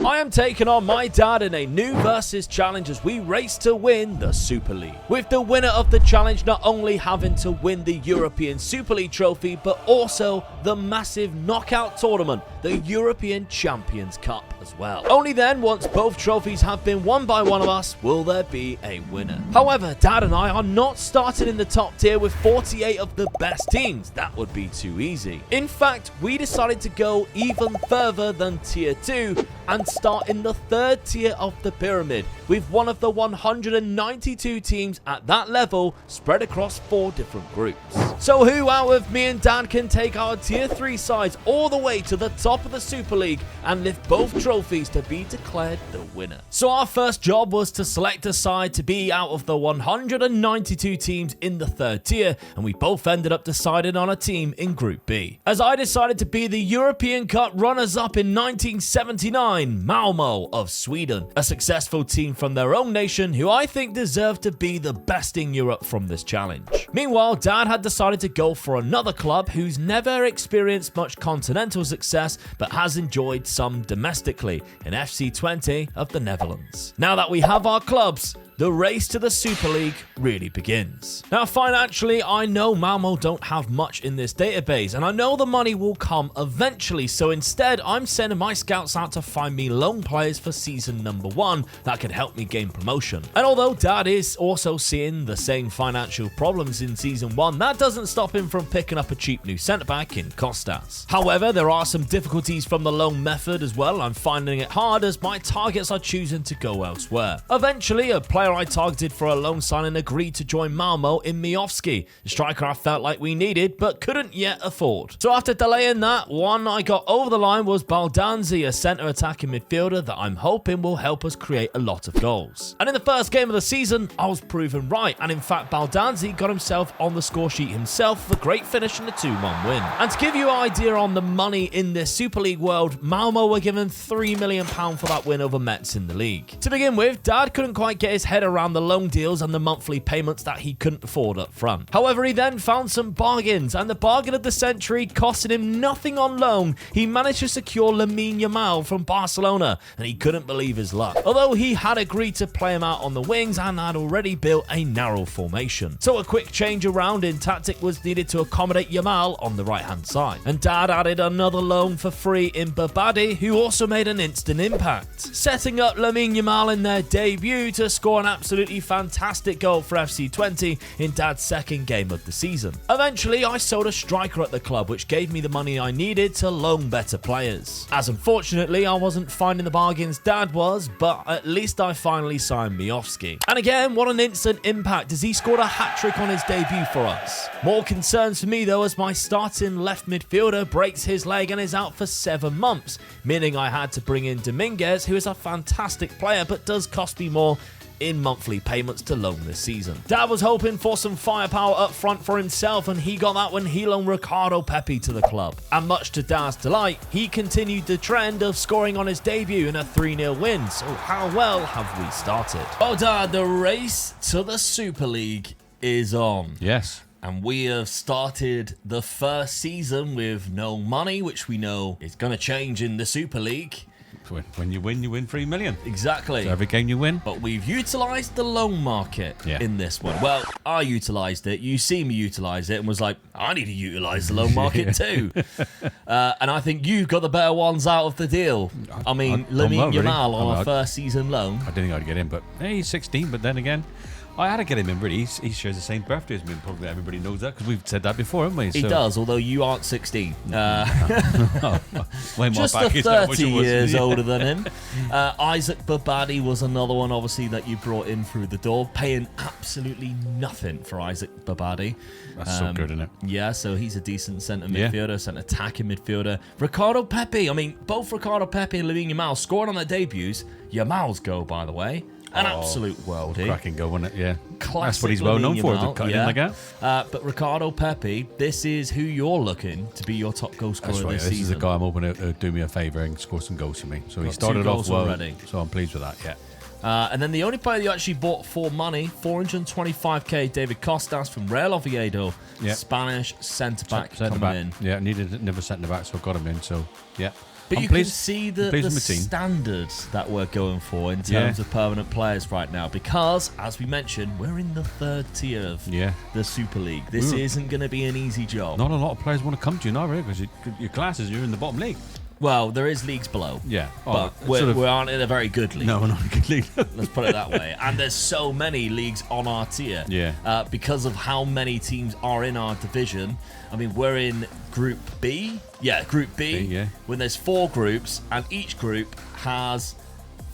I am taking on my dad in a new versus challenge as we race to win the Super League. With the winner of the challenge not only having to win the European Super League trophy, but also the massive knockout tournament, the European Champions Cup as well. Only then, once both trophies have been won by one of us, will there be a winner. However, Dad and I are not starting in the top tier with 48 of the best teams. That would be too easy. In fact, we decided to go even further than tier 2 and start in the third tier of the pyramid, with one of the 192 teams at that level spread across 4 different groups. So who out of me and Dan can take our tier 3 sides all the way to the top of the Super League and lift both trophies to be declared the winner? So our first job was to select a side to be out of the 192 teams in the third tier, and we both ended up deciding on a team in Group B. As I decided to be the European Cup runners-up in 1979, Malmo of Sweden, a successful team from their own nation who I think deserve to be the best in Europe from this challenge. Meanwhile, Dad had decided to go for another club who's never experienced much continental success but has enjoyed some domestically, in FC Twente of the Netherlands. Now that we have our clubs, the race to the Super League really begins. Now, financially, I know Malmo don't have much in this database, and I know the money will come eventually, so instead, I'm sending my scouts out to find me loan players for season number 1 that could help me gain promotion. And although Dad is also seeing the same financial problems in season 1, that doesn't stop him from picking up a cheap new centre-back in Kostas. However, there are some difficulties from the loan method as well. I'm finding it hard as my targets are choosing to go elsewhere. Eventually, a player I targeted for a loan signing agreed to join Malmo in Miofsky, a striker I felt like we needed but couldn't yet afford. So after delaying that, one I got over the line was Baldanzi, a centre attacking midfielder that I'm hoping will help us create a lot of goals. And in the first game of the season, I was proven right, and in fact Baldanzi got himself on the score sheet himself with a great finish in the 2-1 win. And to give you an idea on the money in this Super League world, Malmo were given £3 million for that win over Metz in the league. To begin with, Dad couldn't quite get his head around the loan deals and the monthly payments that he couldn't afford up front. However, he then found some bargains, and the bargain of the century costing him nothing on loan. He managed to secure Lamine Yamal from Barcelona, and he couldn't believe his luck. Although he had agreed to play him out on the wings and had already built a narrow formation. So a quick change around in tactic was needed to accommodate Yamal on the right hand side. And Dad added another loan for free in Babadi, who also made an instant impact, setting up Lamine Yamal in their debut to score an absolutely fantastic goal for FC Twente in Dad's second game of the season. Eventually, I sold a striker at the club, which gave me the money I needed to loan better players. As unfortunately, I wasn't finding the bargains Dad was, but at least I finally signed Miofsky. And again, what an instant impact as he scored a hat-trick on his debut for us. More concerns for me though, as my starting left midfielder breaks his leg and is out for 7 months, meaning I had to bring in Dominguez, who is a fantastic player but does cost me more in monthly payments to loan this season. Dad was hoping for some firepower up front for himself, and he got that when he loaned Ricardo Pepi to the club. And much to Dad's delight, he continued the trend of scoring on his debut in a 3-0 win. So how well have we started? Oh Dad, the race to the Super League is on. Yes. And we have started the first season with no money, which we know is going to change in the Super League. When you win $3 million. Exactly. So every game you win. But we've utilised the loan market in this one. Well, I utilised it. You see me utilise it and was like, I need to utilise the loan market too. And I think you got the better ones out of the deal. I mean, Lamine Yamal on a first season loan. I didn't think I'd get him, but hey, he's 16. But then again, I had to get him in, really. He shares the same birthday as me. Probably everybody knows that because we've said that before, haven't we? He does, although you aren't 16. Just 30 years older than him. Isaac Babadi was another one, obviously, that you brought in through the door, paying absolutely nothing for Isaac Babadi. That's so good, isn't it? Yeah, so he's a decent centre midfielder, centre attacking midfielder. Ricardo Pepi, I mean, both Ricardo Pepi and Lamine Yamal scored on their debuts. Yamal's goal, by the way. An absolute worldie. Cracking goal, wasn't it? Yeah. Classic. That's what he's well known for, to cut in like that. But Ricardo Pepi, this is who you're looking to be your top goal scorer this season. This is a guy I'm hoping to do me a favour and score some goals for me. So he started off well already. So I'm pleased with that, yeah. And then the only player you actually bought for money, 425k, David Costas from Real Oviedo, Spanish centre-back coming in. Yeah, needed another centre-back, so I got him in, so yeah. But I'm you pleased- can see I'm the pleased with my team. standards that we're going for in terms of permanent players right now. Because, as we mentioned, we're in the third tier of the Super League. This isn't going to be an easy job. Not a lot of players want to come to you now, really, because your classes, you're in the bottom league. Well, there is leagues below. Yeah. But we aren't in a very good league. No, we're not in a good league. Let's put it that way. And there's so many leagues on our tier. Yeah. Because of how many teams are in our division. I mean, we're in Group B. Yeah, Group B. Yeah. When there's 4 groups, and each group has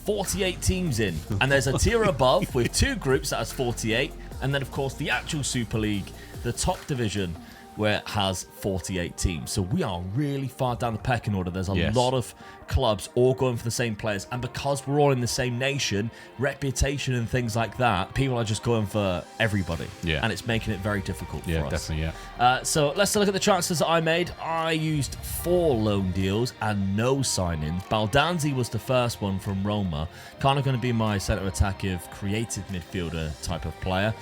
48 teams in. And there's a tier above with 2 groups that has 48. And then, of course, the actual Super League, the top division, where it has 48 teams. So we are really far down the pecking order. There's a lot of clubs all going for the same players. And because we're all in the same nation, reputation and things like that, people are just going for everybody. Yeah. And it's making it very difficult for us. Yeah, definitely, yeah. So let's look at the transfers that I made. I used 4 loan deals and no signings. Baldanzi was the first one from Roma. Kind of going to be my centre attacking creative midfielder type of player.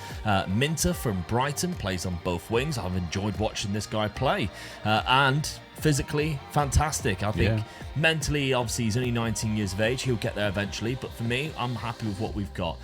Minter from Brighton plays on both wings. I've enjoyed watching this guy play. And physically, fantastic. I think mentally, obviously, he's only 19 years of age. He'll get there eventually. But for me, I'm happy with what we've got.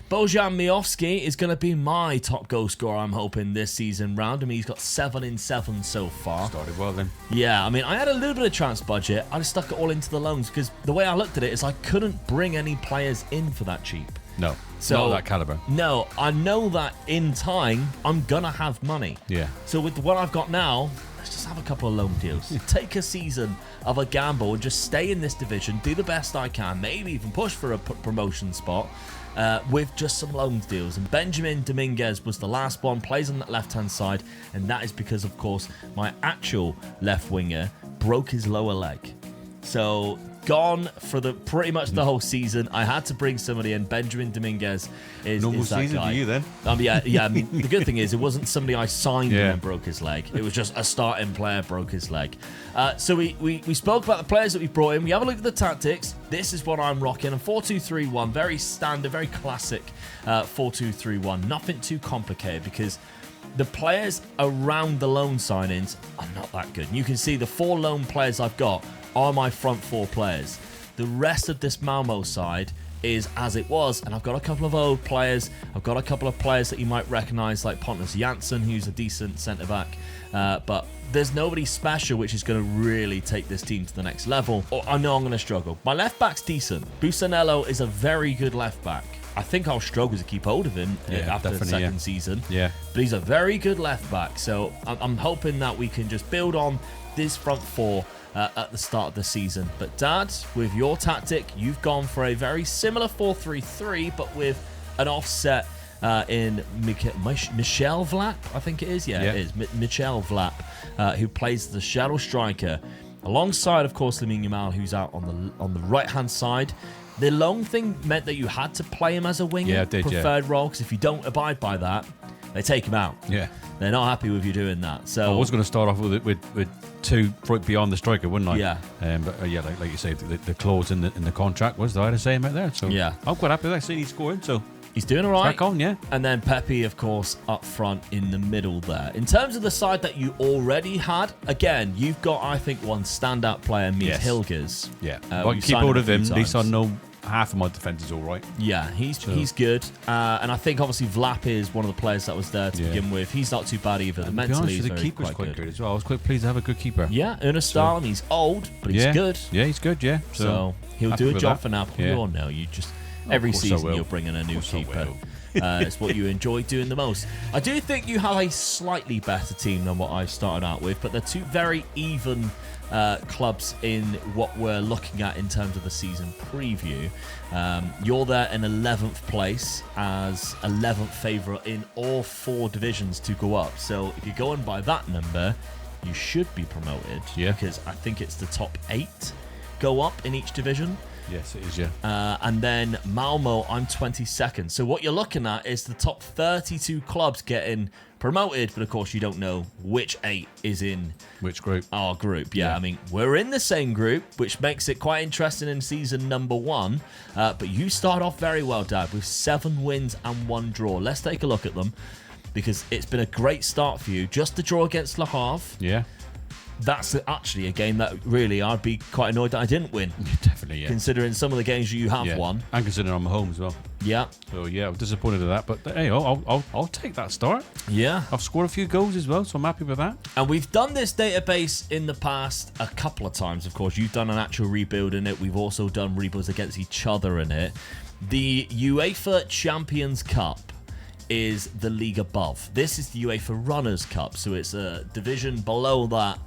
Bojan Miovski is going to be my top goal scorer, I'm hoping, this season round. I mean, he's got 7 in 7 so far. Started well then. Yeah, I mean, I had a little bit of transfer budget. I just stuck it all into the loans because the way I looked at it is I couldn't bring any players in for that cheap. No, So, not that caliber. No, I know that in time, I'm going to have money. Yeah. So with what I've got now, let's just have a couple of loan deals. Take a season of a gamble and just stay in this division, do the best I can, maybe even push for a promotion spot with just some loan deals. And Benjamin Dominguez was the last one, plays on that left-hand side, and that is because, of course, my actual left winger broke his lower leg. So gone for pretty much the whole season. I had to bring somebody in. Benjamin Dominguez is Normal that season guy. for you then. Yeah. I mean, the good thing is it wasn't somebody I signed and then broke his leg. It was just a starting player broke his leg. So we spoke about the players that we brought in. We have a look at the tactics. This is what I'm rocking. A 4-2-3-1. Very standard, very classic 4-2-3-1. Nothing too complicated because the players around the loan signings are not that good. And you can see the 4 loan players I've got are my front 4 players. The rest of this Malmo side is as it was, and I've got a couple of old players. I've got a couple of players that you might recognise, like Pontus Jansson, who's a decent centre-back, but there's nobody special which is going to really take this team to the next level. I know I'm going to struggle. My left-back's decent. Busanello is a very good left-back. I think I'll struggle to keep hold of him after the second season. Yeah. But he's a very good left-back, so I'm hoping that we can just build on this front 4 at the start of the season. But Dad, with your tactic, you've gone for a very similar 4-3-3, but with an offset in Michel Vlap, I think it is. Yeah, it is. Michel Vlap, who plays the shadow striker, alongside, of course, Lamine Yamal, who's out on the right-hand side. The loan thing meant that you had to play him as a winger, preferred role, because if you don't abide by that, they take him out. Yeah. They're not happy with you doing that. So I was going to start off with 2 right beyond the striker, wouldn't I? Yeah. But like you say, the clause in the contract was the same out there. So yeah, I'm quite happy with that. Seeing he's scoring, so he's doing all right. Back on, yeah. And then Pepe, of course, up front in the middle there. In terms of the side that you already had, again, you've got, I think, one standout player, Mies Hilgers. Yeah. Well, keep hold of him. At least I know half of my defence is all right. Yeah, he's good. And I think, obviously, Vlap is one of the players that was there to begin with. He's not too bad either. Mentally, the keeper's quite good as well. I was quite pleased to have a good keeper. Yeah, Ernest Stalin. He's old, but he's good. Yeah, he's good, yeah. So he'll do a job for Napoli. We all know. You just every season you're bringing a new keeper. It's what you enjoy doing the most. I do think you have a slightly better team than what I started out with, but they're 2 very even clubs in what we're looking at in terms of the season preview. You're there in 11th place as 11th favourite in all 4 divisions to go up. So if you're going by that number, you should be promoted. Yeah. Because I think it's the top 8 go up in each division. Yes, it is, yeah. And then Malmo, I'm 22nd. So what you're looking at is the top 32 clubs getting promoted, but of course you don't know which 8 is in which group. Our group. Yeah, I mean, we're in the same group, which makes it quite interesting in season number 1. But you start off very well, Dad, with 7 wins and 1 draw. Let's take a look at them, because it's been a great start for you. Just the draw against Le Havre. Yeah. that's actually a game that really I'd be quite annoyed that I didn't win. Definitely, yeah. Considering some of the games you have won. And considering I'm home as well. Yeah. So, yeah, I'm disappointed at that. But, hey, I'll take that start. Yeah. I've scored a few goals as well, so I'm happy with that. And we've done this database in the past a couple of times, of course. You've done an actual rebuild in it. We've also done rebuilds against each other in it. The UEFA Champions Cup is the league above. This is the UEFA Runners Cup, so it's a division below that.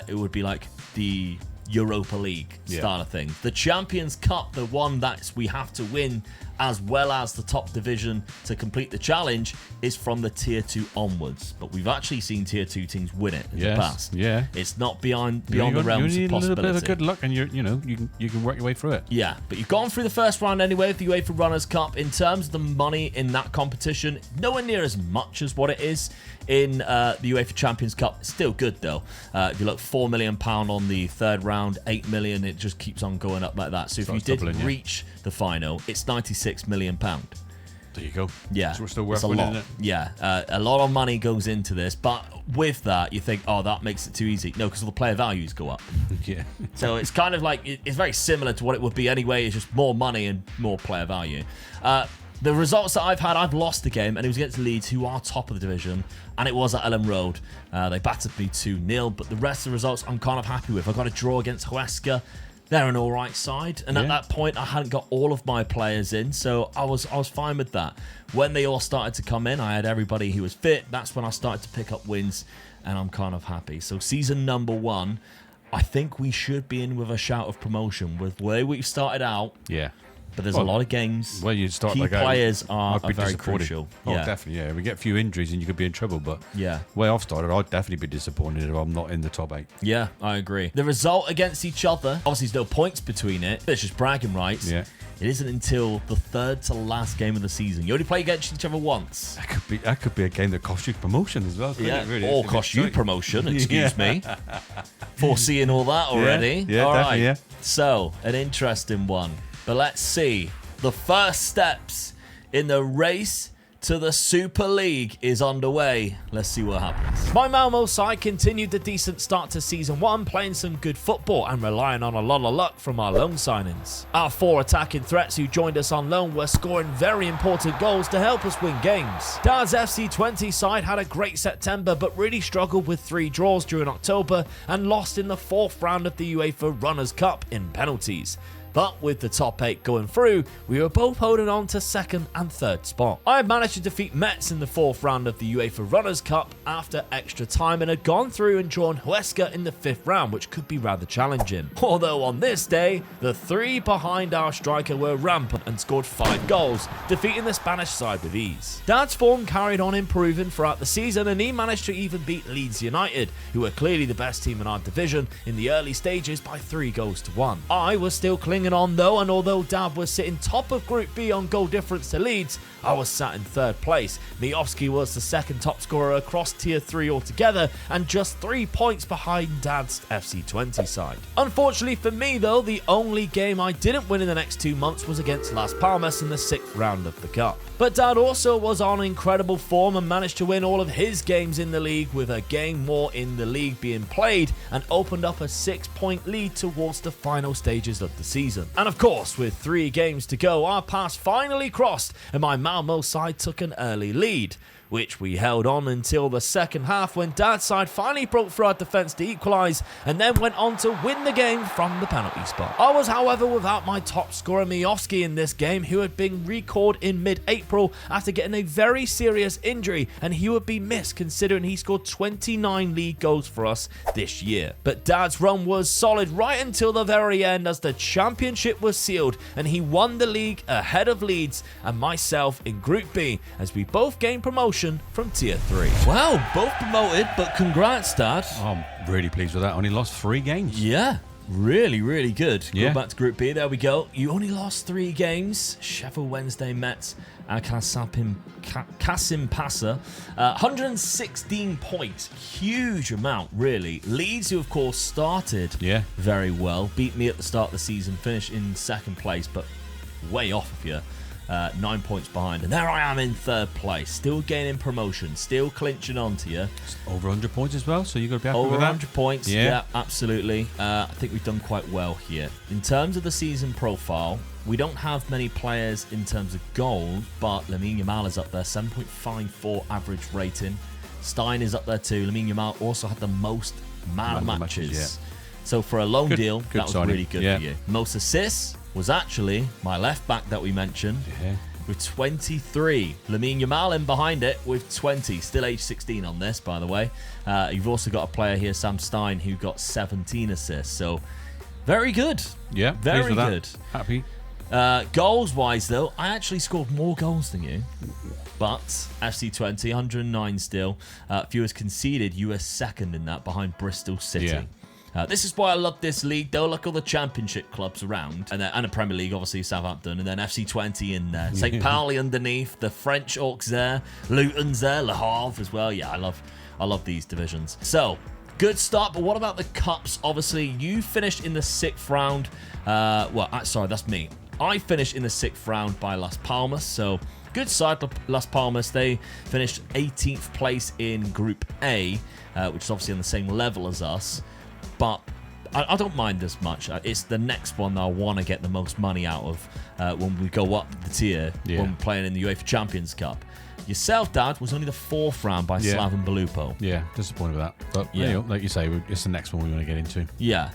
It would be like the Europa League style of thing. The Champions Cup, the one that we have to win as well as the top division to complete the challenge, is from the tier 2 onwards. But we've actually seen tier 2 teams win it in the past. Yeah. It's not beyond the realms you of need a little possibility. bit of good luck, and you can work your way through it. Yeah, but you've gone through the first round anyway with the UEFA Runners Cup. In terms of the money in that competition, nowhere near as much as what it is in the UEFA Champions Cup. Still good though. If you look, £4 million on the third round, 8 million, it just keeps on going up like that. So if you did reach the final, it's £96 million. There you go. Yeah, so we're still worth a winning lot. it. Yeah, a lot of money goes into this, but with that, you think, oh, that makes it too easy. No, because all the player values go up. Yeah. So it's kind of like, it's very similar to what it would be anyway. It's just more money and more player value. The results that I've had, I've lost the game, and it was against Leeds, who are top of the division, and it was at Ellen Road. They battered me 2-0, but the rest of the results I'm kind of happy with. I got a draw against Huesca. They're an all right side, and at that point, I hadn't got all of my players in, so I was fine with that. When they all started to come in, I had everybody who was fit. That's when I started to pick up wins, and I'm kind of happy. So season number 1, I think we should be in with a shout of promotion with the way we've started out. Yeah. But there's a lot of games. Well, you start Key like players are very disappointed. crucial. Oh, definitely. Yeah, we get a few injuries and you could be in trouble. But the way I've started, I'd definitely be disappointed if I'm not in the top 8. Yeah, I agree. The result against each other, obviously, there's no points between it. It's just bragging rights. Yeah. It isn't until the third to last game of the season. You only play against each other once. That could be a game that costs you promotion as well. Yeah, it really? or cost you promotion. Excuse me. Foreseeing all that already. Yeah, all definitely. right. So an interesting one. But let's see. The first steps in the race to the Super League is underway. Let's see what happens. My Malmo side continued the decent start to Season 1, playing some good football and relying on a lot of luck from our loan signings. Our 4 attacking threats who joined us on loan were scoring very important goals to help us win games. Dad's FC20 side had a great September but really struggled with 3 draws during October and lost in the 4th round of the UEFA Runners Cup in penalties. But with the top 8 going through, we were both holding on to 2nd and 3rd spot. I had managed to defeat Metz in the 4th round of the UEFA Runners Cup after extra time and had gone through and drawn Huesca in the 5th round, which could be rather challenging. Although on this day, the 3 behind our striker were rampant and scored 5 goals, defeating the Spanish side with ease. Dad's form carried on improving throughout the season and he managed to even beat Leeds United, who were clearly the best team in our division in the early stages by 3-1. I was still clinging on though, and although Dad was sitting top of Group B on goal difference to Leeds, I was sat in 3rd place. Miofsky was the 2nd top scorer across Tier 3 altogether and just 3 points behind Dad's FC20 side. Unfortunately for me though, the only game I didn't win in the next 2 months was against Las Palmas in the 6th round of the Cup. But Dad also was on incredible form and managed to win all of his games in the league, with a game more in the league being played, and opened up a 6-point lead towards the final stages of the season. And of course, with 3 games to go, our pass finally crossed and my Malmo side took an early lead, which we held on until the second half when Dad's side finally broke through our defence to equalise and then went on to win the game from the penalty spot. I was, however, without my top scorer Miofsky in this game, who had been recalled in mid-April after getting a very serious injury, and he would be missed considering he scored 29 league goals for us this year. But Dad's run was solid right until the very end as the championship was sealed and he won the league ahead of Leeds and myself in Group B as we both gained promotion from Tier 3. Wow, both promoted, but congrats, Dad. I'm really pleased with that. Only lost 3 games. Yeah, really, really good. Yeah. Go back to Group B, there we go. You only lost 3 games. Sheffield Wednesday, Metz, and Kasim Pasa. 116 points, huge amount, really. Leeds, who of course started very well, beat me at the start of the season, finished in 2nd place, but way off of you. 9 points behind. And there I am in third place, still gaining promotion, still clinching on to you. Over 100 points as well, so you got to be happy Over with that. 100 points, yeah, absolutely. I think we've done quite well here. In terms of the season profile, we don't have many players in terms of goals, but Lamine Yamal is up there, 7.54 average rating. Stein is up there too. Lamine Yamal also had the most man of matches. So for a loan deal, that was really good for you. Most assists was actually my left back that we mentioned with 23. Lamine Yamal in behind it with 20. Still age 16 on this, by the way. You've also got a player here, Sam Stein, who got 17 assists. So very good. Yeah, very good. Happy. Goals-wise, though, I actually scored more goals than you. But FC20, 109 still. Fewest conceded. You were second in that behind Bristol City. Yeah. This is why I love this league, though. Look at all the championship clubs around. And the Premier League, obviously, Southampton. And then FC20 in there. St. Pauli underneath. The French Orcs there. Luton's there. Le Havre as well. Yeah, I love these divisions. So, good start, but what about the cups? Obviously, you finished in the 6th round. Sorry, that's me. I finished in the 6th round by Las Palmas, so good side, Las Palmas. They finished 18th place in Group A, which is obviously on the same level as us, but I don't mind as much. It's the next one that I want to get the most money out of when we go up the tier when we're playing in the UEFA Champions Cup. Yourself, Dad, was only the 4th round by Slaven Belupo. Yeah, disappointed with that. But, like you say, it's the next one we want to get into. Yeah.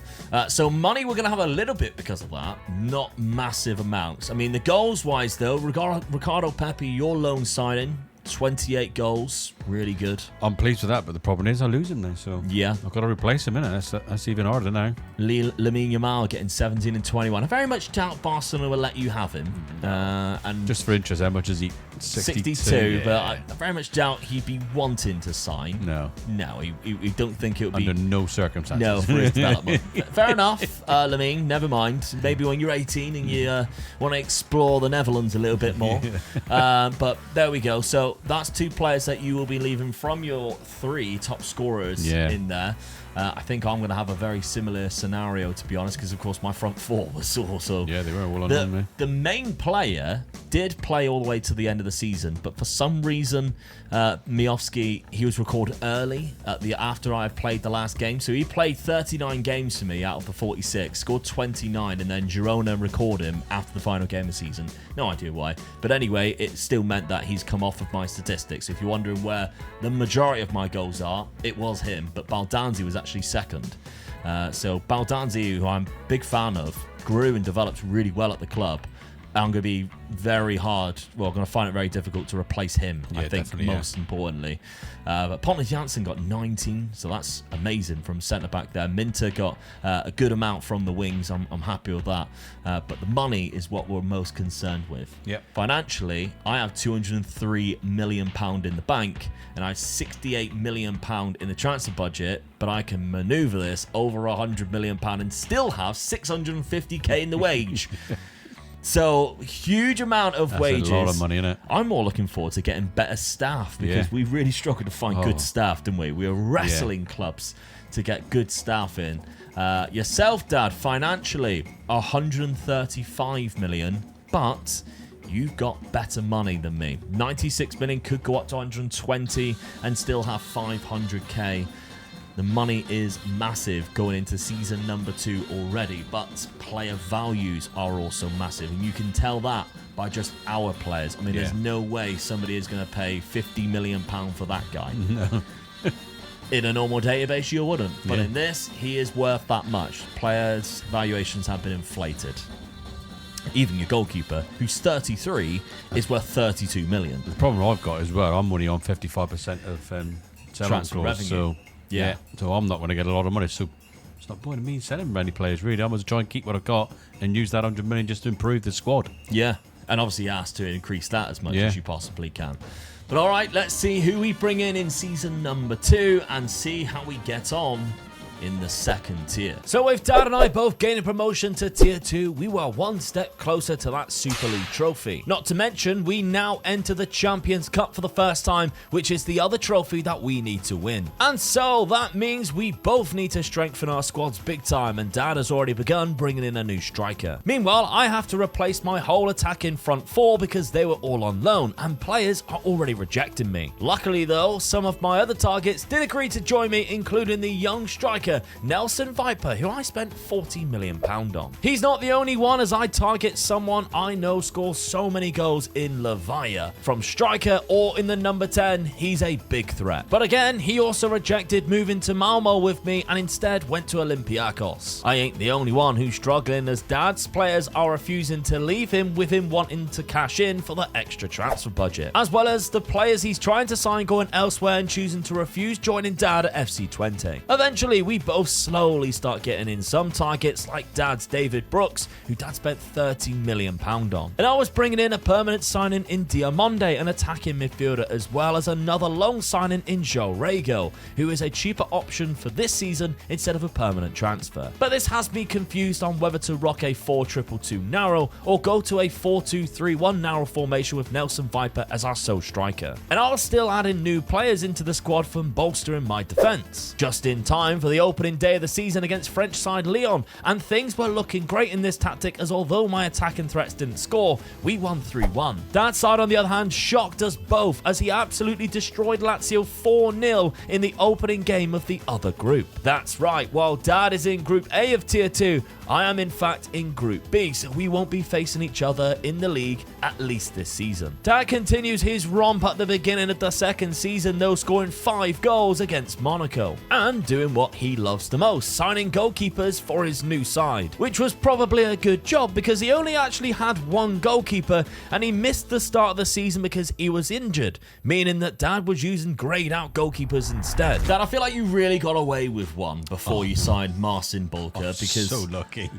So money, we're going to have a little bit because of that. Not massive amounts. I mean, the goals-wise, though, Ricardo Pepi, your loan signing, 28 goals. Really good. I'm pleased with that, but the problem is I lose him now, so yeah, I've got to replace him, innit? That's even harder now. Lamine Yamal getting 17 and 21. I very much doubt Barcelona will let you have him. And just for interest, how much is he? 62, but I very much doubt he'd be wanting to sign. No, he don't think it would be under no circumstances. No, for his development. Fair enough, Lamine. Never mind. Maybe when you're 18 and you want to explore the Netherlands a little bit more. But there we go. So that's 2 players that you will be leaving from your 3 top scorers in there. I think I'm going to have a very similar scenario, to be honest, because, of course, my front 4 was also... Yeah, they were all on the main player did play all the way to the end of the season, but for some reason, Miofsky, he was recorded early after I played the last game. So he played 39 games for me out of the 46, scored 29, and then Girona recorded him after the final game of the season. No idea why. But anyway, it still meant that he's come off of my statistics. If you're wondering where the majority of my goals are, it was him, but Baldanzi was actually second. So Baldanzi, who I'm a big fan of, grew and developed really well at the club. I'm going to be very hard. Well, I'm going to find it very difficult to replace him, I think, most importantly. But Pontus Janssen got 19, so that's amazing from centre-back there. Minter got a good amount from the wings. I'm happy with that. But the money is what we're most concerned with. Yep. Financially, I have £203 million in the bank, and I have £68 million in the transfer budget, but I can manoeuvre this over £100 million and still have £650k in the wage. So, huge amount of wages. That's a lot of money, innit? I'm more looking forward to getting better staff because we really struggled to find good staff, didn't we? We were wrestling clubs to get good staff in. Yourself, Dad, financially, 135 million, but you've got better money than me. 96 million could go up to 120 and still have 500k. The money is massive going into season number 2 already, but player values are also massive, and you can tell that by just our players. I mean, there's no way somebody is going to pay £50 million for that guy. No. In a normal database, you wouldn't. But in this, he is worth that much. Players' valuations have been inflated. Even your goalkeeper, who's 33, is worth 32 million. The problem I've got as well, I'm only on 55% of transfer revenue. So so I'm not going to get a lot of money. So it's not point in me selling many players, really. I'm going to try and keep what I've got and use that 100 million just to improve the squad. Yeah, and obviously asked to increase that as much as you possibly can. But all right, let's see who we bring in season number 2 and see how we get on in the second tier. So with Dad and I both gaining promotion to tier 2, we were one step closer to that Super League trophy. Not to mention, we now enter the Champions Cup for the first time, which is the other trophy that we need to win. And so that means we both need to strengthen our squads big time, and Dad has already begun bringing in a new striker. Meanwhile, I have to replace my whole attack in front 4 because they were all on loan and players are already rejecting me. Luckily though, some of my other targets did agree to join me, including the young striker Nelson Viper, who I spent £40 million on. He's not the only one, as I target someone I know scores so many goals in Lavaya. From striker or in the number 10, he's a big threat. But again, he also rejected moving to Malmo with me and instead went to Olympiacos. I ain't the only one who's struggling, as Dad's players are refusing to leave him, with him wanting to cash in for the extra transfer budget, as well as the players he's trying to sign going elsewhere and choosing to refuse joining Dad at FC20. Eventually, we both slowly start getting in some targets, like Dad's David Brooks, who Dad spent £30 million on. And I was bringing in a permanent signing in Diamonde, an attacking midfielder, as well as another loan signing in Joe Rego, who is a cheaper option for this season instead of a permanent transfer. But this has me confused on whether to rock a 4-2-2 narrow or go to a 4-2-3-1 narrow formation with Nelson Viper as our sole striker. And I'll still add in new players into the squad from bolstering my defence. Just in time for the opening day of the season against French side Lyon, and things were looking great in this tactic, as although my attacking threats didn't score, we won 3-1. Dad's side, on the other hand, shocked us both, as he absolutely destroyed Lazio 4-0 in the opening game of the other group. That's right, while Dad is in Group A of Tier 2, I am in fact in Group B, so we won't be facing each other in the league, at least this season. Dad continues his romp at the beginning of the second season, though, scoring 5 goals against Monaco, and doing what he loves the most, signing goalkeepers for his new side, which was probably a good job because he only actually had one goalkeeper, and he missed the start of the season because he was injured, meaning that Dad was using greyed out goalkeepers instead. Dad, I feel like you really got away with one before you signed Marcin Bulka, because so lucky.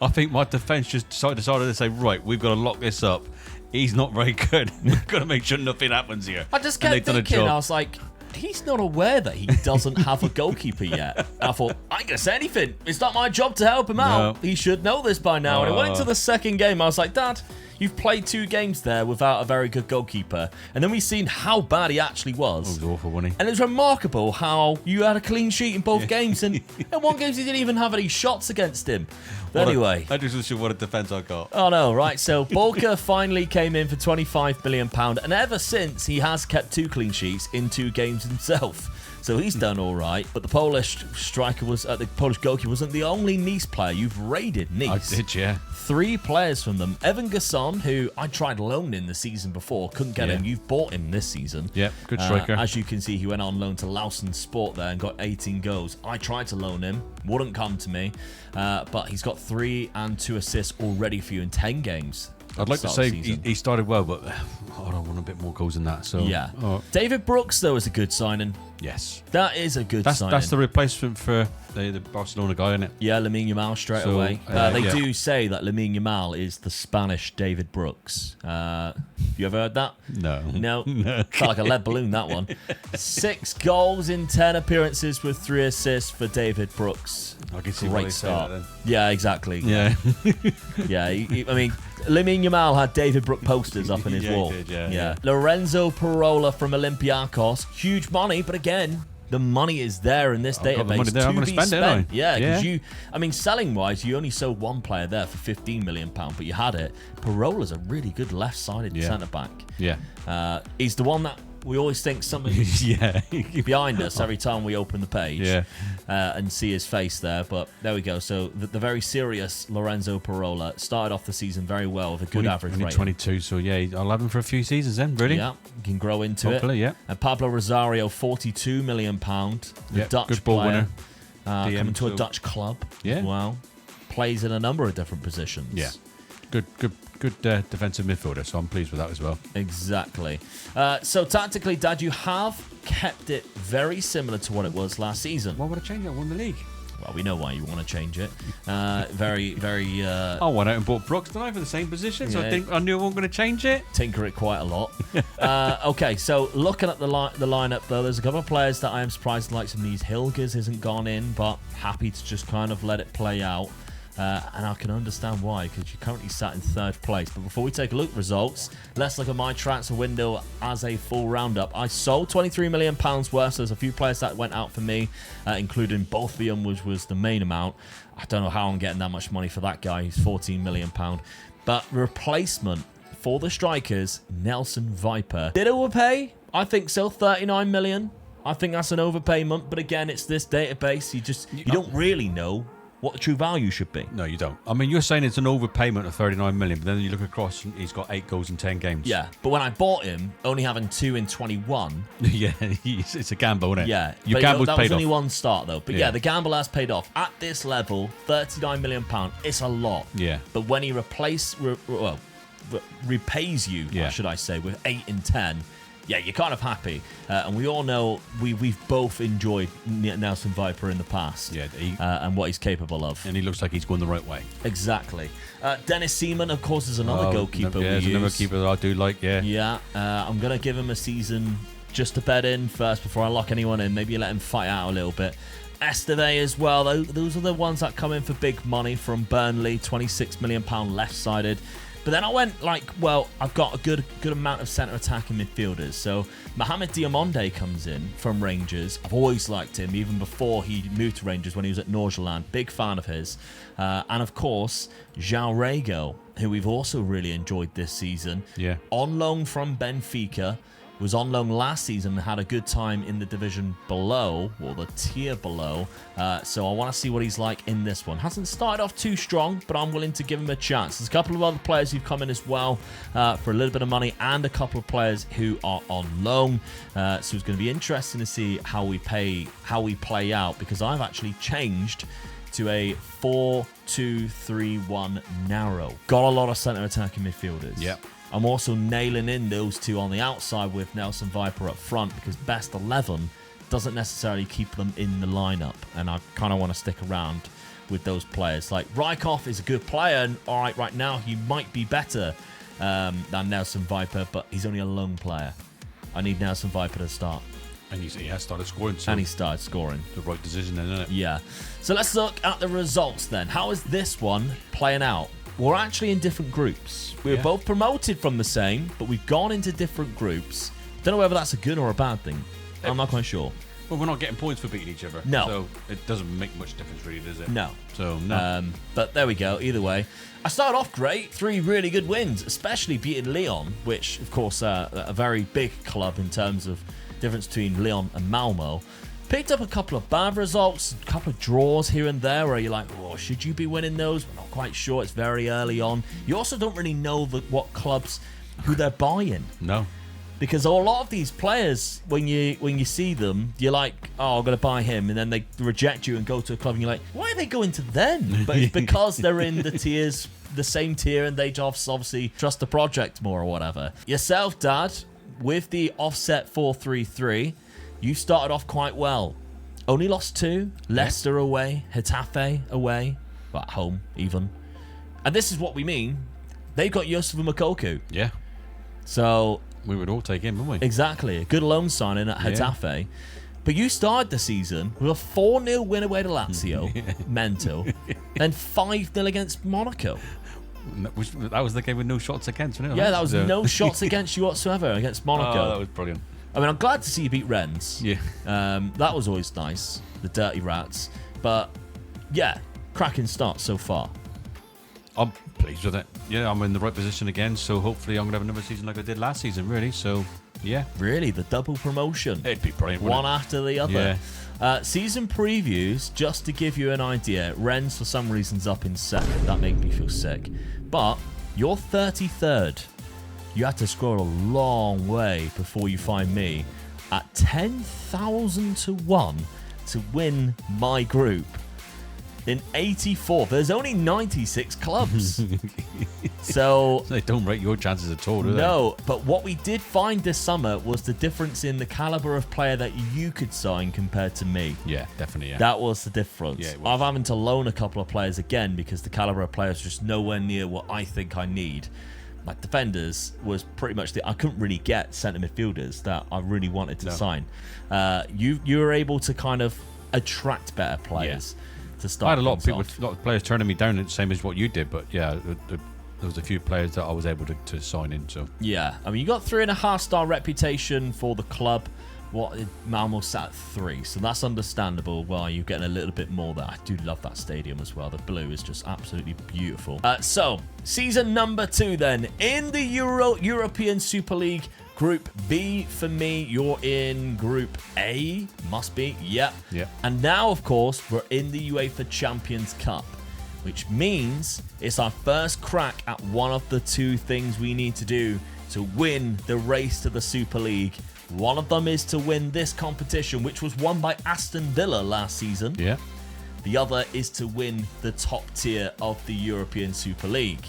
I think my defence just decided to say, right, we've got to lock this up. He's not very good. We've got to make sure nothing happens here. I just kept thinking, I was like, he's not aware that he doesn't have a goalkeeper yet. And I thought, I ain't going to say anything. It's not my job to help him out. He should know this by now. And I went into the second game. I was like, Dad, you've played 2 games there without a very good goalkeeper. And then we've seen how bad he actually was. It was awful, wasn't he? And it's remarkable how you had a clean sheet in both games. And in one game, he didn't even have any shots against him. But anyway. I just wish what a defence I got. Oh, no, right. So Bulka finally came in for £25 million. And ever since, he has kept 2 clean sheets in 2 games himself. So he's done all right. But the Polish striker the Polish goalkeeper wasn't the only Nice player. You've raided Nice. I did, yeah. 3 players from them. Evan Gasson, who I tried loaning the season before, couldn't get him. You've bought him this season. Yeah, good striker. As you can see, he went on loan to Lausanne Sport there and got 18 goals. I tried to loan him, wouldn't come to me, but he's got 3 and 2 assists already for you in 10 games. I'd like to say he started well, but I don't want a bit more goals than that. So yeah. David Brooks, though, is a good signing. Yes. That is a good signing. That's the replacement for the Barcelona guy, isn't it? Yeah, Lamine Yamal straight away. They do say that Lamine Yamal is the Spanish David Brooks. You ever heard that? No. Felt like a lead balloon, that one. 6 goals in 10 appearances with 3 assists for David Brooks. I can see Great why start. say that then. Yeah, exactly. Yeah. Yeah, I mean, Lamine Yamal had David Brooks posters up in his wall. He did, yeah. Lorenzo Parola from Olympiacos. Huge money, but again, the money is there in this database. Got the money there. I'm going to spend it, aren't I? Yeah, because selling-wise, you only sold one player there for £15 million, but you had it. Parola's a really good left-sided centre-back. Yeah. He's the one that we always think somebody's behind us every time we open the page and see his face there. But there we go. So the very serious Lorenzo Parola started off the season very well with a good average rating. 22, so I'll have him for a few seasons then, really. Yeah, can grow into Hopefully, it. And Pablo Rosario, £42 million. The Dutch good ball player, winner. coming to a Dutch club as well. Plays in a number of different positions. Yeah. Good defensive midfielder, so I'm pleased with that as well. Exactly. So tactically, Dad, you have kept it very similar to what it was last season. Why would I change it? I won the league. Well, we know why you want to change it. Very. I went out and bought Brooks, didn't I, for the same position? So Yeah. I knew I wasn't going to change it. Tinker it quite a lot. Okay, so looking at the lineup, though, there's a couple of players that I am surprised the likes of these Hilgers hasn't gone in, but happy to just kind of let it play out. And I can understand why, because you're currently sat in 3rd place. But before we take a look at results, let's look at my transfer window as a full roundup. I sold £23 million worth, so there's a few players that went out for me, including Botham, which was the main amount. I don't know how I'm getting that much money for that guy. He's £14 million. But replacement for the strikers, Nelson Viper. Did overpay? I think so, 39 million. I think that's an overpayment, but again, it's this database. You don't really know what the true value should be. No, you don't. I mean, you're saying it's an overpayment of 39 million, but then you look across and he's got 8 goals in 10 games. Yeah, but when I bought him, only having 2 in 21. Yeah, it's a gamble, isn't it? Yeah, Your but gamble's that paid was only off. one start though. But yeah, the gamble has paid off. At this level, £39 million, it's a lot. Yeah. But when he repays you, should I say, with 8 in 10. Yeah, you're kind of happy. And we all know we've both enjoyed Nelson Viper in the past. Yeah, and what he's capable of. and he looks like he's going the right way. Exactly. Dennis Seaman, of course, is another goalkeeper we there's use. another keeper that I do like, yeah. Yeah, I'm going to give him a season just to bet in first before I lock anyone in. Maybe let him fight out a little bit. Esteve as well. Those are the ones that come in for big money from Burnley. £26 million left-sided. But then I went I've got a good amount of centre attacking midfielders. So Mohamed Diamonde comes in from Rangers. I've always liked him, even before he moved to Rangers when he was at Nordsjælland. Big fan of his. And of course, João Rego, who we've also really enjoyed this season. Yeah. On loan from Benfica. Was on loan last season and had a good time in the division below, or the tier below. So I want to see what he's like in this one. Hasn't started off too strong, but I'm willing to give him a chance. There's a couple of other players who've come in as well for a little bit of money, and a couple of players who are on loan. So it's going to be interesting to see how we play out, because I've actually changed to a 4-2-3-1 narrow. Got a lot of centre attacking midfielders. Yep. I'm also nailing in those two on the outside with Nelson Viper up front, because best 11 doesn't necessarily keep them in the lineup, and I kind of want to stick around with those players. Like Rykov is a good player, and all right now he might be better than Nelson Viper, but he's only a lone player. I need Nelson Viper to start. And he has started scoring. So And he started scoring. the right decision then, isn't it? Yeah. So let's look at the results then. How is this one playing out? We're actually in different groups. We were both promoted from the same, but we've gone into different groups. Don't know whether that's a good or a bad thing. I'm not quite sure. Well, we're not getting points for beating each other. No. So it doesn't make much difference, really, does it? No. So, no. But there we go. Either way, I started off great. 3 really good wins, especially beating Lyon, which, of course, a very big club in terms of difference between Lyon and Malmo. Picked up a couple of bad results, a couple of draws here and there where you're like, oh, should you be winning those? We're not quite sure. It's very early on. You also don't really know what clubs, who they're buying. No. Because a lot of these players, when you see them, you're like, oh, I'm going to buy him. And then they reject you and go to a club and you're like, why are they going to them? But it's because they're in the same tier, and they just obviously trust the project more or whatever. Yourself, Dad, with the offset 4-3-3, you started off quite well. Only lost 2. Leicester away, Getafe away, well, at home even. And this is what we mean. They've got Yusuf Moukoko. Yeah. So We would all take him, wouldn't we? exactly, a good loan signing at Getafe. But you started the season with a 4-0 win away to Lazio, mental, then 5-0 against Monaco. That was the game with no shots against, wasn't it? Yeah, that was no shots against you whatsoever against Monaco. Oh, that was brilliant. I mean, I'm glad to see you beat Rennes. Yeah. That was always nice, the Dirty Rats. But yeah, cracking start so far. I'm pleased with it. Yeah, I'm in the right position again, so hopefully I'm going to have another season like I did last season, really. So, yeah. Really, the double promotion. It'd be brilliant, One wouldn't after the other. Season previews, just to give you an idea, Rennes for some reason's up in second. That made me feel sick. But you're 33rd. You had to scroll a long way before you find me at 10,000 to 1 to win my group. in 84. There's only 96 clubs. So They don't rate your chances at all, do they? no, but what we did find this summer was the difference in the caliber of player that you could sign compared to me. Yeah, definitely, yeah. That was the difference. Yeah, it was. I'm having to loan a couple of players again because the caliber of players is just nowhere near what I think I need. Like defenders was pretty much I couldn't really get centre midfielders that I really wanted to sign. You were able to kind of attract better players to start. I had a lot things of players turning me down, the same as what you did, but yeah, there was a few players that I was able to sign in. So yeah, I mean, you got 3.5-star reputation for the club. What Malmo sat at 3, so that's understandable. Well, you're getting a little bit more there. I do love that stadium as well. The blue is just absolutely beautiful. So season number 2 then in the European Super League. Group B for me. You're in Group A. Must be. Yep. And now, of course, we're in the UEFA Champions Cup, which means it's our first crack at one of the 2 things we need to do to win the race to the Super League. One of them is to win this competition, which was won by Aston Villa last season. yeah, The other is to win the top tier of the European Super League.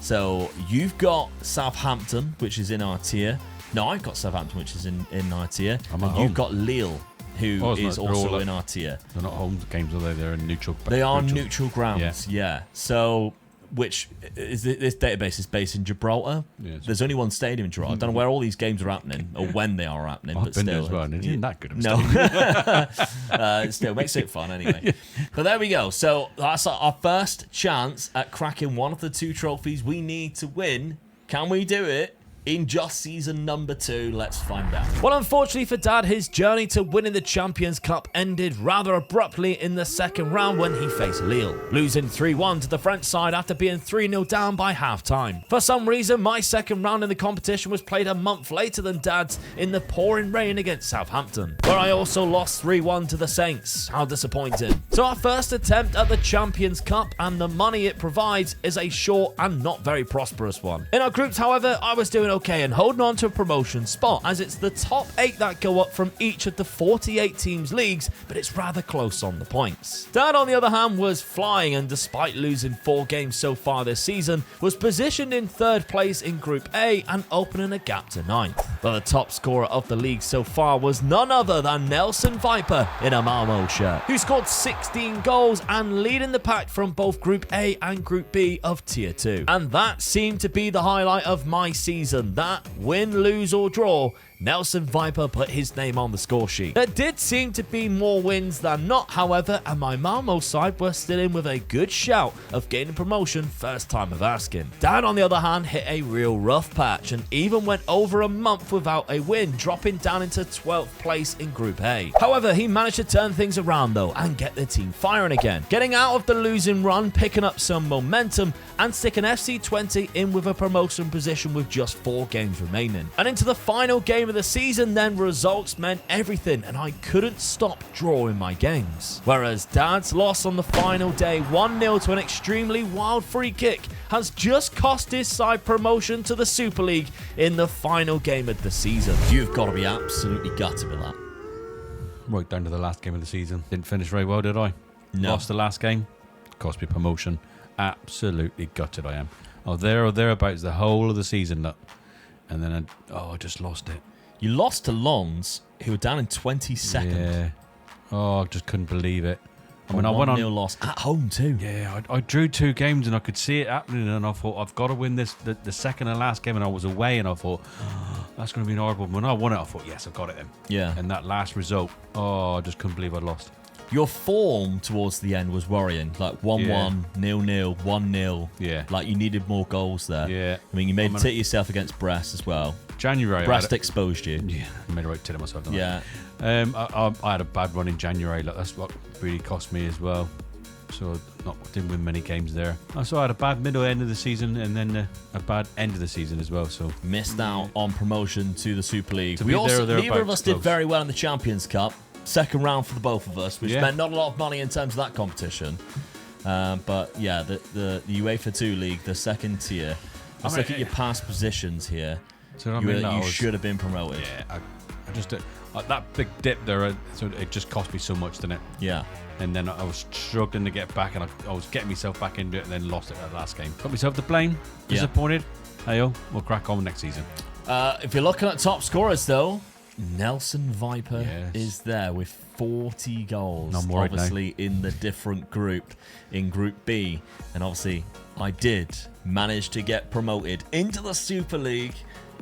So you've got Southampton, which is in our tier. No, I've got Southampton, which is in our tier. I'm at And home. you've got Lille, who is also in our tier. they're not home games, are they? They're in neutral. They are neutral grounds, yeah. So, which is this database is based in Gibraltar. Yeah, There's only one stadium in Gibraltar. I don't know where all these games are happening or when they are happening. I've but been there still, as well, and it isn't that good of a no. It still makes it fun anyway. But there we go. So that's our first chance at cracking one of the 2 trophies we need to win. Can we do it? In just season number 2, let's find out. Well, unfortunately for Dad, his journey to winning the Champions Cup ended rather abruptly in the second round when he faced Lille, losing 3-1 to the French side after being 3-0 down by half-time. For some reason, my second round in the competition was played a month later than Dad's in the pouring rain against Southampton, where I also lost 3-1 to the Saints. How disappointing. So our first attempt at the Champions Cup and the money it provides is a short and not very prosperous one. In our groups, however, I was doing okay and holding on to a promotion spot, as it's the top 8 that go up from each of the 48 teams leagues, but it's rather close on the points. Dad, on the other hand, was flying, and despite losing 4 games so far this season, was positioned in 3rd place in Group A and opening a gap to 9th. But the top scorer of the league so far was none other than Nelson Viper in a Malmo shirt, who scored 16 goals and leading the pack from both Group A and Group B of Tier 2. And that seemed to be the highlight of my season. That win, lose or draw, Nelson Viper put his name on the score sheet. There did seem to be more wins than not, however, and my Malmo side were still in with a good shout of gaining promotion first time of asking. Dan, on the other hand, hit a real rough patch and even went over a month without a win, dropping down into 12th place in Group A. However, he managed to turn things around though and get the team firing again, getting out of the losing run, picking up some momentum and sticking FC20 in with a promotion position with just 4 games remaining. And into the final game of the season, then results meant everything and I couldn't stop drawing my games. Whereas Dad's loss on the final day 1-0 to an extremely wild free kick has just cost his side promotion to the Super League in the final game of the season. You've got to be absolutely gutted with that. Right down to the last game of the season. Didn't finish very well, did I? No. Lost the last game. Cost me promotion. Absolutely gutted I am. Oh, there or thereabouts the whole of the season, look. And then I just lost it. You lost to Lons, who were down in 22nd. Yeah. Oh, I just couldn't believe it. I mean, I went went on 1-0 loss at home too. Yeah, I drew 2 games and I could see it happening, and I thought I've got to win this the second and last game, and I was away, and I thought that's going to be horrible. When I won it, I thought yes, I've got it then. Yeah. And that last result, I just couldn't believe I'd lost. Your form towards the end was worrying, like 1-1, 0-0, 1-0. Yeah. Like you needed more goals there. Yeah. I mean, you made a tit yourself against Brest as well. January. Brest exposed you. Yeah, I made a right tit of myself. Didn't Yeah. I had a bad run in January. Like, that's what really cost me as well. So didn't win many games there. So I had a bad middle end of the season and then a bad end of the season as well. So Missed out on promotion to the Super League. To be there or Neither of us thereabouts did close. very well in the Champions Cup. Second round for the both of us, which Yeah. meant not a lot of money in terms of that competition. But yeah, the UEFA 2 League, the second tier. Let's look at your past positions here. So I You mean, should have been promoted. Yeah, I just that big dip there. So it just cost me so much, didn't it? Yeah. And then I was struggling to get back, and I was getting myself back into it, and then lost it at the last game. Got myself to blame. Disappointed. Hey-o, we'll crack on next season. If you're looking at top scorers, though, Nelson Viper is there with 40 goals. I'm worried obviously in the different group, in Group B. And obviously, I did manage to get promoted into the Super League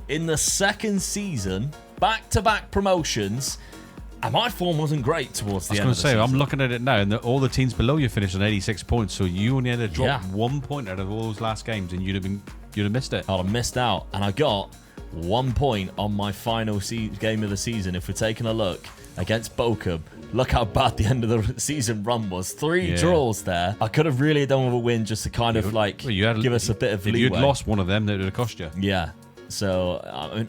in the second season. Back-to-back promotions. And my form wasn't great towards the end of the season. I'm looking at it now, and all the teams below you finished on 86 points, so you only had to drop 1 point out of all those last games, and you'd have missed it. I'd have missed out, and I got 1 point on my final game of the season. If we're taking a look against Bochum, look how bad the end of the season run was. 3 draws there. I could have really done with a win just to kind of give us a bit of leeway. If you'd lost one of them, that would have cost you. Yeah. So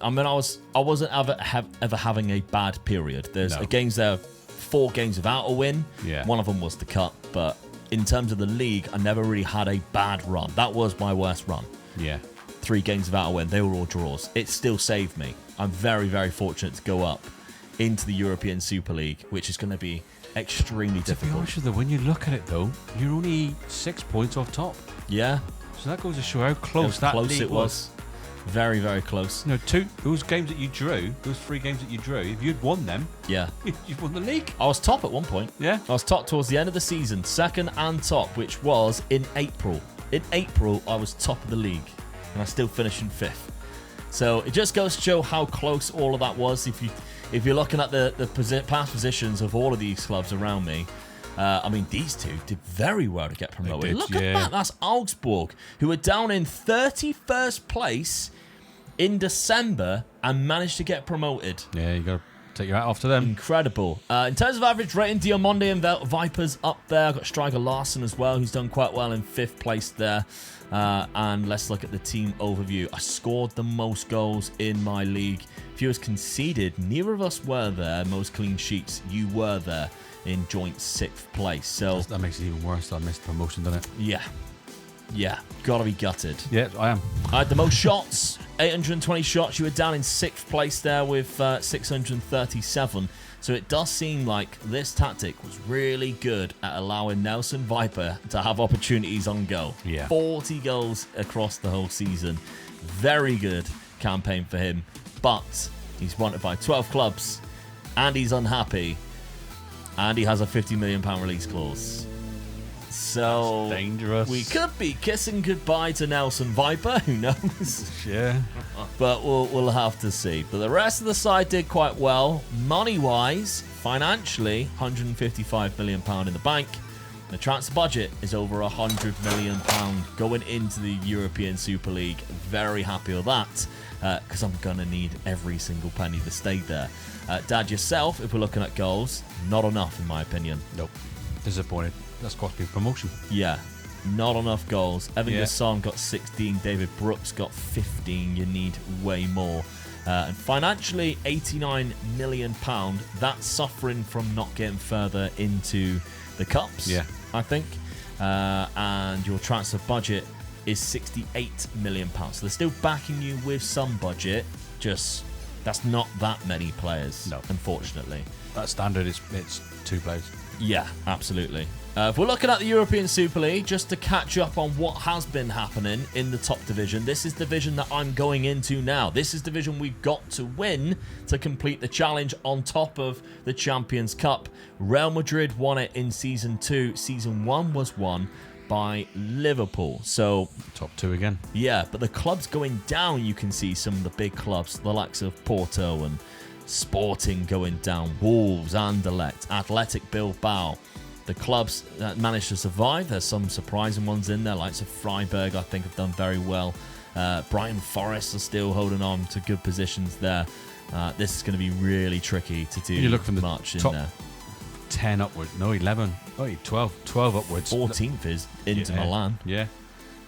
I wasn't ever having a bad period. There's games there, 4 games without a win. Yeah. One of them was the cup, but in terms of the league, I never really had a bad run. That was my worst run. Yeah. 3 games without a win. They were all draws. It still saved me. I'm very, very fortunate to go up into the European Super League, which is going to be extremely difficult. To be honest with you, when you look at it though, you're only 6 points off top. Yeah. So that goes to show how close that league it was. Very, very close. No, those games that you drew, those 3 games that you drew, if you'd won them, you'd won the league. I was top at one point. Yeah. I was top towards the end of the season, second and top, which was in April. In April, I was top of the league, and I still finished in 5th. So it just goes to show how close all of that was. If you're looking at the past positions of all of these clubs around me, I mean, these two did very well to get promoted. Look at that. That's Augsburg, who were down in 31st place in December and managed to get promoted. Yeah, you got to take your hat off to them. Incredible. In terms of average rating, Diamonde and Vipers up there. I've got Striker Larson as well, who's done quite well in 5th place there. And let's look at the team overview. I scored the most goals in my league. Fewest conceded. Neither of us were there. Most clean sheets, you were there in joint 6th place. So that makes it even worse. I missed promotion, doesn't it? Yeah. Gotta be gutted. Yeah, I am. I had the most shots, 820 shots. You were down in 6th place there with 637. So it does seem like this tactic was really good at allowing Nelson Viper to have opportunities on goal. Yeah. 40 goals across the whole season. Very good campaign for him. But he's wanted by 12 clubs, and he's unhappy. And he has a £50 million release clause. So that's dangerous. We could be kissing goodbye to Nelson Viper. Who knows? Yeah. But we'll have to see. But the rest of the side did quite well. Money-wise, financially, £155 million in the bank. The transfer budget is over £100 million going into the European Super League. Very happy with that, because I'm going to need every single penny to stay there. Dad, yourself, if we're looking at goals, not enough in my opinion. Nope. Disappointed. That's cost me promotion. Yeah, not enough goals. Evan Gasson got 16. David Brooks got 15. You need way more. And financially, £89 million. That's suffering from not getting further into the cups, I think. And your transfer budget is £68 million. So they're still backing you with some budget. Just, that's not that many players, unfortunately. That standard, it's 2 players. Yeah, absolutely. If we're looking at the European Super League, just to catch up on what has been happening in the top division, this is the division that I'm going into now. This is the division we've got to win to complete the challenge on top of the Champions Cup. Real Madrid won it in Season 2. Season 1 was won by Liverpool. So top 2 again. Yeah, but the clubs going down, you can see some of the big clubs, the likes of Porto and Sporting going down, Wolves, Anderlecht, Athletic Bilbao. The clubs that managed to survive, there's some surprising ones in there, likes of Freiburg, I think, have done very well. Brighton Forest are still holding on to good positions there. This is going to be really tricky to do. You look from the much top in there. 10 upwards, no, 11, 12 upwards. 14th is Inter Milan. Yeah.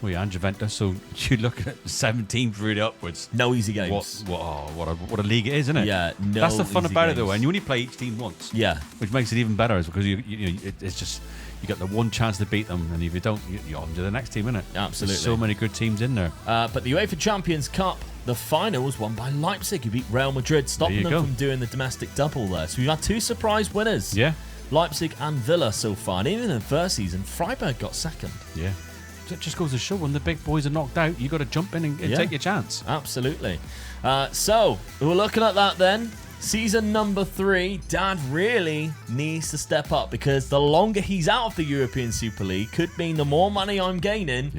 Well, yeah, and Juventus, so you look at 17 through the upwards. No easy games. What a league it is, isn't it? Yeah, no. That's the fun about games. it, though, and you only play each team once. Yeah, which makes it even better, is because it's just you get the one chance to beat them, and if you don't, you're on to the next team, isn't it? Absolutely. There's so many good teams in there. But the UEFA Champions Cup the final was won by Leipzig, who beat Real Madrid, stopping them from doing the domestic double there. So we've had 2 surprise winners. Yeah. Leipzig and Villa so far. And even in the first season, Freiburg got second. Yeah. It just goes to show when the big boys are knocked out, you got to jump in and take your chance. Absolutely. So we're looking at that then. Season number 3, Dad really needs to step up, because the longer he's out of the European Super League could mean the more money I'm gaining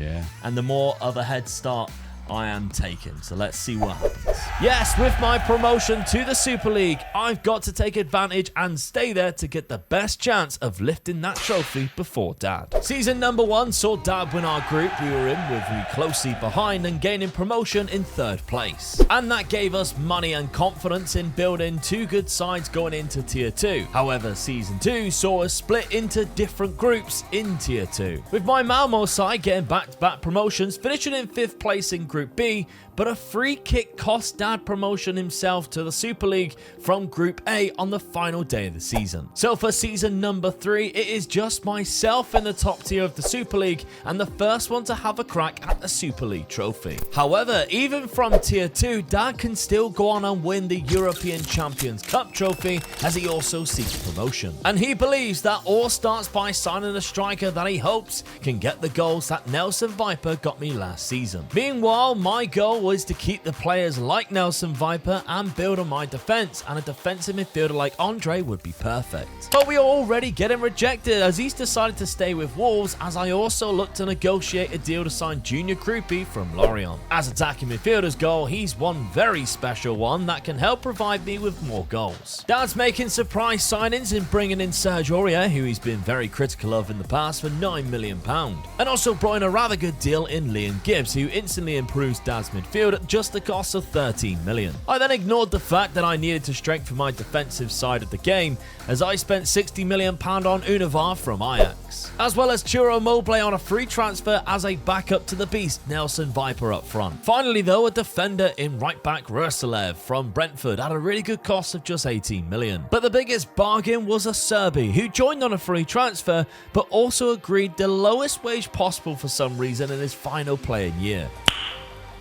and the more of a head start I am taking. So let's see what happens. Yes, with my promotion to the Super League, I've got to take advantage and stay there to get the best chance of lifting that trophy before Dad. Season number 1 saw Dad win our group we were in, with me closely behind and gaining promotion in 3rd place. And that gave us money and confidence in building 2 good sides going into Tier 2. However, Season 2 saw us split into different groups in Tier 2. With my Malmo side getting back-to-back promotions, finishing in 5th place in Group B, but a free kick cost Dad promotion himself to the Super League from Group A on the final day of the season. So for season number 3, it is just myself in the top tier of the Super League and the first one to have a crack at the Super League trophy. However, even from Tier 2, Dad can still go on and win the European Champions Cup trophy, as he also seeks promotion. And he believes that all starts by signing a striker that he hopes can get the goals that Nelson Viper got me last season. Meanwhile, my goal was to keep the players like Nelson Viper and build on my defense, and a defensive midfielder like Andre would be perfect. But we are already getting rejected, as he's decided to stay with Wolves, as I also look to negotiate a deal to sign Junior Krupi from Lorient. As attacking midfielder's goal, he's one very special one that can help provide me with more goals. Dad's making surprise signings in bringing in Serge Aurier, who he's been very critical of in the past, for £9 million. And also brought in a rather good deal in Liam Gibbs, who instantly improves Dad's midfield at just the cost of £13 million. I then ignored the fact that I needed to strengthen my defensive side of the game, as I spent £60 million on Univar from Ajax, as well as Churo Moble on a free transfer as a backup to the beast Nelson Viper up front. Finally though, a defender in right back Rursalev from Brentford at a really good cost of just £18 million. But the biggest bargain was a Serbi, who joined on a free transfer but also agreed the lowest wage possible for some reason in his final playing year.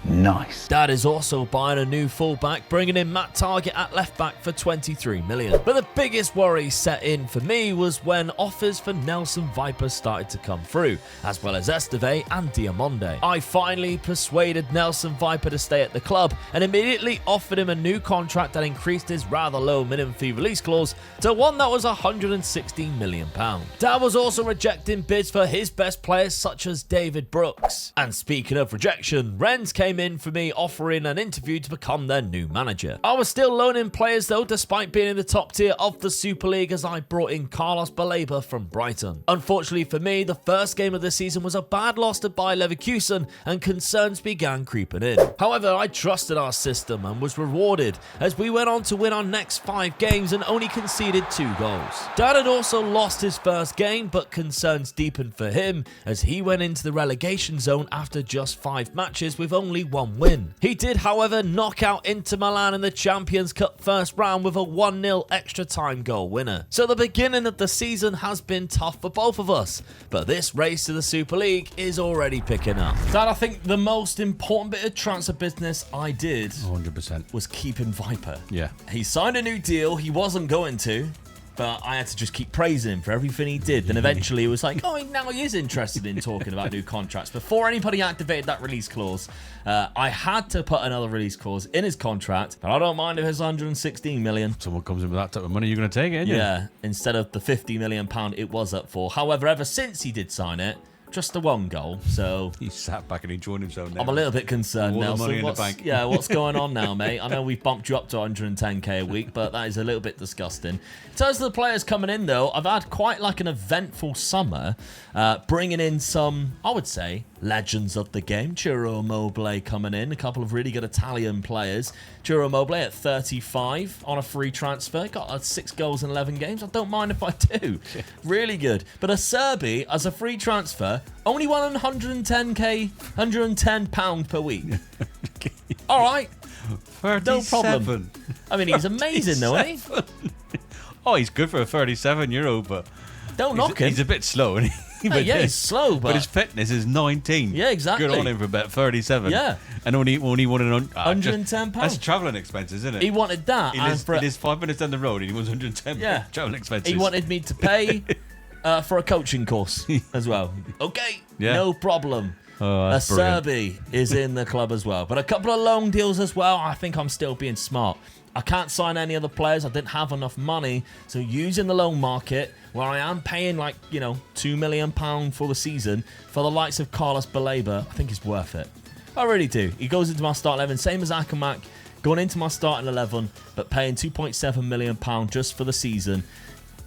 Nice. Dad is also buying a new fullback, bringing in Matt Target at left back for £23 million. But the biggest worry set in for me was when offers for Nelson Viper started to come through, as well as Esteve and Diamonde. I finally persuaded Nelson Viper to stay at the club and immediately offered him a new contract that increased his rather low minimum fee release clause to one that was £116 million. Dad was also rejecting bids for his best players such as David Brooks. And speaking of rejection, Rennes came in for me offering an interview to become their new manager. I was still loaning players though, despite being in the top tier of the Super League, as I brought in Carlos Baleba from Brighton. Unfortunately for me, the first game of the season was a bad loss to Bayer Leverkusen and concerns began creeping in. However, I trusted our system and was rewarded, as we went on to win our next 5 games and only conceded 2 goals. Dad had also lost his first game, but concerns deepened for him as he went into the relegation zone after just 5 matches with only 1 win. He did, however, knock out Inter Milan in the Champions Cup first round with a 1-0 extra time goal winner. So the beginning of the season has been tough for both of us, but this race to the Super League is already picking up. Dad, I think the most important bit of transfer business I did 100% was keeping Viper. Yeah. He signed a new deal he wasn't going to, but I had to just keep praising him for everything he did. Then eventually it was like, oh, now he is interested in talking about new contracts. Before anybody activated that release clause, I had to put another release clause in his contract, but I don't mind if it's 116 million. Someone comes in with that type of money, you're going to take it, ain't you? Yeah, instead of the £50 million it was up for. However, ever since he did sign it, just the 1 goal, so He sat back and enjoyed himself now. I'm a little bit concerned, All the Nelson. money in the bank. Yeah, what's going on now, mate? I know we've bumped you up to 110k a week, but that is a little bit disgusting. In terms of the players coming in, though, I've had quite like an eventful summer, bringing in some, I would say, legends of the game. Churo Moble coming in, a couple of really good Italian players. Churo Moble at 35 on a free transfer, got 6 goals in 11 games. I don't mind if I do. Really good. But a Serbi as a free transfer, only won £110k, £110 per week. All right. 37. No problem. I mean, he's amazing, though, isn't he? Oh, he's good for a €37, but Don't knock him. He's a bit slow, isn't he? Yeah, he's slow, but his fitness is 19. Yeah, exactly. Good on him for about 37. Yeah. And only wanted £110. That's travelling expenses, isn't it? He wanted that. He lives 5 minutes down the road and he wants £110 travelling expenses. He wanted me to pay for a coaching course as well. Okay, no problem. Acerbi is in the club as well. But a couple of loan deals as well. I think I'm still being smart. I can't sign any other players. I didn't have enough money. So using the loan market, where I am paying £2 million for the season, for the likes of Carlos Baleba, I think it's worth it. I really do. He goes into my start 11, same as Akamak, going into my starting 11, but paying £2.7 million just for the season.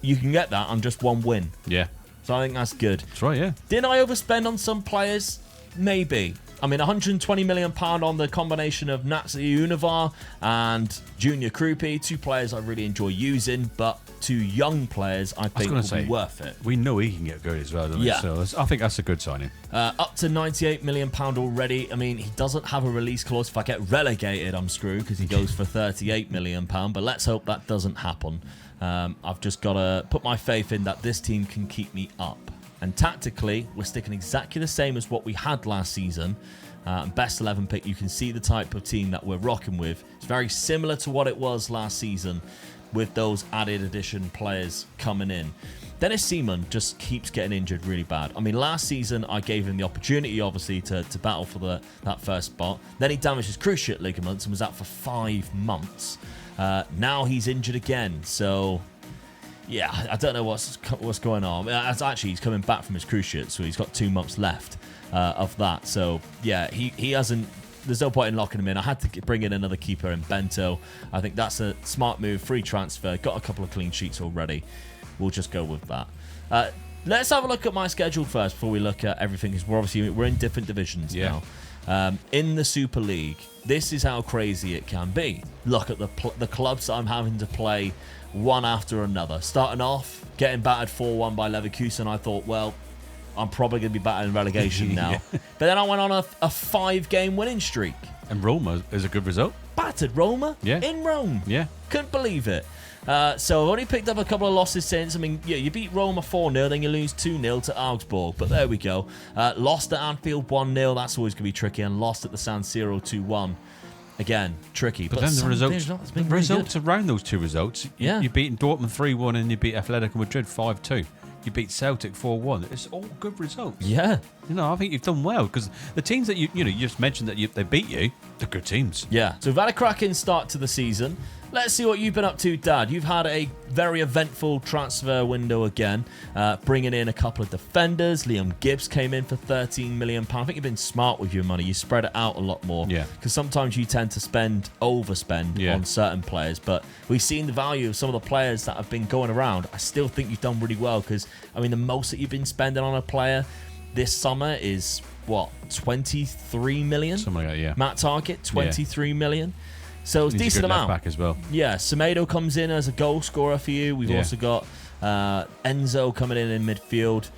You can get that on just one win. Yeah. So I think that's good. That's right, yeah. Didn't I overspend on some players? Maybe. I mean, £120 million on the combination of Natsi Univar and Junior Krupi, 2 players I really enjoy using, but 2 young players I think will be worth it. We know he can get good as well, don't we? So I think that's a good signing. Up to £98 million already. I mean, he doesn't have a release clause. If I get relegated, I'm screwed because he goes for £38 million, but let's hope that doesn't happen. I've just got to put my faith in that this team can keep me up. And tactically, we're sticking exactly the same as what we had last season. Best 11 pick, you can see the type of team that we're rocking with. It's very similar to what it was last season with those added addition players coming in. Dennis Seaman just keeps getting injured really bad. I mean, last season, I gave him the opportunity, obviously, to battle for that first spot. Then he damaged his cruciate ligaments and was out for 5 months. Now he's injured again, so... yeah, I don't know what's going on. Actually, he's coming back from his cruciate, so he's got 2 months left of that. So, yeah, he hasn't... there's no point in locking him in. I had to bring in another keeper in Bento. I think that's a smart move, free transfer. Got a couple of clean sheets already. We'll just go with that. Let's have a look at my schedule first before we look at everything, because we're in different divisions now. In the Super League, this is how crazy it can be. Look at the clubs that I'm having to play one after another. Starting off, getting battered 4-1 by Leverkusen, I thought, well, I'm probably going to be battling relegation now. But then I went on a 5-game winning streak. And Roma is a good result. Battered Roma in Rome. Yeah. Couldn't believe it. So I've only picked up a couple of losses since. I mean, yeah, you beat Roma 4-0, then you lose 2-0 to Augsburg. But there we go. Lost at Anfield 1-0. That's always going to be tricky. And lost at the San Siro 2-1. Again, tricky. But then the results around those 2 results. Yeah. You beat Dortmund 3-1 and you beat Atletico Madrid 5-2. You beat Celtic 4-1. It's all good results. Yeah. I think you've done well, because the teams that you just mentioned that they beat you, they're good teams. Yeah. So we've had a cracking start to the season. Let's see what you've been up to, Dad. You've had a very eventful transfer window again, bringing in a couple of defenders. Liam Gibbs came in for £13 million. I think you've been smart with your money. You spread it out a lot more. Yeah. Because sometimes you tend to overspend on certain players. But we've seen the value of some of the players that have been going around. I still think you've done really well, because, I mean, the most that you've been spending on a player this summer is, what, 23 million? Something like that, yeah. Matt Target, 23 million. So it's a decent amount. Back as well. Yeah, Semedo comes in as a goal scorer for you. We've also got Enzo coming in midfield.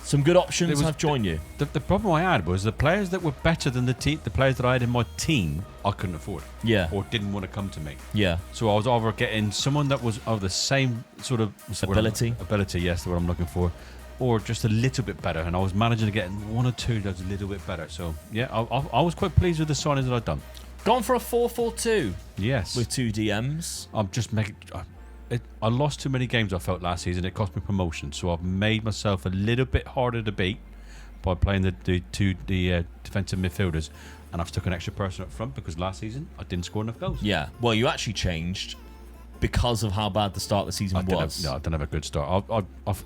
Some good options have joined you. The problem I had was the players that were better than the players that I had in my team, I couldn't afford. Yeah. Or didn't want to come to me. Yeah. So I was either getting someone that was of the same sort of ability. Yes, that's what I'm looking for. Or just a little bit better, and I was managing to get 1 or 2 that was a little bit better. So yeah, I was quite pleased with the signings that I'd done. Gone for a 4-4-2. Yes. With 2 DMs. I'm just making... I lost too many games, I felt, last season. It cost me promotion. So I've made myself a little bit harder to beat by playing the 2 defensive midfielders. And I've stuck an extra person up front, because last season I didn't score enough goals. Yeah. Well, you actually changed because of how bad the start of the season was. I didn't have a good start.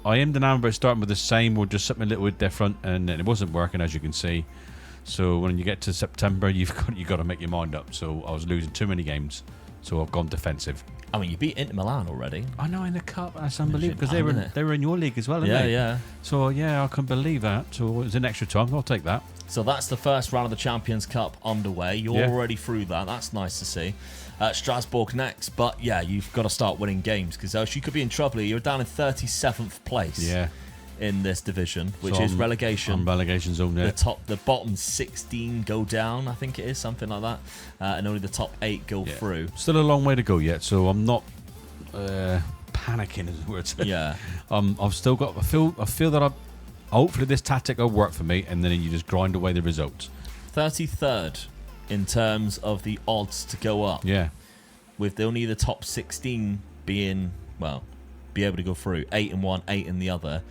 I aimed the number starting with the same or just something a little bit different, and it wasn't working, as you can see. So when you get to September, you've got to make your mind up. So I was losing too many games, so I've gone defensive. I mean, you beat Inter Milan already. I know, in the cup. That's unbelievable, because they were in your league as well, didn't they? Yeah. So yeah, I can believe that. So it was an extra time. I'll take that. So that's the first round of the Champions Cup underway. You're already through that. That's nice to see. Strasbourg next, but yeah, you've got to start winning games, because else you could be in trouble. You're down in 37th place. Yeah. In this division, which is relegation. On relegation zone, yeah. The bottom 16 go down, I think it is, something like that, and only the top 8 go through. Still a long way to go yet, so I'm not panicking, as it were. Yeah. I've still got. I feel that hopefully this tactic will work for me, and then you just grind away the results. 33rd in terms of the odds to go up. Yeah. With only the top 16 being, well, be able to go through. 8 in one, 8 in the other.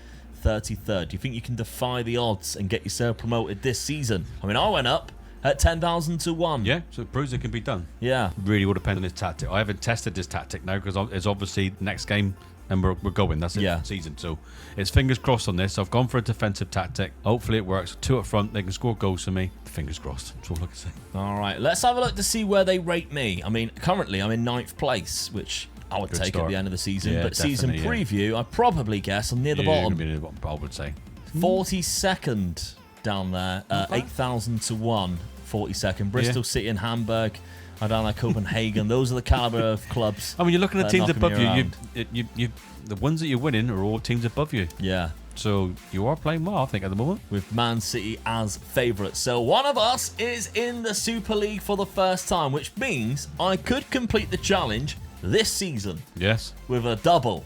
33rd. Do you think you can defy the odds and get yourself promoted this season? I mean, I went up at 10,000 to 1. Yeah, so it proves it can be done. Yeah. Really will depend on this tactic. I haven't tested this tactic now because it's obviously next game and we're going. That's it, Yeah. season. So it's fingers crossed on this. I've gone for a defensive tactic. Hopefully it works. 2 up front. They can score goals for me. Fingers crossed. That's all I can say. All right. Let's have a look to see where they rate me. I mean, currently I'm in 9th place, which I would Good take start. at the end of the season. Yeah, but season definitely, preview, I probably guess I'm near the Yeah, you're bottom. gonna be near the bottom, I would say. 42nd down there. 8,000 to 1. 42nd. Bristol City and Hamburg. I down there Copenhagen. Those are the caliber of clubs. I mean, you're looking at that are teams knocking above me you. around. The ones that you're winning are all teams above you. Yeah. So you are playing well, I think, at the moment. With Man City as favourites. So one of us is in the Super League for the first time, which means I could complete the challenge this season Yes. with a double.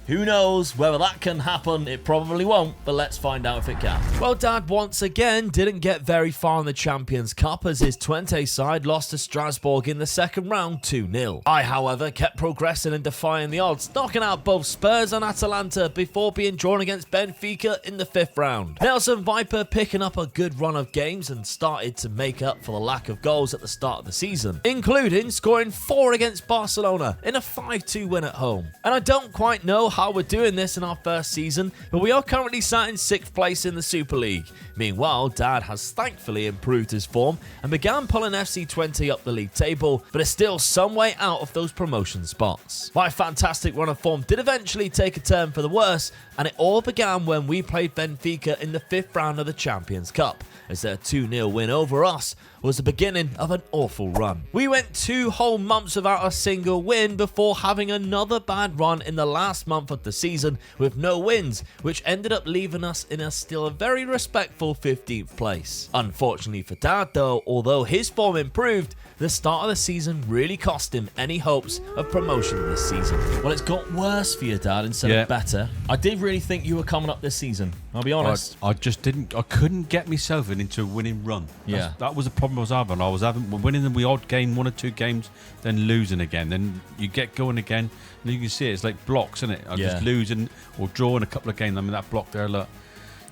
Who knows whether that can happen? It probably won't, but let's find out if it can. Well, Dad once again didn't get very far in the Champions Cup as his Twente side lost to Strasbourg in the second round 2-0. I, however, kept progressing and defying the odds, knocking out both Spurs and Atalanta before being drawn against Benfica in the 5th round. Nelson Viper picking up a good run of games and started to make up for the lack of goals at the start of the season, including scoring 4 against Barcelona in a 5-2 win at home. And I don't quite know how we're doing this in our first season, but we are currently sat in 6th place in the Super League. Meanwhile, Dad has thankfully improved his form and began pulling FC Twente up the league table, but is still some way out of those promotion spots. My fantastic run of form did eventually take a turn for the worse, and it all began when we played Benfica in the 5th round of the Champions Cup, as their 2-0 win over us was the beginning of an awful run. We went 2 whole months without a single win before having another bad run in the last month of the season with no wins, which ended up leaving us in a still very respectful 15th place. Unfortunately for Dad though, although his form improved, the start of the season really cost him any hopes of promotion this season. Well, it's got worse for you, Dad, instead of better. I did really think you were coming up this season, I'll be honest. I just didn't. I couldn't get myself into a winning run. That was the problem I was having. I was winning the odd game, 1 or 2 games, then losing again. Then you get going again, and you can see it's like blocks, isn't it? I'm just losing or drawing a couple of games. I mean, that block there, look.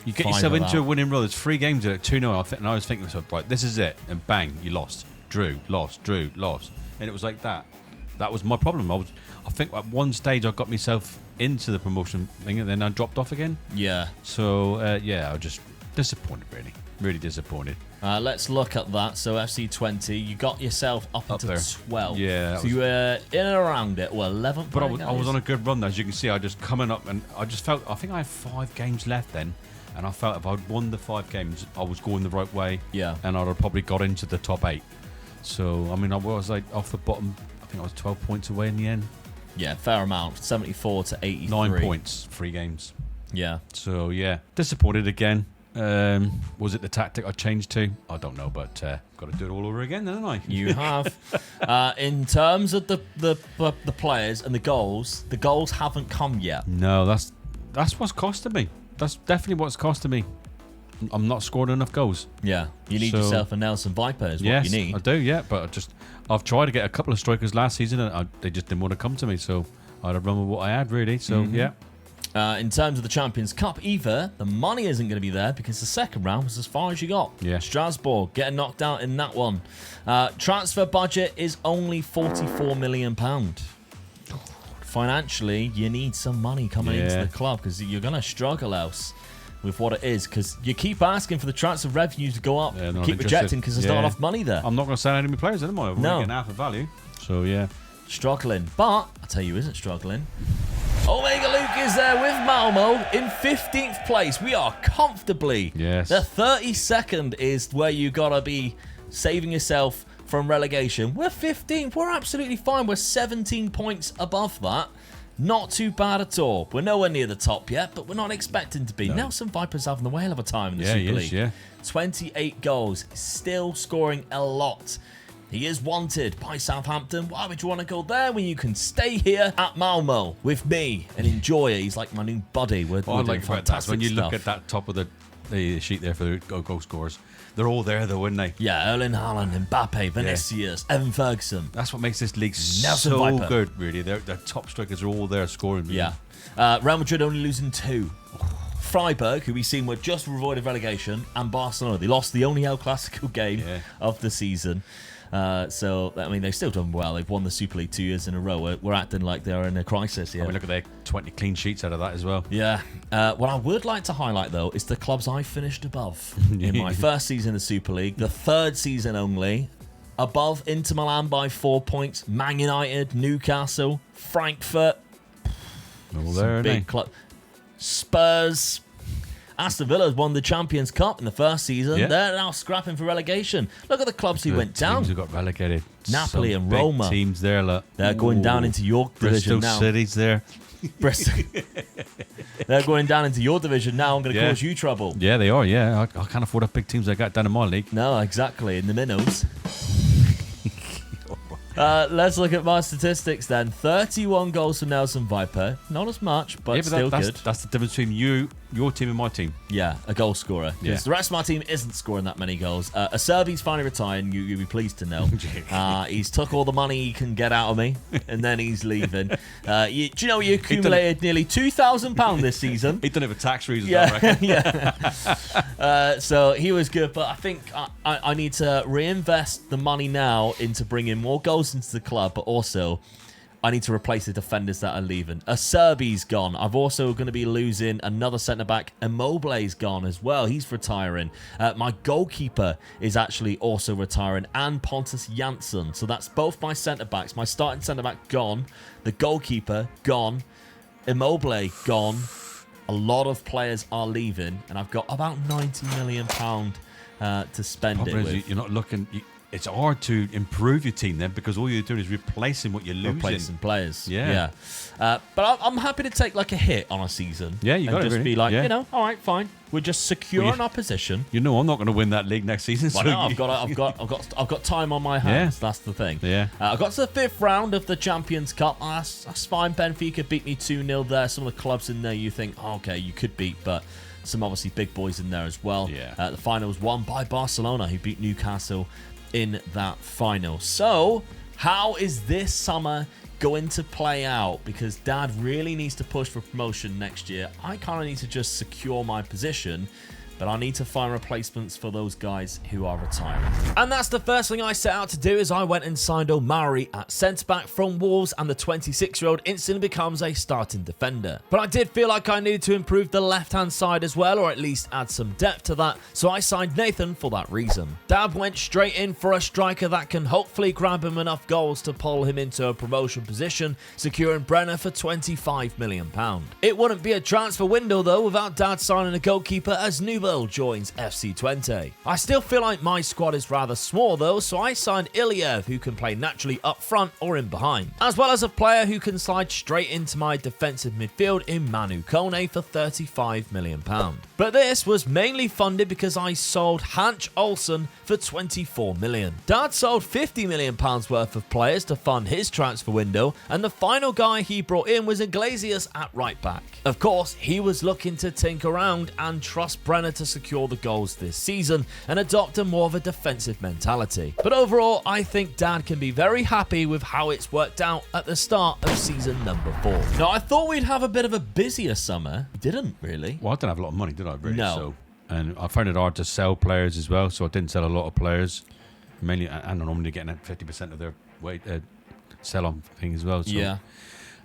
You get yourself into a winning run. There's 3 games at 2-0. And I was thinking to myself, right, this is it. And bang, you lost. Drew, lost. And it was like that. That was my problem. I think at one stage I got myself into the promotion thing, and then I dropped off again. Yeah. So, I was just disappointed, really. Really disappointed. Let's look at that. So FC Twente, you got yourself up into there. 12. Yeah. So you were in and around it. Well, 11th. But I was on a good run, as you can see. I just coming up, and I just felt, I think I had 5 games left then. And I felt if I'd won the 5 games, I was going the right way. Yeah. And I'd have probably got into the top 8. So, I mean, I was like off the bottom. I think I was 12 points away in the end. Yeah, fair amount. 74 to 83. 9 points, 3 games. Yeah. So, yeah. Disappointed again. Was it the tactic I changed to? I don't know, but got to do it all over again, haven't I? You have. In terms of the players and the goals haven't come yet. No, that's what's costing me. That's definitely what's costing me. I'm not scoring enough goals. Yeah, you need yourself a Nelson Viper is what you need. Yes, I do, yeah. But I've tried to get a couple of strikers last season, and they just didn't want to come to me. So I had to run with what I had, really. So, yeah. In terms of the Champions Cup, either the money isn't going to be there because the second round was as far as you got. Yeah. Strasbourg getting knocked out in that one. Transfer budget is only £44 million. Financially, you need some money coming into the club because you're going to struggle else with what it is, because you keep asking for the transfer revenue to go up, keep rejecting because there's not enough money there. I'm not going to sell any more players, am I? We're getting half the value. So, yeah. Struggling. But, I'll tell you who isn't struggling. Omega Luke is there with Malmo in 15th place. We are comfortably. Yes. The 32nd is where you got to be saving yourself from relegation. We're 15th. We're absolutely fine. We're 17 points above that. Not too bad at all. We're nowhere near the top yet, but we're not expecting to be. No. Nelson Viper's having a whale of a time in the Super League. 28 goals, still scoring a lot. He is wanted by Southampton. Why would you want to go there when you can stay here at Malmo with me and enjoy it? He's like my new buddy. We're doing fantastic when you stuff. look at that top of the sheet there for the goal scorers, they're all there though, wouldn't they? Yeah, Erling Haaland, Mbappe, Vinicius, Evan Ferguson. That's what makes this league Nelson so Viper. good, really. Their top strikers are all there scoring. Yeah. Real Madrid only losing 2. Freiburg, who we've seen were just avoided relegation, and Barcelona. They lost the only El Clasico game of the season. So, I mean, they've still done well. They've won the Super League 2 years in a row. We're acting like they're in a crisis here. I mean, look at their 20 clean sheets out of that as well. Yeah. What I would like to highlight, though, is the clubs I finished above in my first season in the Super League, the 3rd season only. Above Inter Milan by 4 points, Man United, Newcastle, Frankfurt. All there, Big club. Spurs. Aston Villa won the Champions Cup in the first season. Yeah. They're now scrapping for relegation. Look at the clubs who went down. Teams who got relegated. Napoli Some and big Roma. teams there, look. They're going down into your division Bristol now. City's there. Bristol. They're going down into your division now. I'm going to cause you trouble. Yeah, they are. Yeah, I can't afford the big teams I got down in my league. No, exactly. In the minnows. Let's look at my statistics then. 31 goals for Nelson Viper. Not as much, but still good. That's the difference between your team and my team. Yeah, a goal scorer. Because the rest of my team isn't scoring that many goals. Acerbi's finally retiring, you'll be pleased to know. He's took all the money he can get out of me, and then he's leaving. Do you know he accumulated nearly £2,000 this season? He'd done it for tax reasons, Yeah, I reckon. yeah. So he was good, but I think I need to reinvest the money now into bringing more goals into the club, but also I need to replace the defenders that are leaving. Acerbi's gone. I've also going to be losing another centre-back. Immobile's gone as well. He's retiring. My goalkeeper is actually also retiring, and Pontus Jansson. So that's both my centre-backs. My starting centre-back gone. The goalkeeper gone. Immobile gone. A lot of players are leaving, and I've got about £90 million to spend it with. You're not looking... It's hard to improve your team then, because all you're doing is replacing what you're losing. Replacing players. Yeah. But I'm happy to take like a hit on a season. Yeah, you got to just really. be like, Yeah. all right, fine. We're just securing our position. You know, I'm not going to win that league next season. Well, So no, I've got time on my hands. That's the thing. Yeah. I got to the 5th round of the Champions Cup. That's fine. Benfica beat me 2-0 there. Some of the clubs in there you think, okay, you could beat, but some obviously big boys in there as well. Yeah. The final was won by Barcelona, who beat Newcastle in that final. So, how is this summer going to play out? Because Dad really needs to push for promotion next year. I kind of need to just secure my position, but I need to find replacements for those guys who are retiring. And that's the first thing I set out to do, is I went and signed Omari at centre-back from Wolves, and the 26-year-old instantly becomes a starting defender. But I did feel like I needed to improve the left-hand side as well, or at least add some depth to that, so I signed Nathan for that reason. Dad went straight in for a striker that can hopefully grab him enough goals to pull him into a promotion position, securing Brenner for £25 million. It wouldn't be a transfer window though without Dad signing a goalkeeper, as Nubel joins FC Twente. I still feel like my squad is rather small though, so I signed Iliev, who can play naturally up front or in behind, as well as a player who can slide straight into my defensive midfield in Manu Kone for £35 million. But this was mainly funded because I sold Hanch Olsen for £24 million. Dad sold £50 million worth of players to fund his transfer window, and the final guy he brought in was Iglesias at right back. Of course, he was looking to tinker around and trust Brenner to secure the goals this season and adopt a more of a defensive mentality. But overall, I think Dad can be very happy with how it's worked out at the start of season number 4. Now, I thought we'd have a bit of a busier summer. We didn't really. Well, I didn't have a lot of money, did I? Really? No. So, and I found it hard to sell players as well, so I didn't sell a lot of players. Mainly, and I'm normally getting at 50% of their weight sell-on thing as well. So. Yeah.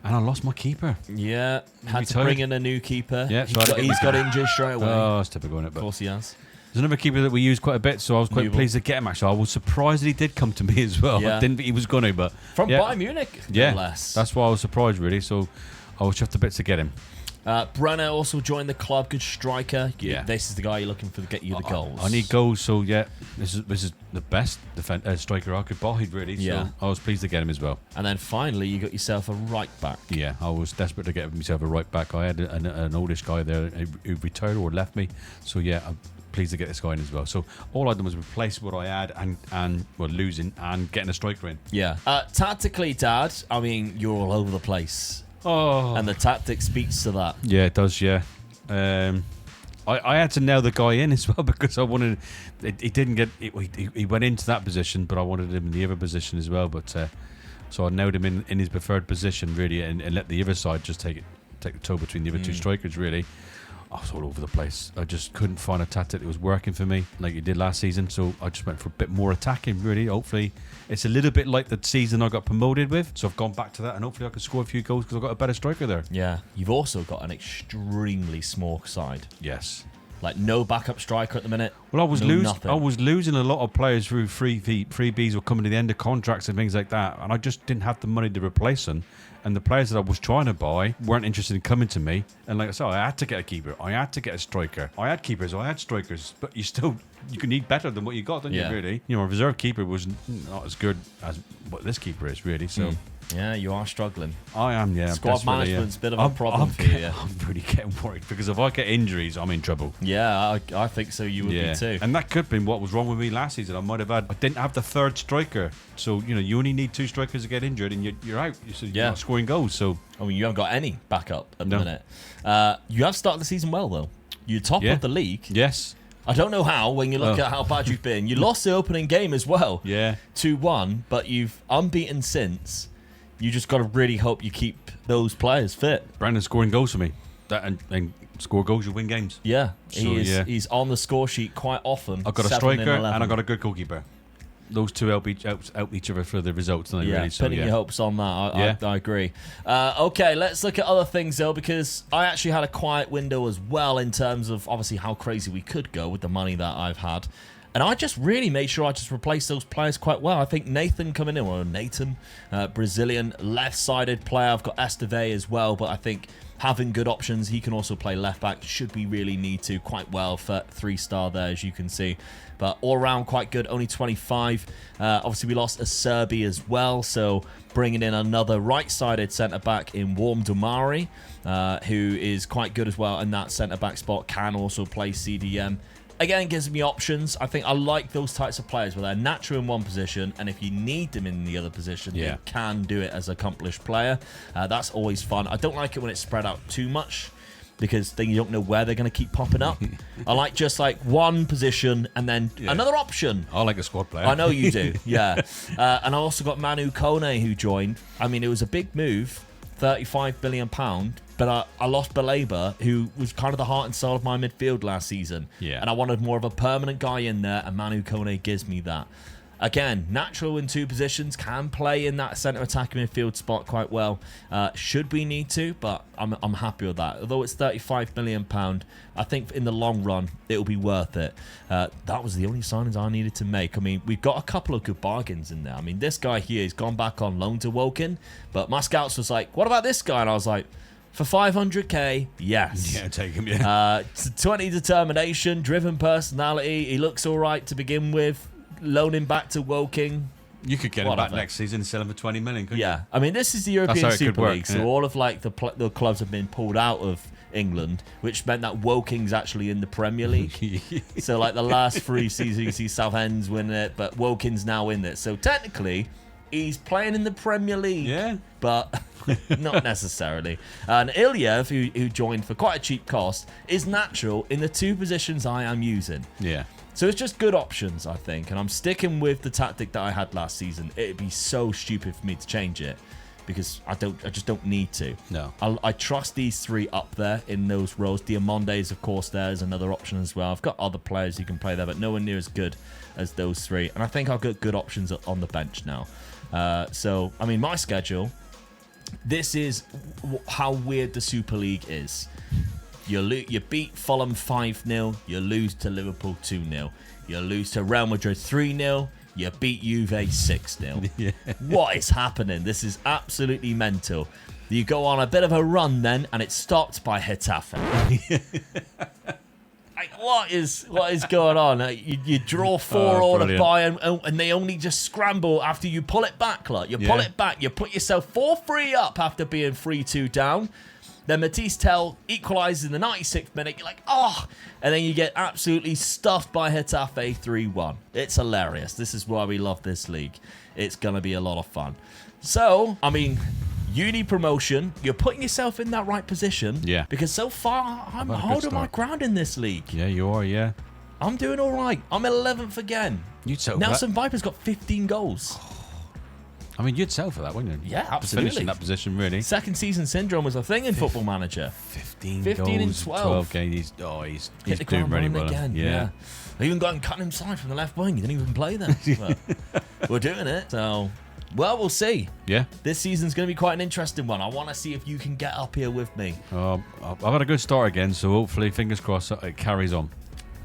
And I lost my keeper. Yeah, had to bring in a new keeper. Yeah, he's got injured straight away. Oh, it's typical, isn't it? Of course he has. There's another keeper that we use quite a bit, so I was quite pleased to get him, actually. I was surprised that he did come to me as well. Yeah. I didn't think he was going to, but... From Bayern Munich, no less. That's why I was surprised, really, so I was chuffed a bit to get him. Brenner also joined the club, good striker. Yeah. This is the guy you're looking for to get you the goals. I need goals, so yeah, this is the best striker I could buy, really. Yeah. So I was pleased to get him as well. And then finally, you got yourself a right back. Yeah, I was desperate to get myself a right back. I had an oldish guy there who retired or left me. So yeah, pleased to get this guy in as well. So all I done was replace what I had and well, losing and getting a striker in. Yeah. Tactically, Dad, I mean, you're all over the place. Oh. And the tactic speaks to that. Yeah, it does, yeah. I had to nail the guy in as well because I wanted... He didn't get... He went into that position, but I wanted him in the other position as well. But so I nailed him in his preferred position, really, and let the other side just take the toe between the other two strikers, really. I was all over the place. I just couldn't find a tactic that was working for me like it did last season, so I just went for a bit more attacking, really. Hopefully, it's a little bit like the season I got promoted with, so I've gone back to that, and hopefully I can score a few goals because I've got a better striker there. Yeah. You've also got an extremely small side. Yes. Like, no backup striker at the minute. Well, I was nothing. I was losing a lot of players through freebies or coming to the end of contracts and things like that, and I just didn't have the money to replace them. And the players that I was trying to buy weren't interested in coming to me. And like I said, I had to get a keeper. I had to get a striker. I had keepers. I had strikers. But you can need better than what you got, don't you, really? You know, a reserve keeper was not as good as what this keeper is, really. So Yeah, you are struggling. I am, yeah. Squad management's a bit of a problem for you. I'm really getting worried because if I get injuries, I'm in trouble. Yeah, I think so. You would be too. And that could have been what was wrong with me last season. I didn't have the third striker. So, you know, you only need two strikers to get injured and you're out. You're not scoring goals. So, I mean, you haven't got any backup at the minute. You have started the season well, though. You're top of the league. Yes. I don't know how, when you look at how bad you've been. You lost the opening game as well. Yeah. 2-1, but you've unbeaten since. You just got to really hope you keep those players fit. Brandon's scoring goals for me. And score goals, you win games. Yeah. So, he's on the score sheet quite often. I've got a striker and I've got a good goalkeeper. Those two help each other for the results, don't they? Really? So, pinning your hopes on that. I agree. Okay, let's look at other things, though, because I actually had a quiet window as well in terms of, obviously, how crazy we could go with the money that I've had. And I just really made sure I just replaced those players quite well. I think Nathan coming in, or Nathan, Brazilian left-sided player. I've got Esteve as well, but I think having good options, he can also play left-back, should we really need to, quite well for 3-star there, as you can see. But all around quite good, only 25. Obviously, we lost a Serbi as well, so bringing in another right-sided centre-back in Warm Dumari, who is quite good as well in that centre-back spot, can also play CDM. Again, gives me options. I think I like those types of players where they're natural in one position, and if you need them in the other position, they can do it as an accomplished player. That's always fun. I don't like it when it's spread out too much, because then you don't know where they're going to keep popping up. I like just like one position and then another option. I like a squad player. I know you do, yeah. And I also got Manu Kone, who joined. I mean, it was a big move, £35 billion, but I lost Baleba, who was kind of the heart and soul of my midfield last season. Yeah. And I wanted more of a permanent guy in there, and Manu Kone gives me that. Again, natural in two positions, can play in that centre attacking midfield spot quite well. Should we need to, but I'm happy with that. Although it's £35 million, I think in the long run, it'll be worth it. That was the only signings I needed to make. I mean, we've got a couple of good bargains in there. I mean, this guy here has gone back on loan to Woking, but my scouts was like, what about this guy? And I was like, for 500k, yes. Yeah, take him, yeah. 20 determination, driven personality. He looks all right to begin with. Loan him back to Woking. You could get him back next season and sell him for 20 million, couldn't you? I mean, this is the European Super League, so all of like the clubs have been pulled out of England, which meant that Woking's actually in the Premier League. So like the last 3 seasons, you see Southend's win it, but Woking's now in it. So technically, he's playing in the Premier League, but not necessarily. And Ilyev, who joined for quite a cheap cost, is natural in the 2 positions I am using. Yeah. So it's just good options, I think, and I'm sticking with the tactic that I had last season. It'd be so stupid for me to change it because I just don't need to. No. I trust these 3 up there in those roles. Diamonde's, of course, there's another option as well. I've got other players who can play there, but nowhere near as good as those 3. And I think I've got good options on the bench now. So, I mean, my schedule, this is how weird the Super League is. You beat Fulham 5-0. You lose to Liverpool 2-0. You lose to Real Madrid 3-0. You beat Juve 6-0. Yeah. What is happening? This is absolutely mental. You go on a bit of a run then, and it's stopped by Getafe. Like, what is going on? You draw 4 all to buy, and they only just scramble after you pull it back. Like, you pull it back. You put yourself 4-3 up after being 3-2 down. Then Matisse Tell equalizes in the 96th minute. You're like, oh! And then you get absolutely stuffed by Getafe 3-1. It's hilarious. This is why we love this league. It's going to be a lot of fun. So, I mean, uni promotion, you're putting yourself in that right position. Yeah. Because so far, I'm holding my ground in this league. Yeah, you are, yeah. I'm doing all right. I'm 11th again. You'd settle Nelson Viper's got 15 goals. I mean, you'd settle for that, wouldn't you? Yeah, absolutely. To finish in that position, really. Second season syndrome was a thing in Football Manager. 15 goals, in 12 games. He's the doing ground really running well. again. Yeah. They even got him cutting him side from the left wing. He didn't even play there. But we're doing it. So, well, we'll see. Yeah. This season's going to be quite an interesting one. I want to see if you can get up here with me. I've had a good start again, so hopefully, fingers crossed, it carries on.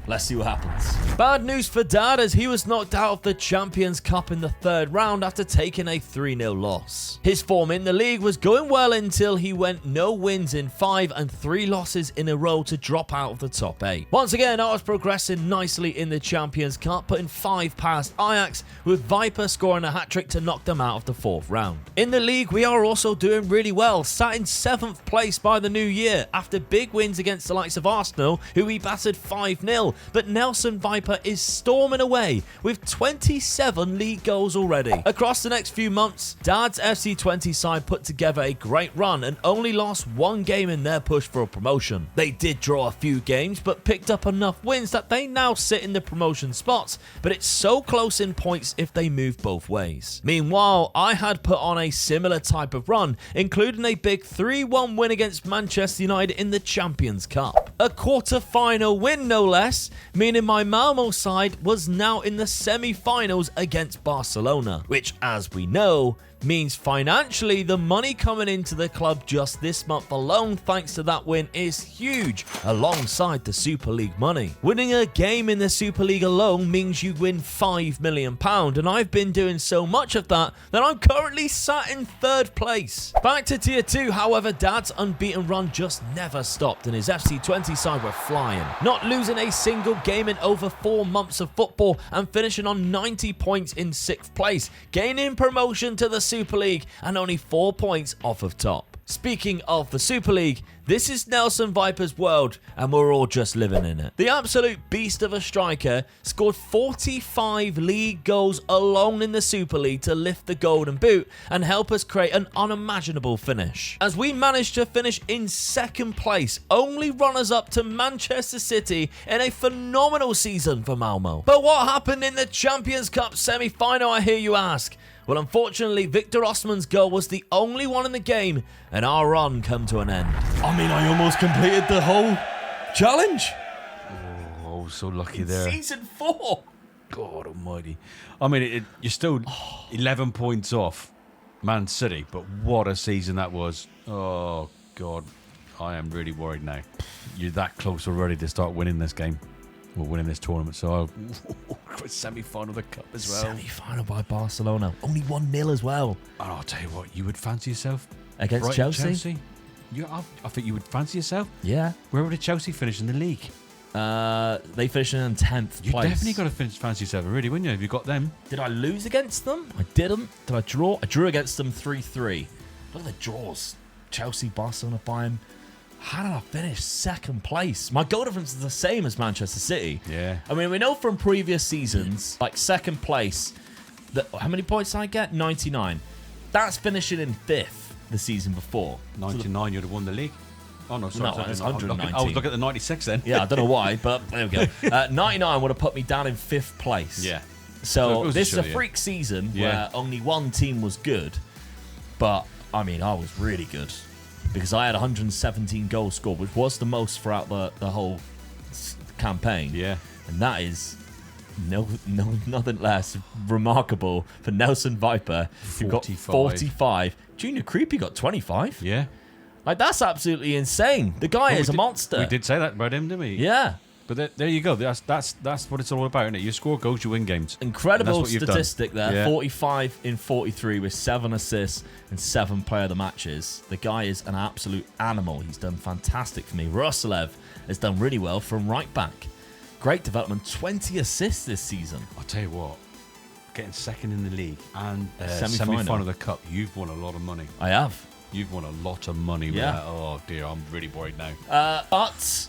Let's see what happens. Bad news for Dad as he was knocked out of the Champions Cup in the third round after taking a 3-0 loss. His form in the league was going well until he went no wins in 5 and 3 losses in a row to drop out of the top 8. Once again, I was progressing nicely in the Champions Cup, putting 5 past Ajax, with Viper scoring a hat-trick to knock them out of the 4th round. In the league, we are also doing really well, sat in 7th place by the new year after big wins against the likes of Arsenal, who we battered 5-0. But Nelson Viper is storming away with 27 league goals already. Across the next few months, Dad's FC20 side put together a great run and only lost 1 game in their push for a promotion. They did draw a few games but picked up enough wins that they now sit in the promotion spots, but it's so close in points if they move both ways. Meanwhile, I had put on a similar type of run, including a big 3-1 win against Manchester United in the Champions Cup. A quarter-final win no less, meaning my Malmo side was now in the semi-finals against Barcelona, which, as we know, means financially the money coming into the club just this month alone thanks to that win is huge, alongside the Super League money. Winning a game in the Super League alone means you win £5 million, and I've been doing so much of that I'm currently sat in 3rd place. Back to Tier 2, however, Dad's unbeaten run just never stopped and his FC20 side were flying, not losing a single game in over 4 months of football and finishing on 90 points in 6th place, gaining promotion to the Super League and only 4 points off of top. Speaking of the Super League, this is Nelson Viper's world and we're all just living in it. The absolute beast of a striker scored 45 league goals alone in the Super League to lift the golden boot and help us create an unimaginable finish. As we managed to finish in 2nd place, only runners up to Manchester City in a phenomenal season for Malmo. But what happened in the Champions Cup semi-final, I hear you ask? Well, unfortunately, Victor Osman's goal was the only one in the game, and our run came to an end. I mean, I almost completed the whole challenge. Oh, so lucky there. Season 4. God almighty. I mean, you're still 11 points off Man City, but what a season that was. Oh, God. I am really worried now. You're that close already to start winning this game. We're winning this tournament, so semi-final of the cup as well. Semi-final by Barcelona. Only 1-0 as well. And I'll tell you what, you would fancy yourself against Chelsea? I think you would fancy yourself. Yeah. Where would Chelsea finish in the league? They finished in 10th place. You definitely got to fancy yourself, really, wouldn't you? Have you got them? Did I lose against them? I didn't. Did I draw? I drew against them 3-3. Look at the draws. Chelsea, Barcelona, Bayern. How did I finish 2nd place? My goal difference is the same as Manchester City. Yeah. I mean, we know from previous seasons, like 2nd place, how many points did I get? 99. That's finishing in 5th the season before. 99, you'd have won the league. Oh, no, sorry. No, it's 119. I was looking at the 96 then. Yeah, I don't know why, but there we go. 99 would have put me down in 5th place. Yeah. So this is a freak season where only one team was good, but, I mean, I was really good. Because I had 117 goals scored, which was the most throughout the whole campaign. Yeah. And that is nothing less remarkable for Nelson Viper, who got 45. Junior Creepy got 25. Yeah. Like, that's absolutely insane. The guy is a monster. We did say that about him, didn't we? Yeah. But there you go. That's what it's all about, isn't it? You score goals, you win games. Incredible statistic there. Yeah. 45 in 43 with 7 assists and 7 player of the matches. The guy is an absolute animal. He's done fantastic for me. Roslev has done really well from right back. Great development. 20 assists this season. I'll tell you what. Getting 2nd in the league and semi-final of the cup, you've won a lot of money. I have. You've won a lot of money with Yeah. that. Oh, dear. I'm really worried now. But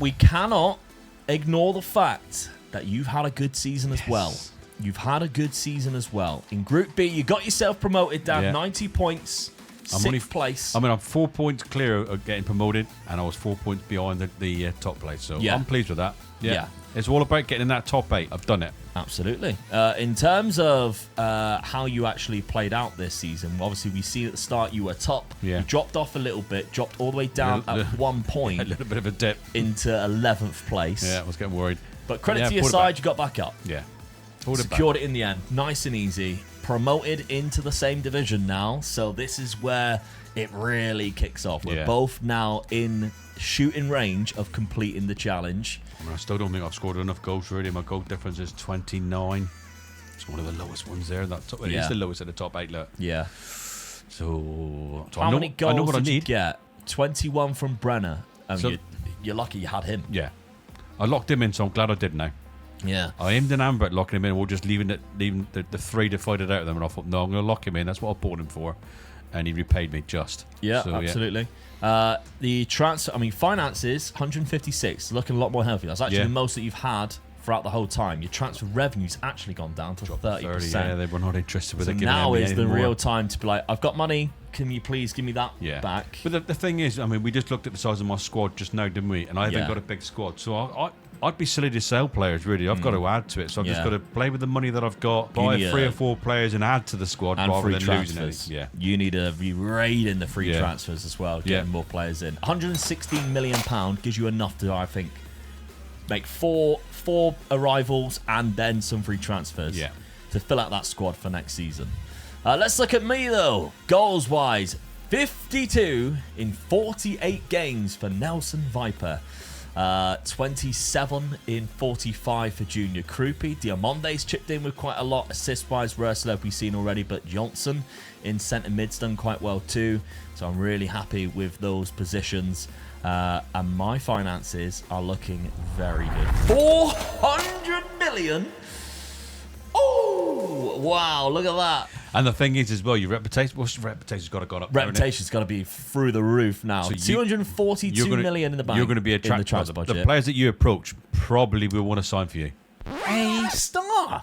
we cannot ignore the fact that you've had a good season as well. You've had a good season as well. In Group B, you got yourself promoted, Dan. Yeah. 90 points, I'm 6th place. I mean, I'm 4 points clear of getting promoted, and I was 4 points behind the top place. So Yeah. I'm pleased with that. Yeah. It's all about getting in that top 8. I've done it. Absolutely. In terms of how you actually played out this season, obviously we see at the start you were top. Yeah. You dropped off a little bit, dropped all the way down at one point A little bit of a dip. into 11th place. Yeah, I was getting worried. But credit Yeah, to your pulled it side, back. you got back up. Yeah. Pulled it back. Secured it in the end. Nice and easy. Promoted into the same division now. So this is where it really kicks off. We're Yeah. both now in shooting range of completing the challenge. I mean, I still don't think I've scored enough goals, really. My goal difference is 29. It's one of the lowest ones there. It Yeah. is the lowest at the top 8, look. Yeah. So How many I know goals what did I you need. get? 21 from Brenner. I mean, So- you're lucky you had him. Yeah. I locked him in, so I'm glad I did now. Yeah. I aimed an amber at locking him in, or just leaving the 3 to fight it out of them. And I thought, no, I'm going to lock him in. That's what I bought him for. And he repaid me just. Yeah, So, absolutely. The transfer, I mean, finances, 156, looking a lot more healthy. That's actually Yeah. the most that you've had throughout the whole time. Your transfer revenue's actually gone down to 30%. 30, yeah, they were not interested with So it. giving now me is the any more. real time to be like, I've got money. Can you please give me that Yeah. back? But the thing is, I mean, we just looked at the size of my squad just now, didn't we? And I haven't Yeah. got a big squad. So I'd be silly to sell players, really. I've got to add to it. So I've just Yeah. got to play with the money that I've got, You buy need 3 a- or 4 players and add to the squad And rather free than transfers. losing any. Yeah. You need to be raiding the free Yeah. transfers as well, getting Yeah. more players in. £116 million gives you enough to, I think, make four arrivals and then some free transfers Yeah. to fill out that squad for next season. Let's look at me, though. Goals-wise, 52 in 48 games for Nelson Viper. 27 in 45 for Junior Krupi. Diamonde's chipped in with quite a lot. Assist-wise, Rursel we've seen already, but Johnson in centre mid's done quite well too. So I'm really happy with those positions. And my finances are looking very good. 400 million? Oh, wow, look at that. And the thing is, as well, your reputation, well, reputation's got to go up. there, innit? Reputation's got to be through the roof now. So 242 million in the bank. You're going to be in the attracted. transfer The budget. players that you approach probably will want to sign for you. A star.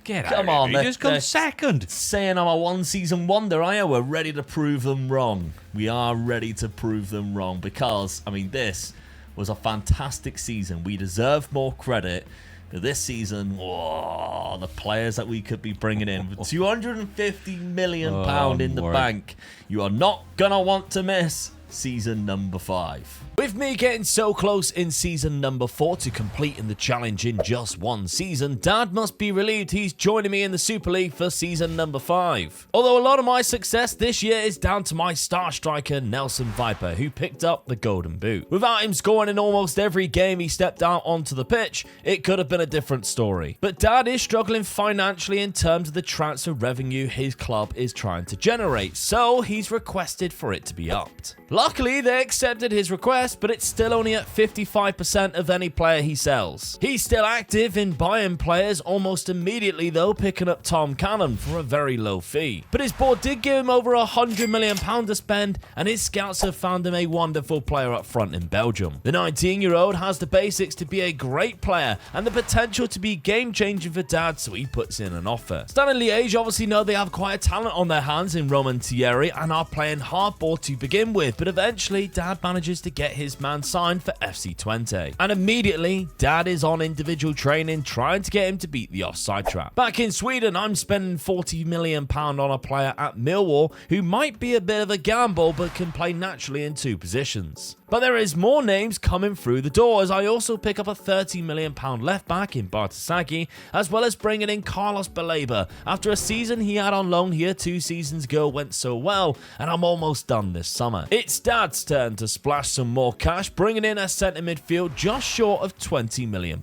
Get Come on, he just come they're second. saying I'm a one-season wonder, are you? We're ready to prove them wrong. We are ready to prove them wrong because, I mean, this was a fantastic season. We deserve more credit. But this season, whoa, the players that we could be bringing in with £250 million in the word. bank. You are not going to want to miss season number 5. With me getting so close in season number 4 to completing the challenge in just one season, Dad must be relieved he's joining me in the Super League for season number 5. Although a lot of my success this year is down to my star striker Nelson Viper, who picked up the golden boot. Without him scoring in almost every game he stepped out onto the pitch, it could have been a different story. But Dad is struggling financially in terms of the transfer revenue his club is trying to generate, so he's requested for it to be upped. Luckily, they accepted his request, but it's still only at 55% of any player he sells. He's still active in buying players almost immediately, though, picking up Tom Cannon for a very low fee. But his board did give him over £100 million to spend, and his scouts have found him a wonderful player up front in Belgium. The 19-year-old has the basics to be a great player and the potential to be game-changing for Dad, so he puts in an offer. Stan and Liège obviously know they have quite a talent on their hands in Roman Thierry and are playing hardball to begin with, but eventually Dad manages to get his man signed for FC Twente. And immediately, Dad is on individual training trying to get him to beat the offside trap. Back in Sweden, I'm spending £40 million on a player at Millwall who might be a bit of a gamble but can play naturally in 2 positions. But there is more names coming through the door as I also pick up a £30 million left back in Bartasagi, as well as bringing in Carlos Baleba after a season he had on loan here 2 seasons ago went so well, and I'm almost done this summer. It It's Dad's turn to splash some more cash, bringing in a centre midfield just short of £20 million.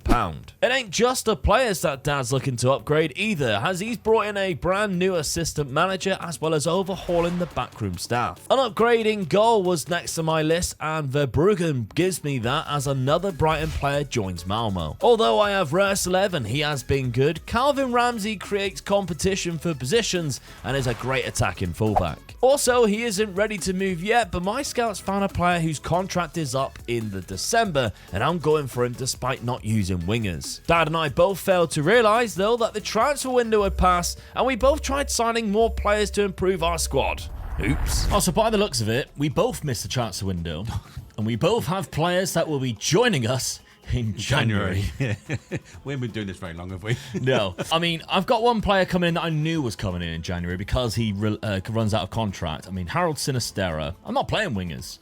It ain't just the players that Dad's looking to upgrade either, as he's brought in a brand new assistant manager as well as overhauling the backroom staff. An upgrading goal was next to my list, and Verbruggen gives me that as another Brighton player joins Malmo. Although I have Röslev and he has been good, Calvin Ramsey creates competition for positions and is a great attacking fullback. Also, he isn't ready to move yet, but my scouts found a player whose contract is up in the December, and I'm going for him despite not using wingers. Dad and I both failed to realise, though, that the transfer window had passed, and we both tried signing more players to improve our squad. Oops. Also, by the looks of it, we both missed the transfer window, and we both have players that will be joining us in January. Yeah. We haven't been doing this very long, have we? No. I mean, I've got one player coming in that I knew was coming in January because he runs out of contract. I mean, Harold Sinistera. I'm not playing wingers,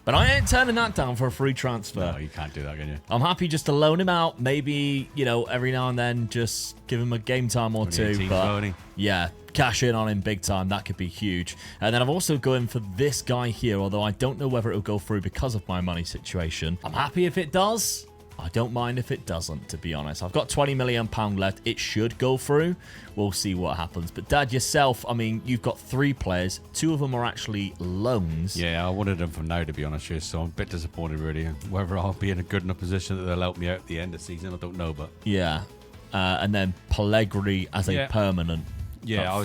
but I ain't turning that down for a free transfer. No, you can't do that, can you? I'm happy just to loan him out. Maybe, every now and then just give him a game time or two. But yeah, cash in on him big time. That could be huge. And then I'm also going for this guy here, although I don't know whether it'll go through because of my money situation. I'm happy if it does. I don't mind if it doesn't, to be honest. I've got £20 million left. It should go through. We'll see what happens. But Dad, yourself, I mean, you've got 3 players. 2 of them are actually loans. Yeah, I wanted them from now, to be honest with you, so I'm a bit disappointed, really. Whether I'll be in a good enough position that they'll help me out at the end of the season, I don't know, but... Yeah. And then Pellegrini as a permanent. Yeah,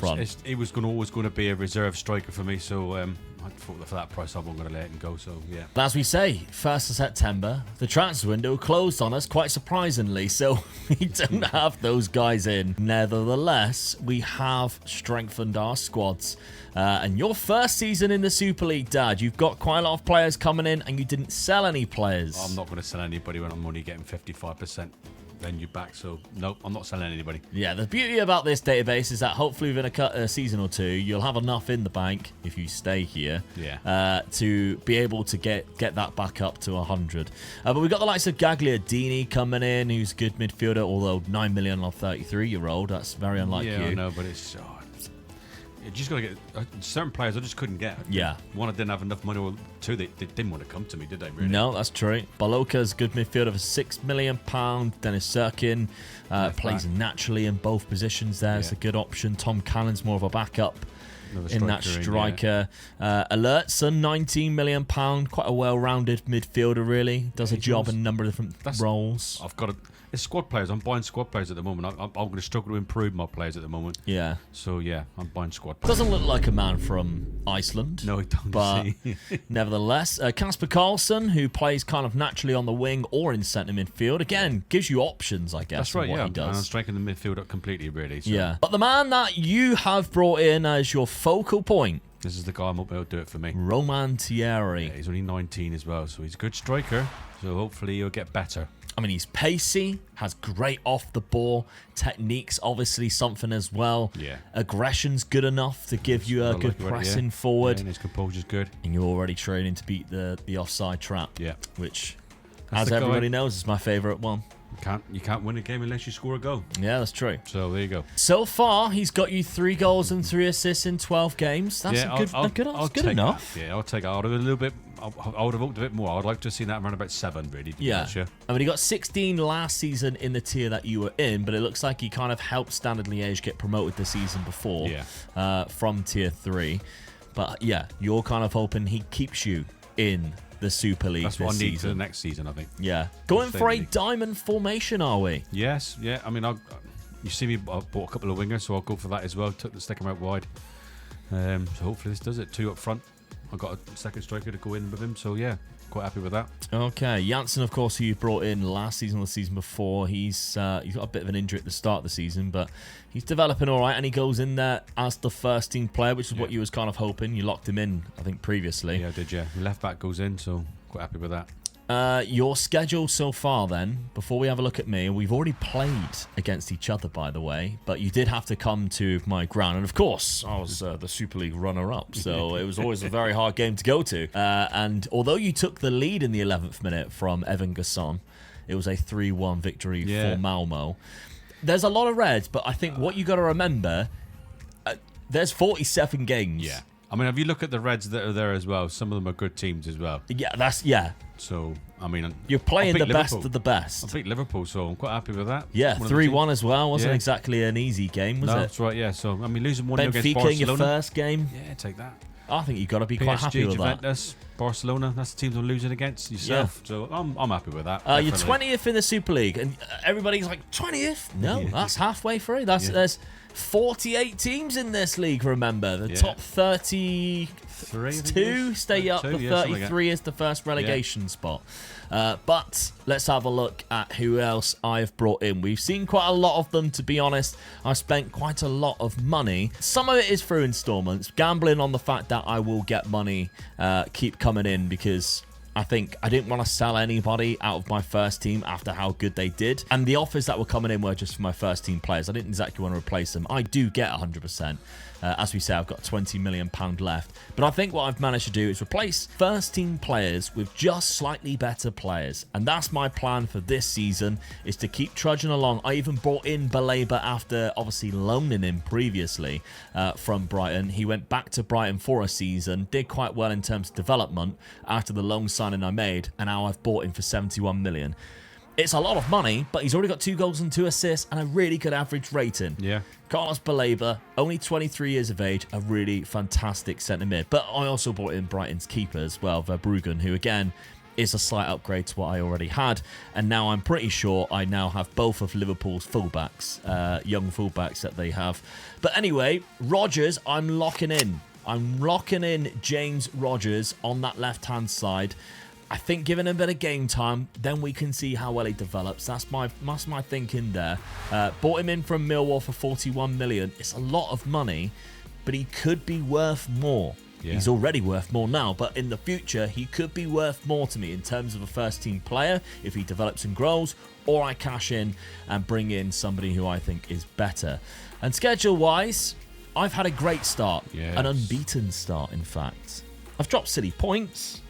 it was always going to be a reserve striker for me, so I thought that for that price I wasn't going to let him go, so yeah. But as we say, 1st of September, the transfer window closed on us quite surprisingly, so we don't have those guys in. Nevertheless, we have strengthened our squads. And your first season in the Super League, Dad, you've got quite a lot of players coming in and you didn't sell any players. I'm not going to sell anybody when I'm only getting 55%. Venue back, so nope, I'm not selling anybody. Yeah, the beauty about this database is that hopefully within a season or 2 you'll have enough in the bank if you stay here to be able to get that back up to 100. But we've got the likes of Gagliardini coming in, who's a good midfielder, although 9 million on 33-year-old, that's very unlike you. Yeah, I know, but it's you just got to get certain players I just couldn't get. Yeah. One, I didn't have enough money, or 2, they didn't want to come to me, did they, really? No, that's true. Baloka's good midfielder for £6 million. Dennis Serkin plays naturally in both positions there. It's a good option. Tom Cannon's more of a backup in that striker. Alertson, £19 million. Quite a well-rounded midfielder, really. Does a job in a number of different roles. I've got it's squad players. I'm buying squad players at the moment. I'm going to struggle to improve my players at the moment. Yeah. So, yeah, I'm buying squad players. Doesn't look like a man from Iceland. No, he don't. But nevertheless, Kasper Karlsson, who plays kind of naturally on the wing or in centre midfield, again, gives you options, I guess. That's right, what yeah. He does. And I'm striking the midfield up completely, really. So. Yeah. But the man that you have brought in as your focal point, this is the guy I'm hoping will do it for me. Roman Thierry. Yeah, he's only 19 as well, so he's a good striker. So hopefully he'll get better. I mean, he's pacey, has great off-the-ball techniques, obviously something as well. Yeah. Aggression's good enough to give you a good pressing forward. Yeah, and his composure's good. And you're already training to beat the offside trap. Yeah. Which, as everybody knows, is my favourite one. You can't win a game unless you score a goal. Yeah, that's true. So there you go. So far, he's got you 3 goals and 3 assists in 12 games. That's good enough. That. Yeah, I'll take it. I would have hoped a bit more. I'd like to have seen that around about 7, really. Yeah. I mean, he got 16 last season in the tier that you were in, but it looks like he kind of helped Standard Liège get promoted the season before from tier 3. But yeah, you're kind of hoping he keeps you in the Super League. That's what I need for the next season, I think. Yeah. Going for a diamond formation, are we? Yes, yeah. I mean, you see me, I bought a couple of wingers, so I'll go for that as well. Took the stick out wide. So hopefully this does it. 2 up front. I've got a second striker to go in with him, so yeah, quite happy with that. Okay, Janssen, of course, who you brought in last season or the season before, he's got a bit of an injury at the start of the season, but he's developing all right, and he goes in there as the first team player, which is what you was kind of hoping. You locked him in, I think, previously. Yeah, I did, yeah. The left back goes in, so quite happy with that. Your schedule so far then, before we have a look at me, we've already played against each other, by the way, but you did have to come to my ground, and of course I was the Super League runner-up, so it was always a very hard game to go to, and although you took the lead in the 11th minute from Evan Gasson, it was a 3-1 victory for Malmo. There's a lot of reds, but I think what you got to remember, there's 47 games. Yeah. I mean, if you look at the Reds that are there as well, some of them are good teams as well. Yeah. So, I mean, You're playing the best Liverpool. of the best. I beat Liverpool, so I'm quite happy with that. Yeah, 3-1 as well. Wasn't exactly an easy game, was no, it? That's right, yeah. So, I mean, losing 1-0 against Benfica Barcelona. in your first game. Yeah, take that. I think you've got to be quite happy with Juventus, Barcelona, that's the teams I'm losing against yourself. Yeah. So I'm happy with that. You're 20th in the Super League, and everybody's like, 20th? No, that's halfway through. There's 48 teams in this league, remember. The top 32 stay up. The 33 is the first relegation spot. But let's have a look at who else I've brought in. We've seen quite a lot of them, to be honest. I've spent quite a lot of money. Some of it is through installments, gambling on the fact that I will get money keep coming in, because I think I didn't want to sell anybody out of my first team after how good they did. And the offers that were coming in were just for my first team players. I didn't exactly want to replace them. I do get 100%. As we say, I've got £20 million left. But I think what I've managed to do is replace first team players with just slightly better players. And that's my plan for this season, is to keep trudging along. I even brought in Baleba after obviously loaning him previously from Brighton. He went back to Brighton for a season, did quite well in terms of development after the loan signing I made. And now I've bought him for 71 million. It's a lot of money, but he's already got 2 goals and 2 assists and a really good average rating. Yeah. Carlos Baleba, only 23 years of age, a really fantastic centre mid. But I also brought in Brighton's keeper as well, Verbruggen, who again is a slight upgrade to what I already had. And now I'm pretty sure I now have both of Liverpool's fullbacks, young fullbacks that they have. But anyway, Rodgers, I'm locking in. I'm locking in James Rodgers on that left-hand side. I think giving him a bit of game time, then we can see how well he develops. That's my thinking there. Bought him in from Millwall for 41 million. It's a lot of money, but he could be worth more. Yeah. He's already worth more now, but in the future, he could be worth more to me in terms of a first-team player if he develops and grows, or I cash in and bring in somebody who I think is better. And schedule-wise, I've had a great start. Yes. An unbeaten start, in fact. I've dropped silly points.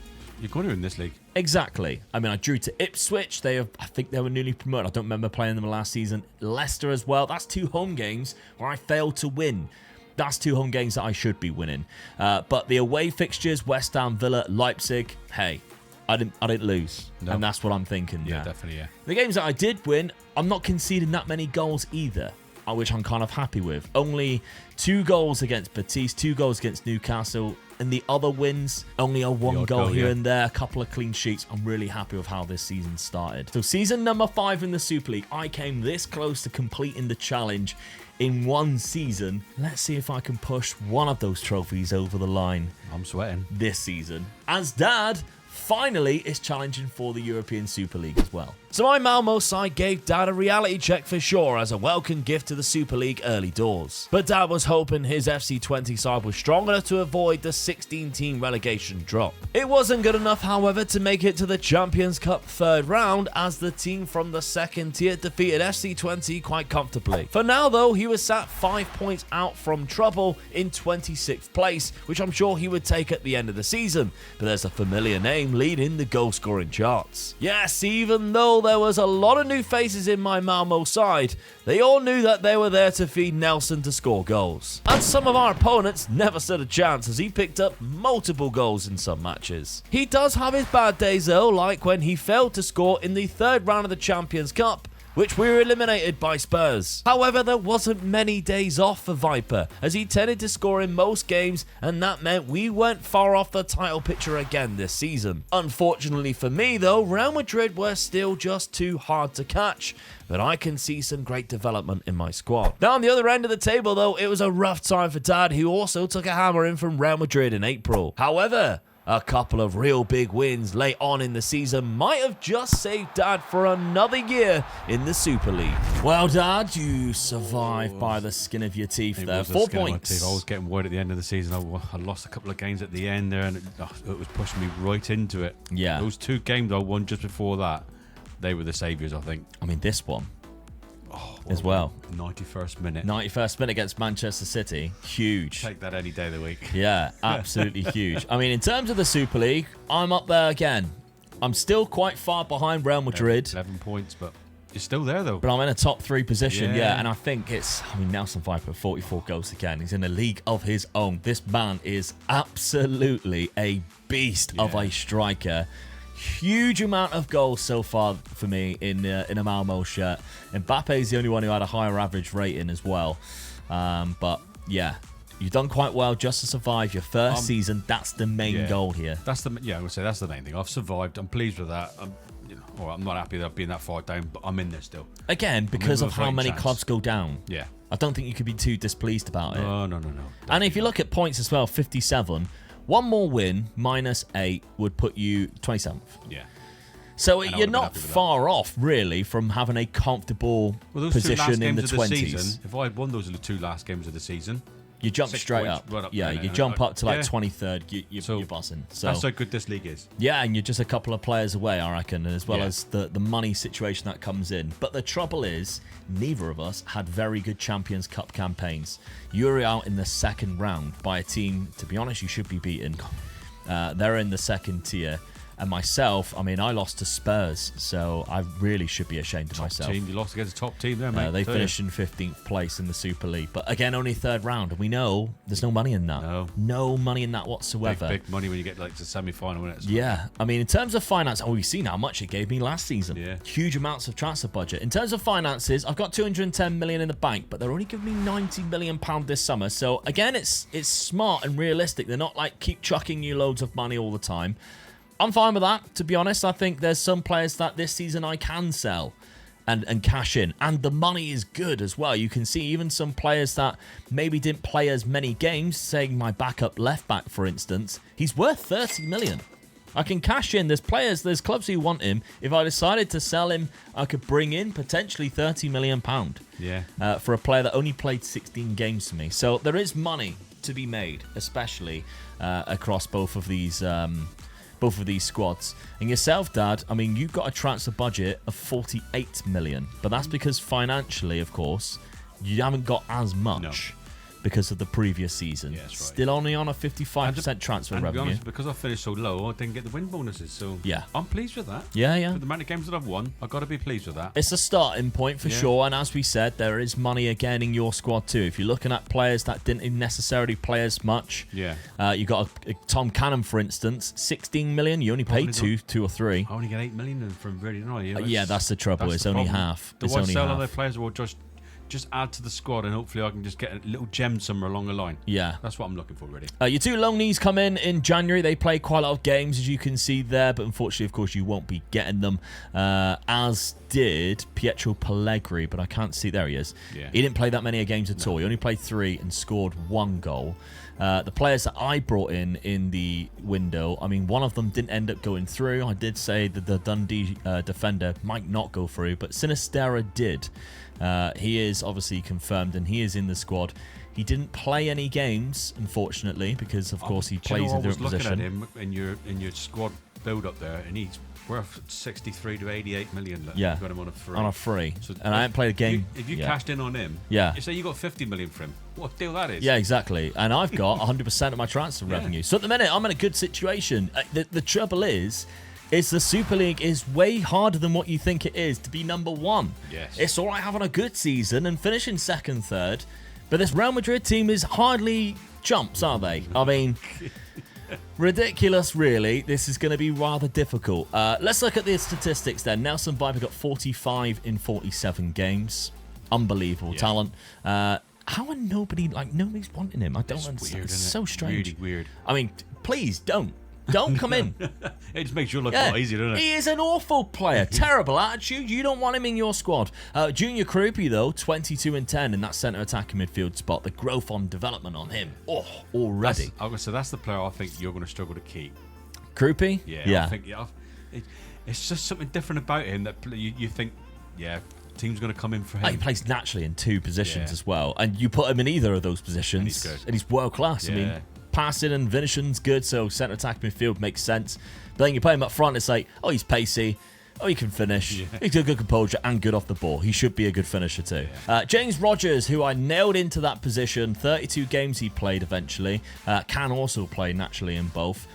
You're going to in this league. Exactly. I mean, I drew to Ipswich. I think they were newly promoted. I don't remember playing them last season. Leicester as well. That's 2 home games where I failed to win. That's 2 home games that I should be winning. But the away fixtures, West Ham, Villa, Leipzig, hey, I didn't lose. No. And that's what I'm thinking. Yeah, definitely, yeah. The games that I did win, I'm not conceding that many goals either, which I'm kind of happy with. Only 2 goals against Betis, 2 goals against Newcastle. And the other wins, only a 1 goal here and there, a couple of clean sheets. I'm really happy with how this season started. So season number 5 in the Super League, I came this close to completing the challenge in 1 season. Let's see if I can push one of those trophies over the line. I'm sweating. This season. As Dad finally is challenging for the European Super League as well. So my Malmo side gave Dad a reality check for sure as a welcome gift to the Super League early doors. But Dad was hoping his FC20 side was strong enough to avoid the 16-team relegation drop. It wasn't good enough, however, to make it to the Champions Cup 3rd round, as the team from the 2nd tier defeated FC20 quite comfortably. For now though, he was sat 5 points out from trouble in 26th place, which I'm sure he would take at the end of the season. But there's a familiar name leading the goal scoring charts. Yes, even though there was a lot of new faces in my Malmo side, they all knew that they were there to feed Nelson to score goals. And some of our opponents never stood a chance, as he picked up multiple goals in some matches. He does have his bad days though, like when he failed to score in the 3rd round of the Champions Cup, which we were eliminated by Spurs. However, there wasn't many days off for Viper, as he tended to score in most games, and that meant we weren't far off the title picture again this season. Unfortunately for me though, Real Madrid were still just too hard to catch, but I can see some great development in my squad. Down the other end of the table though, it was a rough time for Dad, who also took a hammering from Real Madrid in April. However, a couple of real big wins late on in the season might have just saved Dad for another year in the Super League. Well, Dad, you survived by the skin of your teeth there. 4 points. I was getting worried at the end of the season. I lost a couple of games at the end there, and it was pushing me right into it. Yeah. Those 2 games I won just before that, they were the saviours, I think. I mean, this one as well. 91st minute. 91st minute against Manchester City. Huge. Take that any day of the week. Yeah, absolutely huge. I mean, in terms of the Super League, I'm up there again. I'm still quite far behind Real Madrid. 11 points, but You're still there, though. But I'm in a top 3 position, Yeah. and I think Nelson Viper, 44 goals again. He's in a league of his own. This man is absolutely a beast of a striker. Huge amount of goals so far for me in a Malmo shirt. Mbappe's the only one who had a higher average rating as well. But yeah, you've done quite well just to survive your first season. That's the main goal here. I would say that's the main thing. I've survived. I'm pleased with that. I'm not happy that I've been that far down, but I'm in there still. Again, because of how many clubs go down. Yeah. I don't think you could be too displeased about it. No. And if you look at points as well, 57, one more win minus 8 would put you 27th. Yeah. So you're not far off, really, from having a comfortable position in the 20s. If I had won those 2 last games of the season, you jump straight up. Right up. Yeah, you jump up to like 23rd. You're buzzing. So that's how good this league is. Yeah, and you're just a couple of players away, I reckon, as well as the money situation that comes in. But the trouble is, neither of us had very good Champions Cup campaigns. You're out in the second round by a team, to be honest, you should be beaten. They're in the second tier. And myself, I lost to Spurs, so I really should be ashamed of myself. Team. You lost against a top team there, mate. They finished in 15th place in the Super League. But again, only third round. And we know there's no money in that. No money in that whatsoever. Big money when you get like to semi-final. Yeah. In terms of finance, we've seen how much it gave me last season. Yeah. Huge amounts of transfer budget. In terms of finances, I've got 210 million in the bank, but they're only giving me 90 million pound this summer. So again, it's smart and realistic. They're not like keep chucking you loads of money all the time. I'm fine with that, to be honest. I think there's some players that this season I can sell and cash in. And the money is good as well. You can see even some players that maybe didn't play as many games, saying my backup left back, for instance, he's worth 30 million. I can cash in. There's clubs who want him. If I decided to sell him, I could bring in potentially 30 million pound. Yeah. For a player that only played 16 games for me. So there is money to be made, especially across both of these squads. And yourself, Dad, you've got a transfer budget of 48 million, but that's because financially, of course, you haven't got as much because of the previous season. Yeah, that's right. Still only on a 55% transfer revenue. To be honest, because I finished so low, I didn't get the win bonuses. So yeah, I'm pleased with that. Yeah. With the amount of games that I've won, I've got to be pleased with that. It's a starting point for sure. And as we said, there is money again in your squad too. If you're looking at players that didn't necessarily play as much, you got a Tom Cannon, for instance, 16 million. You only paid two or three. I only get 8 million from really nice. Yeah, that's the trouble. It's only half. Do I sell other players or just add to the squad and hopefully I can just get a little gem somewhere along the line? Yeah. That's what I'm looking for, really. Your 2 loanees come in January. They play quite a lot of games, as you can see there, but unfortunately, of course, you won't be getting them, as did Pietro Pellegrini, but I can't see. There he is. Yeah. He didn't play that many games at all. He only played 3 and scored 1 goal. The players that I brought in the window, one of them didn't end up going through. I did say that the Dundee defender might not go through, but Sinisterra did. He is obviously confirmed and he is in the squad. He didn't play any games, unfortunately, because of course he plays in a different position. I was looking at him in your squad build up there, and he's worth 63 to 88 million. Yeah, got him on a free. On a free. So and I haven't played a game. If you cashed in on him, you say you got 50 million for him. What a deal that is. Yeah, exactly. And I've got 100% of my transfer revenue. So at the minute, I'm in a good situation. The trouble is the Super League is way harder than what you think it is to be number 1. Yes. It's all right having a good season and finishing second, third, but this Real Madrid team is hardly chumps, are they? Ridiculous, really. This is going to be rather difficult. Let's look at the statistics then. Nelson Viper got 45 in 47 games. Unbelievable talent. How are nobody's wanting him? I don't understand. Weird, it's so strange. Really weird. Please don't come in. It just makes you look a lot easier, doesn't it? He is an awful player. Terrible attitude. You don't want him in your squad. Junior Krupi, though, 22 and 10 in that centre attacking midfield spot. The growth on development on him. Already. That's the player I think you're going to struggle to keep. Krupi? Yeah. I think it's just something different about him that you think, team's going to come in for him. He plays naturally in 2 positions as well. And you put him in either of those positions, and he's world class. Yeah. Passing and finishing's good, so centre attack midfield makes sense. But then you play him up front, it's like, he's pacey, he can finish, he's got good composure and good off the ball. He should be a good finisher too. James Rodgers, who I nailed into that position, 32 games he played eventually, can also play naturally in both.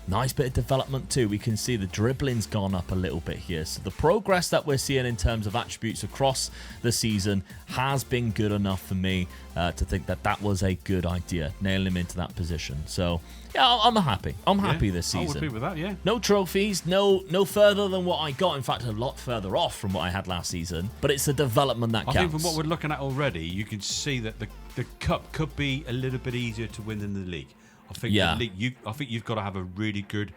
Nice bit of development too. We can see the dribbling's gone up a little bit here. So the progress that we're seeing in terms of attributes across the season has been good enough for me to think that that was a good idea, nailing him into that position. So yeah, I'm happy. I'm happy this season. I would be with that, yeah. No trophies, no further than what I got. In fact, a lot further off from what I had last season. But it's the development that counts. I think from what we're looking at already, you can see that the cup could be a little bit easier to win than the league. I think the league, I think you've got to have a really good,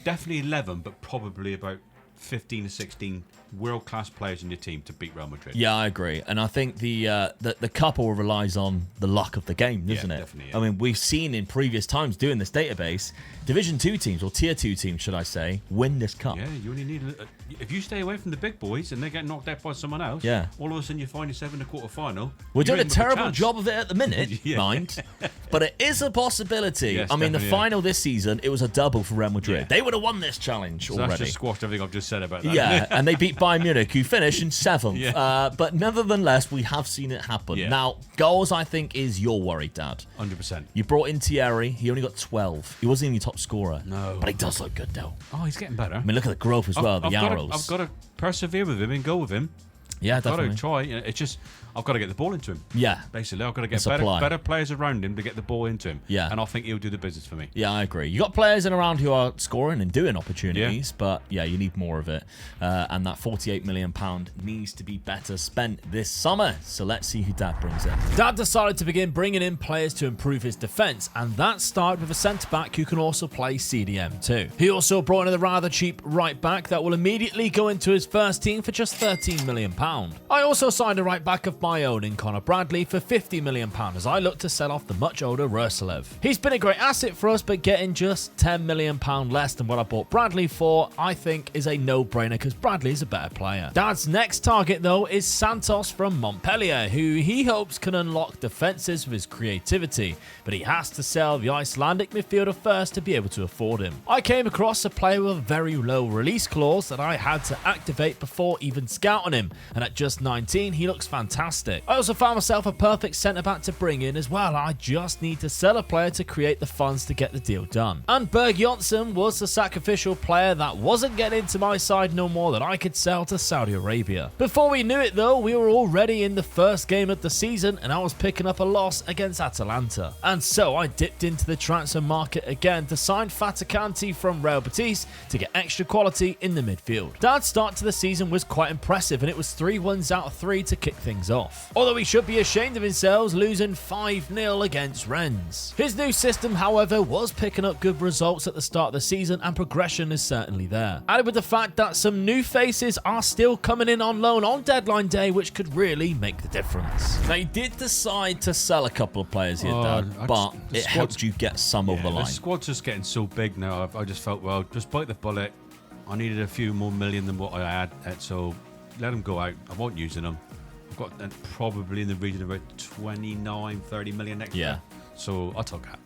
definitely 11, but probably about 15 to 16 world-class players in your team to beat Real Madrid. Yeah, I agree. And I think the couple relies on the luck of the game, doesn't it? Definitely, yeah. I mean, we've seen in previous times doing this database, Division 2 teams, or Tier 2 teams, should I say, win this cup. Yeah, you only need... if you stay away from the big boys and they get knocked out by someone else, all of a sudden you find yourself in the quarter-final. We're doing a terrible job of it at the minute, mind. But it is a possibility. Yes, I mean, the definitely, final this season, it was a double for Real Madrid. They would have won this challenge already. That's just squashed everything I've just said about that. Yeah, and they beat Bayern Munich, who finished in 7th. But nevertheless, we have seen it happen. Yeah. Now, goals, I think, is your worry, Dad. 100%. You brought in Thierry. He only got 12. He wasn't even your top scorer. No. But he does look good, though. Oh, he's getting better. I mean, look at the growth as well, the arrows. I've got to persevere with him and go with him. Yeah, I've definitely. got to try. It's just, I've got to get the ball into him. Yeah. Basically, I've got to get better players around him to get the ball into him. Yeah. And I think he'll do the business for me. Yeah, I agree. You got players in around who are scoring and doing opportunities, but yeah, you need more of it. And that £48 million needs to be better spent this summer. So let's see who Dad brings in. Dad decided to begin bringing in players to improve his defence, and that started with a centre-back who can also play CDM too. He also brought in a rather cheap right-back that will immediately go into his first team for just £13 million. I also signed a right-back of my own in Connor Bradley for £50 million as I look to sell off the much older Ruslev. He's been a great asset for us, but getting just £10 million less than what I bought Bradley for, I think is a no-brainer because Bradley is a better player. Dad's next target, though, is Santos from Montpellier, who he hopes can unlock defences with his creativity, but he has to sell the Icelandic midfielder first to be able to afford him. I came across a player with a very low release clause that I had to activate before even scouting him, and at just 19, he looks fantastic. I also found myself a perfect centre-back to bring in as well. I just need to sell a player to create the funds to get the deal done. And Berg Jonsson was the sacrificial player that wasn't getting into my side no more that I could sell to Saudi Arabia. Before we knew it though, we were already in the first game of the season and I was picking up a loss against Atalanta. And so I dipped into the transfer market again to sign Fatakanti from Real Betis to get extra quality in the midfield. Dad's start to the season was quite impressive and it was 3 wins out of 3 to kick things off. Although he should be ashamed of himself losing 5-0 against Rennes. His new system, however, was picking up good results at the start of the season and progression is certainly there. Added with the fact that some new faces are still coming in on loan on deadline day, which could really make the difference. Now, you did decide to sell a couple of players here, Dad, but it helped you get some over the line. The squad's just getting so big now. I just felt, well, just bite the bullet. I needed a few more million than what I had, so let them go out. I won't use them. I've got probably in the region of about 29-30 million next year. So I took that.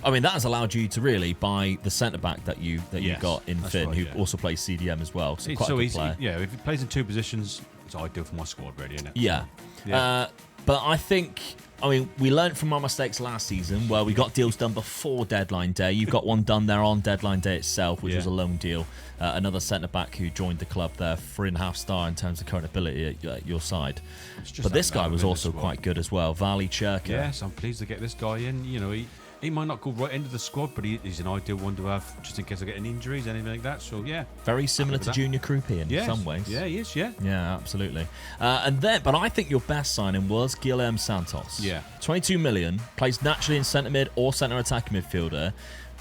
I mean, that has allowed you to really buy the centre-back that you got in Finn, who also plays CDM as well. So quite a good player. Yeah, if he plays in 2 positions, it's ideal for my squad, really, isn't it? Yeah. But I think... I mean, we learned from our mistakes last season where we got deals done before deadline day. You've got one done there on deadline day itself, which was a loan deal. Another centre-back who joined the club there, 3.5-star in terms of current ability at your side. But this guy was also quite good as well, Vali Cherka. Yes, I'm pleased to get this guy in. You know, he might not go right into the squad, but he's an ideal one to have just in case I get any injuries, anything like that. So, yeah. Very similar to Junior Krupi in some ways. Yeah, he is, yeah. Yeah, absolutely. But I think your best signing was Guilherme Santos. Yeah. 22 million, plays naturally in centre mid or centre attacking midfielder.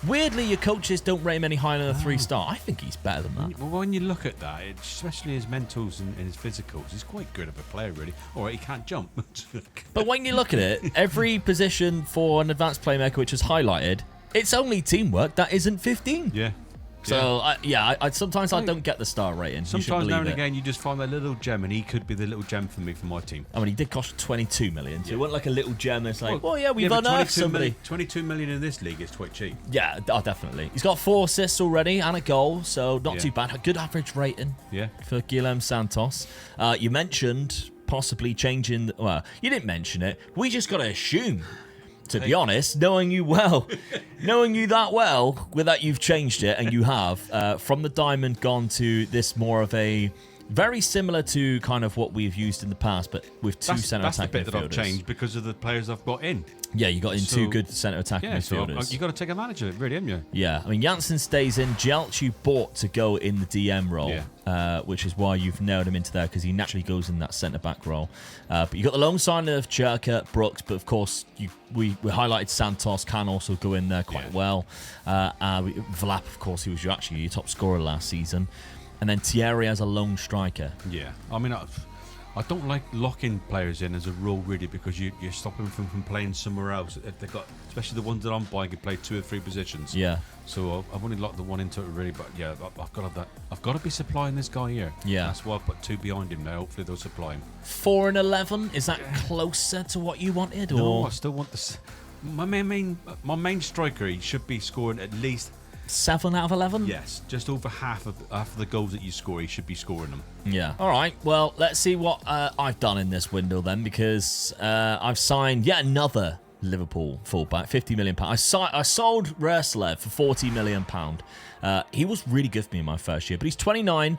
Weirdly, your coaches don't rate him any higher than a 3-star. I think he's better than that. Well, when you look at that, especially his mentals and his physicals, he's quite good of a player, really. Or he can't jump. But when you look at it, every position for an advanced playmaker which is highlighted, it's only teamwork that isn't 15. Yeah. So, I sometimes I don't get the star rating. Sometimes now and again you just find that little gem, and he could be the little gem for me for my team. I mean, he did cost 22 million, so it wasn't like a little gem that's like, we've unearthed somebody. 22 million in this league is quite cheap. Yeah, definitely. He's got 4 assists already and a goal, so not too bad. A good average rating for Guilherme Santos. You mentioned possibly changing... Well, you didn't mention it. We just got to assume to be honest, knowing you that well, with that you've changed it, and you have, from the diamond gone to this more of a very similar to kind of what we've used in the past, but with two centre attack midfielders. That's the bit that I've changed because of the players I've got in. Yeah, you got in two good centre attack midfielders. So you got to take advantage of it, really, haven't you? Yeah, I mean, Janssen stays in. Jelch you bought to go in the DM role, which is why you've nailed him into there, because he naturally goes in that centre back role. But you got the long sign of Cherka, Brooks, but of course we highlighted Santos can also go in there quite well. Vlap, of course, he was your top scorer last season. And then Thierry as a lone striker. Yeah, I mean, I don't like locking players in as a rule, really, because you're stopping them from playing somewhere else. They've got, especially the ones that I'm buying, can play 2 or 3 positions. Yeah. So I've only locked the one into it, really. But yeah, I've got to be supplying this guy here. Yeah. That's why I put 2 behind him now. Hopefully they'll supply him. 4 and 11. Is that closer to what you wanted? No, or? I still want this. My main striker, he should be scoring at least 7 out of 11? Yes, just over half of the goals that you score, he should be scoring them. Yeah. All right. Well, let's see what I've done in this window then, because I've signed yet another Liverpool fullback, £50 million. I sold Roslev for £40 million. He was really good for me in my first year, but he's 29.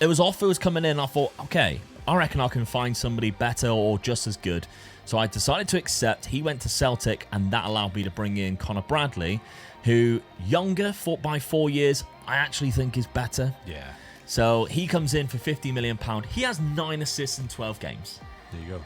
It was offers coming in. I thought, okay, I reckon I can find somebody better or just as good. So I decided to accept. He went to Celtic, and that allowed me to bring in Connor Bradley, who, younger, fought by 4 years, I actually think is better. Yeah. So he comes in for £50 million. He has 9 assists in 12 games. There you go.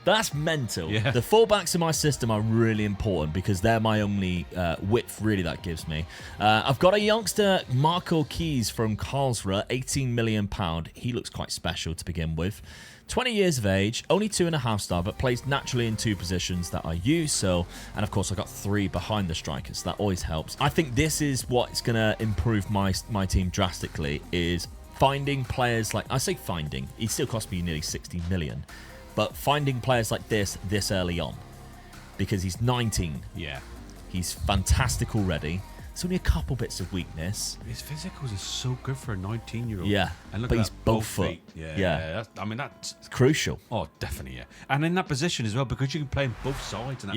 That's mental. Yeah. The fullbacks in my system are really important because they're my only width, really, that gives me. I've got a youngster, Marco Keys from Karlsruhe, £18 million. He looks quite special to begin with. 20 years of age, only 2.5 star, but plays naturally in 2 positions that I use. So, and of course, I got 3 behind the strikers. So that always helps. I think this is what's going to improve my team drastically, is finding players like, I say finding, he still cost me nearly 60 million. But finding players like this early on, because he's 19. Yeah. He's fantastic already. There's only a couple bits of weakness. His physicals is so good for a 19-year-old. Yeah, and look but at he's that, both foot. feet. Yeah. That's it's crucial. Oh, definitely, yeah. And in that position as well, because you can play on both sides. And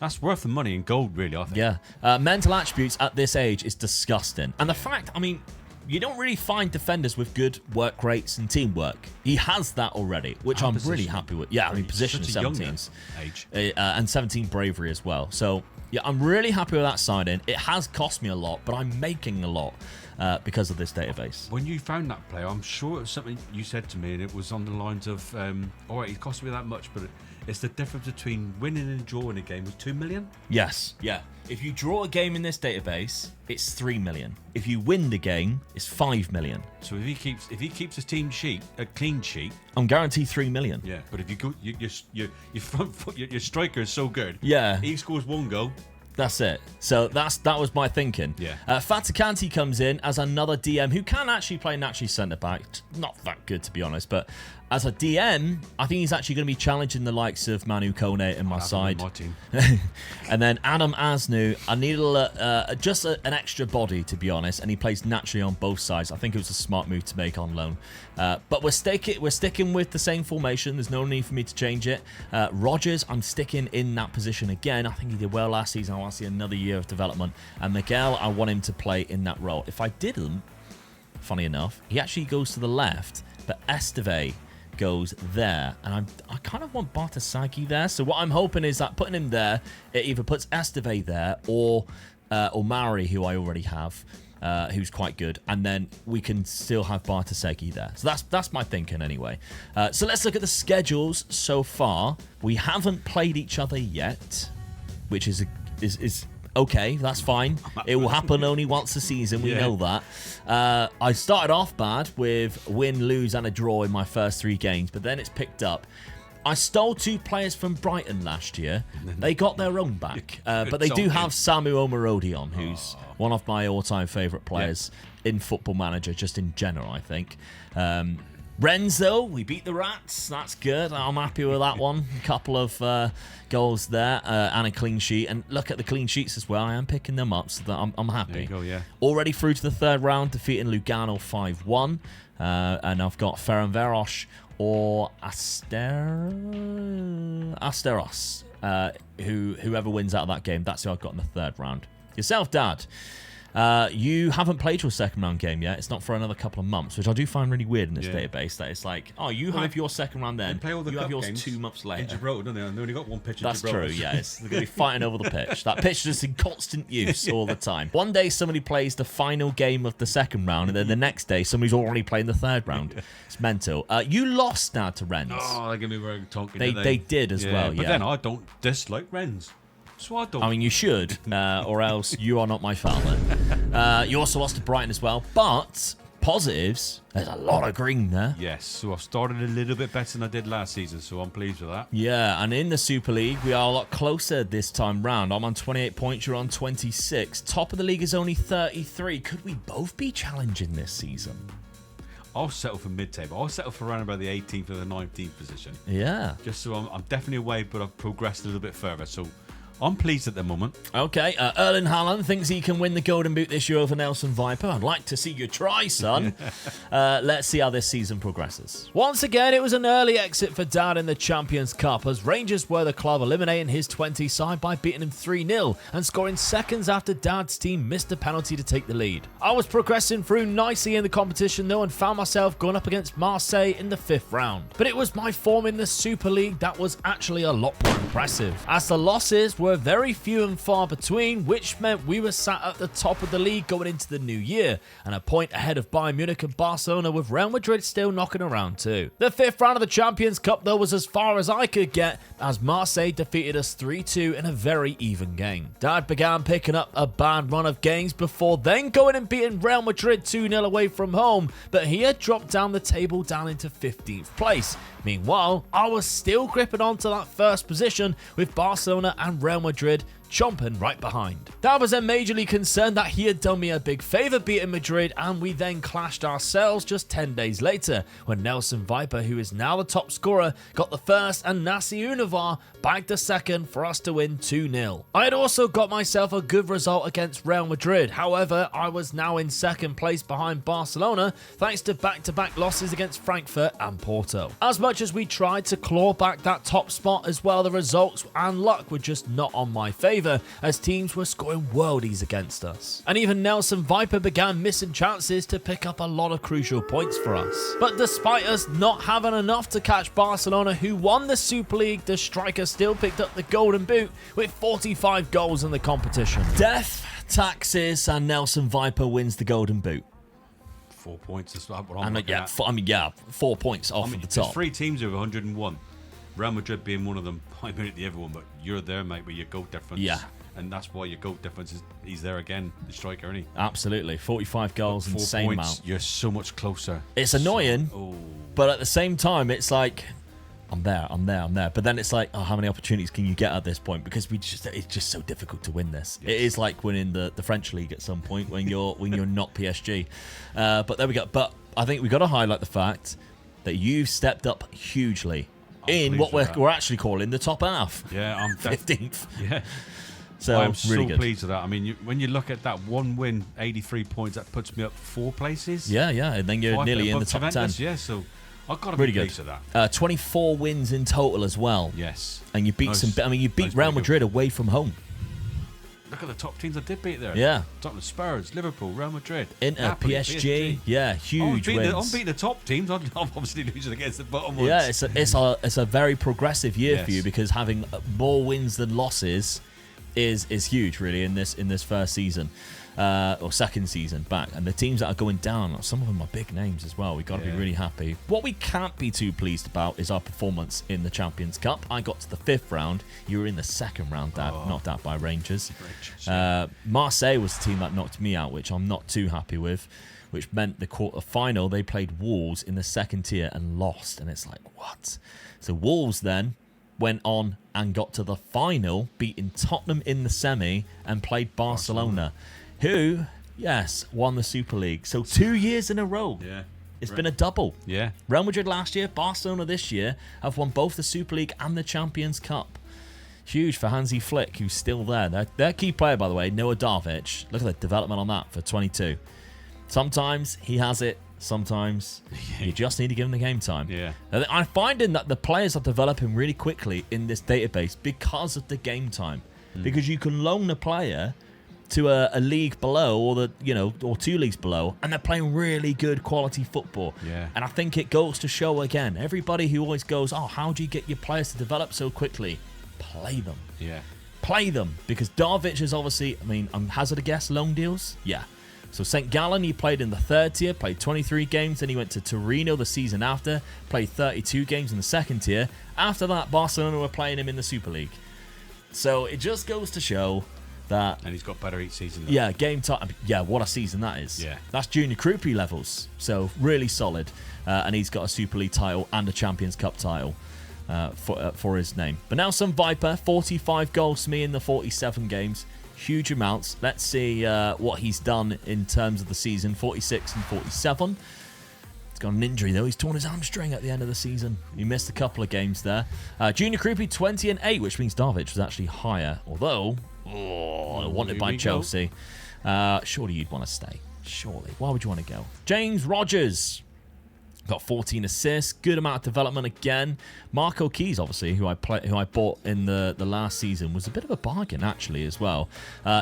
that's worth the money in gold, really, I think. Yeah. Mental attributes at this age is disgusting. And the fact, I mean, you don't really find defenders with good work rates and teamwork. He has that already, which I'm really happy with. Yeah, I mean, position 17's age. And 17 bravery as well. So, yeah, I'm really happy with that signing. It has cost me a lot, but I'm making a lot because of this database. When you found that player, I'm sure it was something you said to me, and it was on the lines of, all right, it cost me that much, but it's the difference between winning and drawing a game was 2 million? Yes. Yeah. If you draw a game in this database, it's 3 million. If you win the game, it's 5 million. So if he keeps his team sheet a clean sheet, I'm guaranteed 3 million. Yeah, but if you go, your front foot, your striker is so good. Yeah. He scores 1 goal. That's it. So that was my thinking. Yeah. Fatakanti comes in as another DM who can actually play naturally centre back. Not that good, to be honest, but as a DM, I think he's actually going to be challenging the likes of Manu Kone in my side. My team. And then Adam Asnu, I needed just an extra body, to be honest, and he plays naturally on both sides. I think it was a smart move to make on loan. But we're sticking with the same formation. There's no need for me to change it. Rogers, I'm sticking in that position again. I think he did well last season. I want to see another year of development. And Miguel, I want him to play in that role. If I didn't, funny enough, he actually goes to the left, but Esteve goes there, and I kind of want Bartasagi there. So what I'm hoping is that putting him there, it either puts Esteve there or Mauri, who I already have, who's quite good, and then we can still have Bartasagi there. So that's my thinking anyway. So let's look at the schedules so far. We haven't played each other yet, which is okay, that's fine. It will happen only once a season. We know that. I started off bad with win, lose, and a draw in my first 3 games, but then it's picked up. I stole 2 players from Brighton last year. They got their own back, but they do have Samu Omarodion, who's one of my all-time favourite players in Football Manager, just in general, I think. Renzo, we beat the Rats. That's good. I'm happy with that one. A couple of goals there and a clean sheet. And look at the clean sheets as well. I am picking them up, so that I'm happy. There you go, yeah. Already through to the 3rd round, defeating Lugano 5-1. And I've got Ferencváros or Asteros Whoever wins out of that game, that's who I've got in the third round. Yourself, Dad. You haven't played your second round game yet. It's not for another couple of months, which I do find really weird in this database. That it's like, oh, you have your second round then. Play all the you have yours games 2 months later. In Gibraltar, don't they? And they only got one pitch in That's Gibraltar. true, yes. They're going to be fighting over the pitch. That pitch is just in constant use all the time. One day somebody plays the final game of the second round, and then the next day somebody's already playing the third round. It's mental. You lost now to Rennes. Oh, they give me very talking. They did as well, But yeah. then I don't dislike Rennes. So I don't. I mean, you should, or else you are not my father. You also lost to Brighton as well, but positives, there's a lot of green there. Yes, so I've started a little bit better than I did last season, so I'm pleased with that. Yeah, and in the Super League, we are a lot closer this time round. I'm on 28 points, you're on 26. Top of the league is only 33. Could we both be challenging this season? I'll settle for mid-table. I'll settle for around about the 18th or the 19th position. Yeah. Just so I'm definitely away, but I've progressed a little bit further, so I'm pleased at the moment. Okay, Erling Haaland thinks he can win the Golden Boot this year over Nelson Viper. I'd like to see you try, son. Let's see how this season progresses. Once again, it was an early exit for Dad in the Champions Cup, as Rangers were the club eliminating his 20 side by beating him 3-0 and scoring seconds after Dad's team missed a penalty to take the lead. I was progressing through nicely in the competition though and found myself going up against Marseille in the 5th round. But it was my form in the Super League that was actually a lot more impressive, as the losses were very few and far between, which meant we were sat at the top of the league going into the new year, and a point ahead of Bayern Munich and Barcelona, with Real Madrid still knocking around too. The 5th round of the Champions Cup though was as far as I could get, as Marseille defeated us 3-2 in a very even game. Dad began picking up a bad run of games before then going and beating Real Madrid 2-0 away from home, but he had dropped down the table down into 15th place. Meanwhile, I was still gripping onto that first position, with Barcelona and Real Madrid chomping right behind. Dad was then majorly concerned that he had done me a big favour beating Madrid, and we then clashed ourselves just 10 days later, when Nelson Viper, who is now the top scorer, got the first and Nassi Univar bagged the second for us to win 2-0. I had also got myself a good result against Real Madrid, however I was now in second place behind Barcelona thanks to back-to-back losses against Frankfurt and Porto. As much as we tried to claw back that top spot as well, the results and luck were just not on my favour, as teams were scoring worldies against us. And even Nelson Viper began missing chances to pick up a lot of crucial points for us. But despite us not having enough to catch Barcelona, who won the Super League, the striker still picked up the Golden Boot with 45 goals in the competition. Death, taxes, and Nelson Viper wins the Golden Boot. 4 points is what I'm looking at. 4 points off of the top. There's 3 teams who have 101. Real Madrid being one of them. I mean, the other one, but you're there, mate, with your goal difference. Yeah. And that's why your goal difference is he's there again, the striker, isn't he? Absolutely. 45 goals, 4 insane points, amount. you're so much closer. It's annoying, Oh. but at the same time, it's like, I'm there. But then it's like, oh, how many opportunities can you get at this point? Because it's just so difficult to win this. Yes. It is like winning the French league at some point when you're not PSG. But there we go. But I think we've got to highlight the fact that you've stepped up hugely in what we're actually calling the top half. Yeah, I'm 15th. Yeah. So I'm really so good. pleased with that. I mean, when you look at that one win, 83 points, that puts me up 4 places. Yeah, and then you're 5 nearly in the above top Juventus, 10. Yeah, so I've got to Really be good. pleased with that. 24 wins in total as well. Yes. And you beat you beat Real Madrid away from home. Look at the top teams I did beat there. Yeah. Tottenham, Spurs, Liverpool, Real Madrid, Inter, Napoli, PSG. Yeah, huge wins. I'm beating the top teams. I'm obviously losing against the bottom ones. Yeah, it's a very progressive year for Yes. you, because having more wins than losses is huge, really, in this first season. Or second season back, and the teams that are going down, some of them are big names as well. We've got to be really happy. What we can't be too pleased about is our performance in the Champions Cup. I got to the 5th round. You were in the 2nd round, Dad, knocked out by Rangers. Marseille was the team that knocked me out, which I'm not too happy with, which meant the quarter final they played Wolves in the 2nd tier and lost, and it's like, what? So Wolves then went on and got to the final, beating Tottenham in the semi, and played Barcelona. Who, yes, won the Super League. So 2 years in a row. Yeah. It's been a double. Yeah. Real Madrid last year, Barcelona this year have won both the Super League and the Champions Cup. Huge for Hansi Flick, who's still there. Their key player, by the way, Noah Darvic. Look at the development on that for 22. Sometimes he has it, sometimes you just need to give them the game time. Yeah. And I'm finding that the players are developing really quickly in this database because of the game time. Because you can loan a player to a league below, or 2 leagues below, and they're playing really good quality football. Yeah. And I think it goes to show again, everybody who always goes, oh, how do you get your players to develop so quickly? Play them. Yeah. Play them. Because Darvic is obviously, hazard a guess, loan deals? Yeah. So St. Gallen, he played in the 3rd tier, played 23 games, then he went to Torino the season after, played 32 games in the 2nd tier. After that, Barcelona were playing him in the Super League. So it just goes to show that... And he's got better each season, though. Yeah, game time. Yeah, what a season that is. Yeah. That's Junior Krupi levels. So really solid. And he's got a Super League title and a Champions Cup title for his name. But now some Viper, 45 goals to me in the 47 games. Huge amounts. Let's see what he's done in terms of the season. 46 and 47. He's got an injury, though. He's torn his hamstring at the end of the season. He missed a couple of games there. Junior Krupi, 20 and 8, which means Darvic was actually higher. Although, wanted by Chelsea. Surely you'd want to stay. Surely. Why would you want to go? James Rogers. Got 14 assists, good amount of development again. Marco Keys, obviously, who I bought in the last season, was a bit of a bargain actually as well.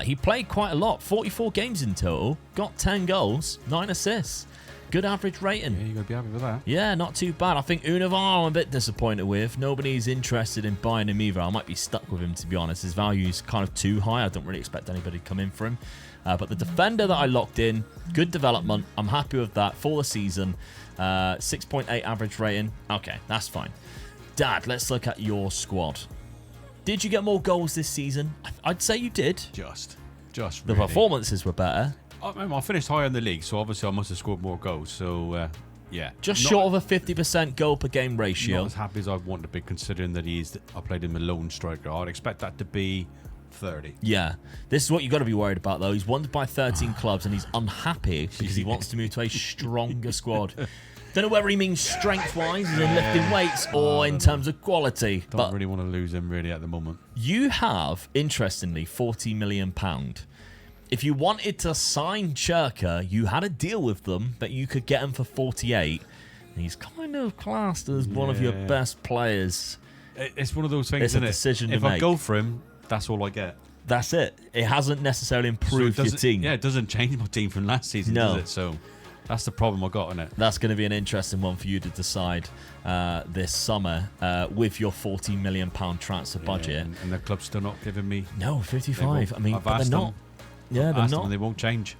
He played quite a lot, 44 games in total, got 10 goals, 9 assists. Good average rating. Yeah, you're going to be happy with that. Yeah, not too bad. I think Univar I'm a bit disappointed with. Nobody's interested in buying him either. I might be stuck with him, to be honest. His value is kind of too high. I don't really expect anybody to come in for him. But the defender that I locked in, good development. I'm happy with that for the season. 6.8 average rating. Okay, that's fine. Dad, let's look at your squad. Did you get more goals this season? I'd say you did. Just The really. performances were better. I finished higher in the league, so obviously I must have scored more goals. So, yeah. Just short of a 50% goal per game ratio. Not as happy as I want to be, considering that I played him a lone striker. I'd expect that to be 30. Yeah. This is what you've got to be worried about, though. He's wanted by 13 clubs, and he's unhappy because he wants to move to a stronger squad. Don't know whether he means strength-wise, as in lifting weights, or in terms of quality. Don't really want to lose him, really, at the moment. You have, interestingly, £40 million. If you wanted to sign Churka, you had a deal with them that you could get him for 48. And he's kind of classed as one of your best players. It's one of those things, It's a isn't decision it? to If I make. go for him, that's all I get. That's it. It hasn't necessarily improved your team. Yeah, it doesn't change my team from last season, No. does it? So that's the problem I got in it. That's going to be an interesting one for you to decide this summer with your £40 million transfer budget. And the club's still not giving me... No, 55. I mean, I've but they're asked not. them. Yeah, I've they're asked them not. and they won't change.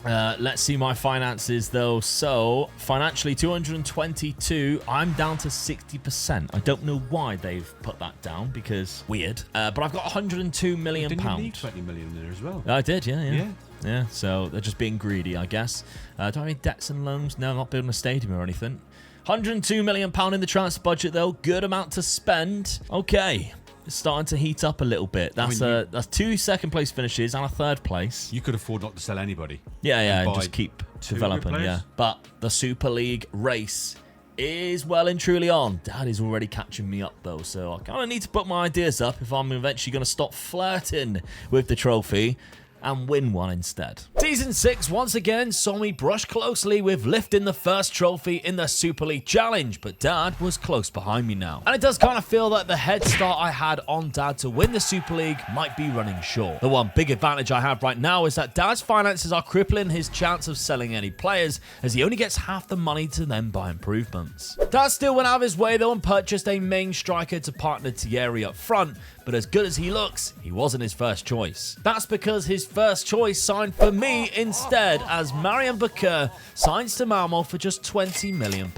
Let's see my finances, though. So, financially, 222. I'm down to 60%. I don't know why they've put that down, because weird. But I've got £102 million. Didn't you need 20 million in there as well? I did, yeah. So, they're just being greedy, I guess. Do I have any debts and loans? No, I'm not building a stadium or anything. £102 million in the transfer budget, though. Good amount to spend. Okay. It's starting to heat up a little bit. That's 2 second-place finishes and a 3rd place. You could afford not to sell anybody. Yeah, and buy just keep 2 developing, good players. yeah. But the Super League race is well and truly on. Dad is already catching me up, though, so I kind of need to put my ideas up if I'm eventually going to stop flirting with the trophy and win one instead. Season 6 once again saw me brush closely with lifting the first trophy in the Super League Challenge, but Dad was close behind me now. And it does kind of feel that the head start I had on Dad to win the Super League might be running short. The one big advantage I have right now is that Dad's finances are crippling his chance of selling any players, as he only gets half the money to then buy improvements. Dad still went out of his way though and purchased a main striker to partner Thierry up front, but as good as he looks, he wasn't his first choice. That's because his first choice signed for me instead, as Marian Bakir signs to Malmo for just £20 million.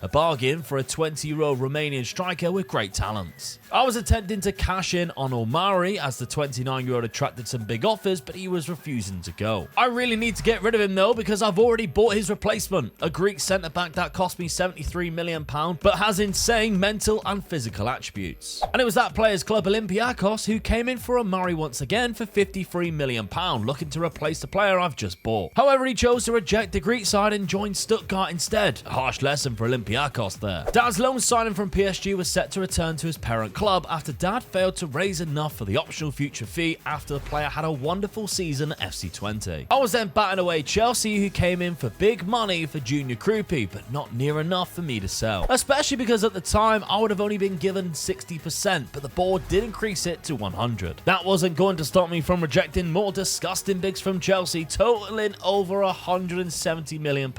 A bargain for a 20-year-old Romanian striker with great talents. I was attempting to cash in on Omari as the 29-year-old attracted some big offers, but he was refusing to go. I really need to get rid of him though, because I've already bought his replacement, a Greek centre-back that cost me £73 million, but has insane mental and physical attributes. And it was that players club Olympiacos who came in for Omari once again for £53 million, looking to replace the player I've just bought. However, he chose to reject the Greek side and join Stuttgart instead. A harsh lesson for Olympiacos, Olympiacos there. Dad's loan signing from PSG was set to return to his parent club after Dad failed to raise enough for the optional future fee after the player had a wonderful season at FC Twente. I was then batting away Chelsea, who came in for big money for Junior Krupi, but not near enough for me to sell. Especially because at the time I would have only been given 60%, but the board did increase it to 100. That wasn't going to stop me from rejecting more disgusting bids from Chelsea, totaling over £170 million.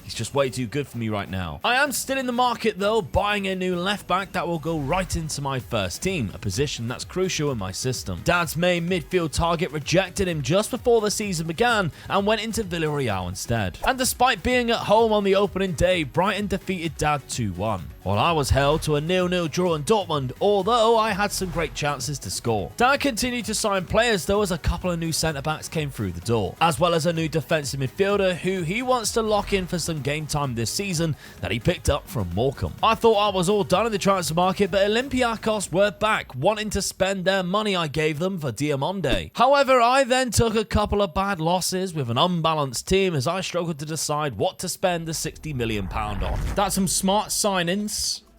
He's just way too good for me right now. I am still in the market though, buying a new left back that will go right into my first team, a position that's crucial in my system. Dad's main midfield target rejected him just before the season began and went into Villarreal instead. And despite being at home on the opening day, Brighton defeated Dad 2-1. While I was held to a 0-0 draw in Dortmund, although I had some great chances to score. Dad continued to sign players though, as a couple of new centre-backs came through the door, as well as a new defensive midfielder who he wants to lock in for some game time this season that he picked up from Morecambe. I thought I was all done in the transfer market, but Olympiacos were back, wanting to spend their money I gave them for Diamonde. However, I then took a couple of bad losses with an unbalanced team as I struggled to decide what to spend the £60 million on. That's some smart signings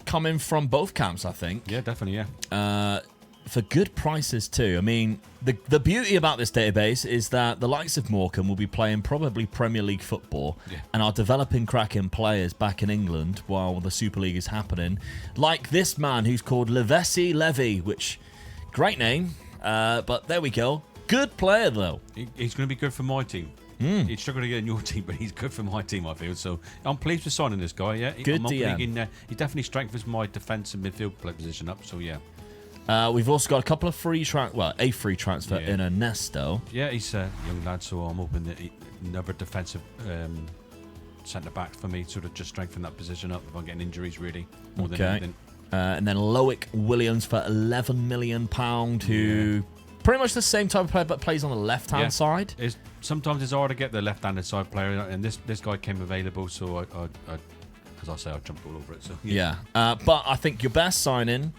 coming from both camps, I think. Yeah, definitely, yeah. For good prices too. I mean, the beauty about this database is that the likes of Morecambe will be playing probably Premier League football and are developing cracking players back in England while the Super League is happening. Like this man who's called Levesi Levy, which, great name, but there we go. Good player though. He's going to be good for my team. He's struggling to get in your team, but he's good for my team, I feel. So I'm pleased with signing this guy. Yeah, good DM. He definitely strengthens my defence and midfield play position up. So yeah. We've also got a couple of a free transfer in Ernesto. Yeah, he's a young lad, so I'm hoping that another defensive centre back for me, sort of just strengthen that position up if I'm getting injuries, really, more than anything. And then Loic Williams for £11 million, who pretty much the same type of player, but plays on the left-hand side. Sometimes it's hard to get the left-handed side player, and this guy came available, so I as I say, I jumped all over it. So but I think your best signing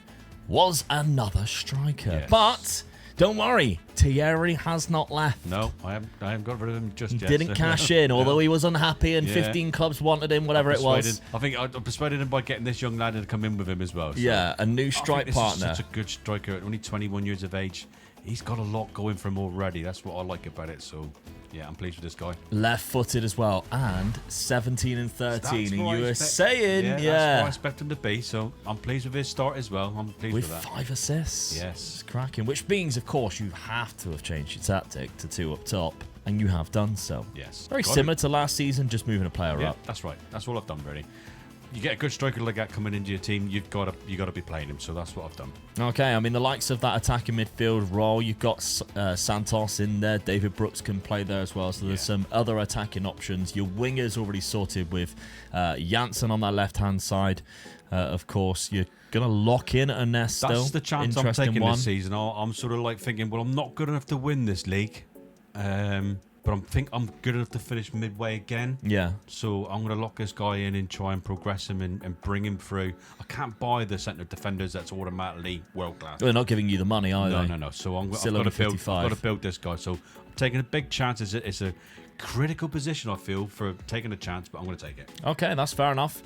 was another striker. Yes. But don't worry, Thierry has not left. No, I haven't got rid of him just yet. He didn't cash in, although he was unhappy and 15 clubs wanted him, whatever it was. I think I persuaded him by getting this young lad to come in with him as well. So yeah, a new strike partner. This is such a good striker, only 21 years of age. He's got a lot going for him already. That's what I like about it. So, yeah, I'm pleased with this guy. Left-footed as well, and 17 and 13. And you were saying, that's what I expect him to be. So, I'm pleased with his start as well. I'm pleased with that. 5 assists. Yes. It's cracking. Which means, of course, you have to have changed your tactic to 2 up top. And you have done so. Yes. Very similar to last season, just moving a player up. That's right. That's all I've done, really. You get a good striker like that coming into your team, you've got to be playing him. So that's what I've done. Okay, I mean the likes of that attacking midfield role, you've got Santos in there. David Brooks can play there as well. So there's some other attacking options. Your wingers already sorted with Janssen on that left-hand side. Of course, you're gonna lock in Ernesto. That's the chance I'm taking this season. I'm sort of like thinking, well, I'm not good enough to win this league. But I'm good enough to finish midway again. Yeah. So I'm going to lock this guy in and try and progress him and bring him through. I can't buy the centre defenders that's automatically world class. They're not giving you the money, are they? No. So I've got to build this guy. So I'm taking a big chance. It's a critical position, I feel, for taking a chance, but I'm going to take it. Okay, that's fair enough.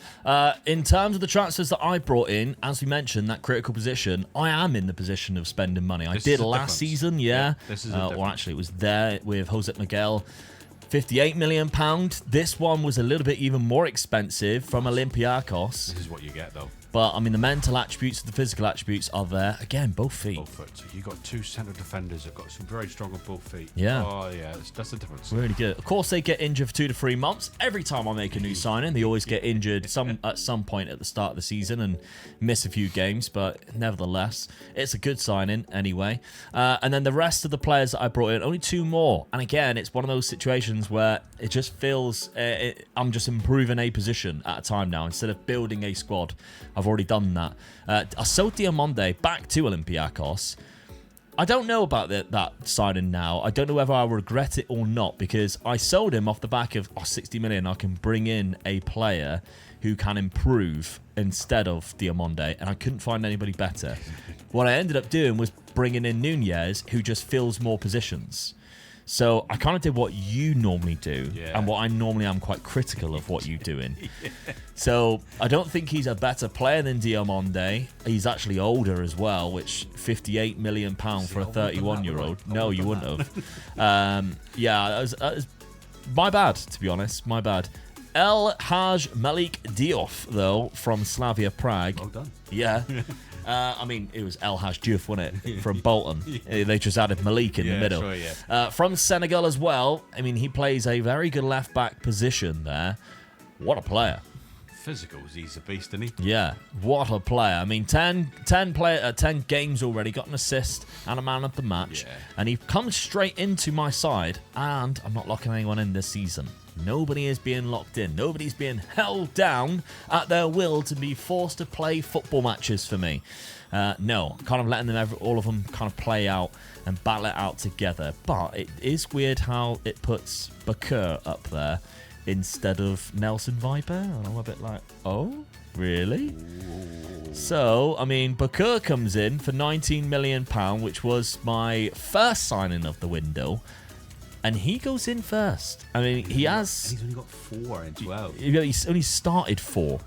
In terms of the transfers that I brought in, as we mentioned, that critical position, I am in the position of spending money. I did last season, this is or actually it was there with Jose Miguel. £58 million. This one was a little bit even more expensive from Olympiacos. This is what you get, though. But, I mean, the mental attributes, the physical attributes are there. Again, both feet. Both foot. So you got 2 centre defenders that got some very strong on both feet. Yeah. Oh, yeah. That's the difference. Really good. Of course, they get injured for 2 to 3 months. Every time I make a new signing, they always get injured at some point at the start of the season and miss a few games. But nevertheless, it's a good signing anyway. And then the rest of the players that I brought in, only 2 more. And again, it's one of those situations where it just feels I'm just improving a position at a time now. Instead of building a squad, I've already done that. I sold Diamonde back to Olympiacos. I don't know about that signing now. I don't know whether I'll regret it or not, because I sold him off the back of 60 million. I can bring in a player who can improve instead of Diamonde, and I couldn't find anybody better. What I ended up doing was bringing in Nunez, who just fills more positions. So I kind of did what you normally do, Yeah. and what I normally am quite critical of what you're doing. So I don't think he's a better player than Diomande. He's actually older as well, which £58 million for a 31-year-old. No, you wouldn't have. Yeah, that was my bad, to be honest. My bad. El Haj Malik Diouf, though, from Slavia Prague. Well done. Yeah. I mean, it was El Haj Diouf, wasn't it? From Bolton. They just added Malik in the middle. Sure, yeah. From Senegal as well. I mean, he plays a very good left-back position there. What a player. Physicals, he's a beast, isn't he? Yeah, what a player. I mean, 10 games already, got an assist and a man of the match. Yeah. And he comes straight into my side, and I'm not locking anyone in this season. Nobody is being locked in. Nobody's being held down at their will to be forced to play football matches for me. No, kind of letting them all of them kind of play out and battle it out together. But it is weird how it puts Bakir up there instead of Nelson Viper. And I'm a bit like, oh, really? So, I mean, Bakir comes in for £19 million, which was my first signing of the window. And he goes in first. I mean, he has... And he's only got 4 in 12. He's only started 4.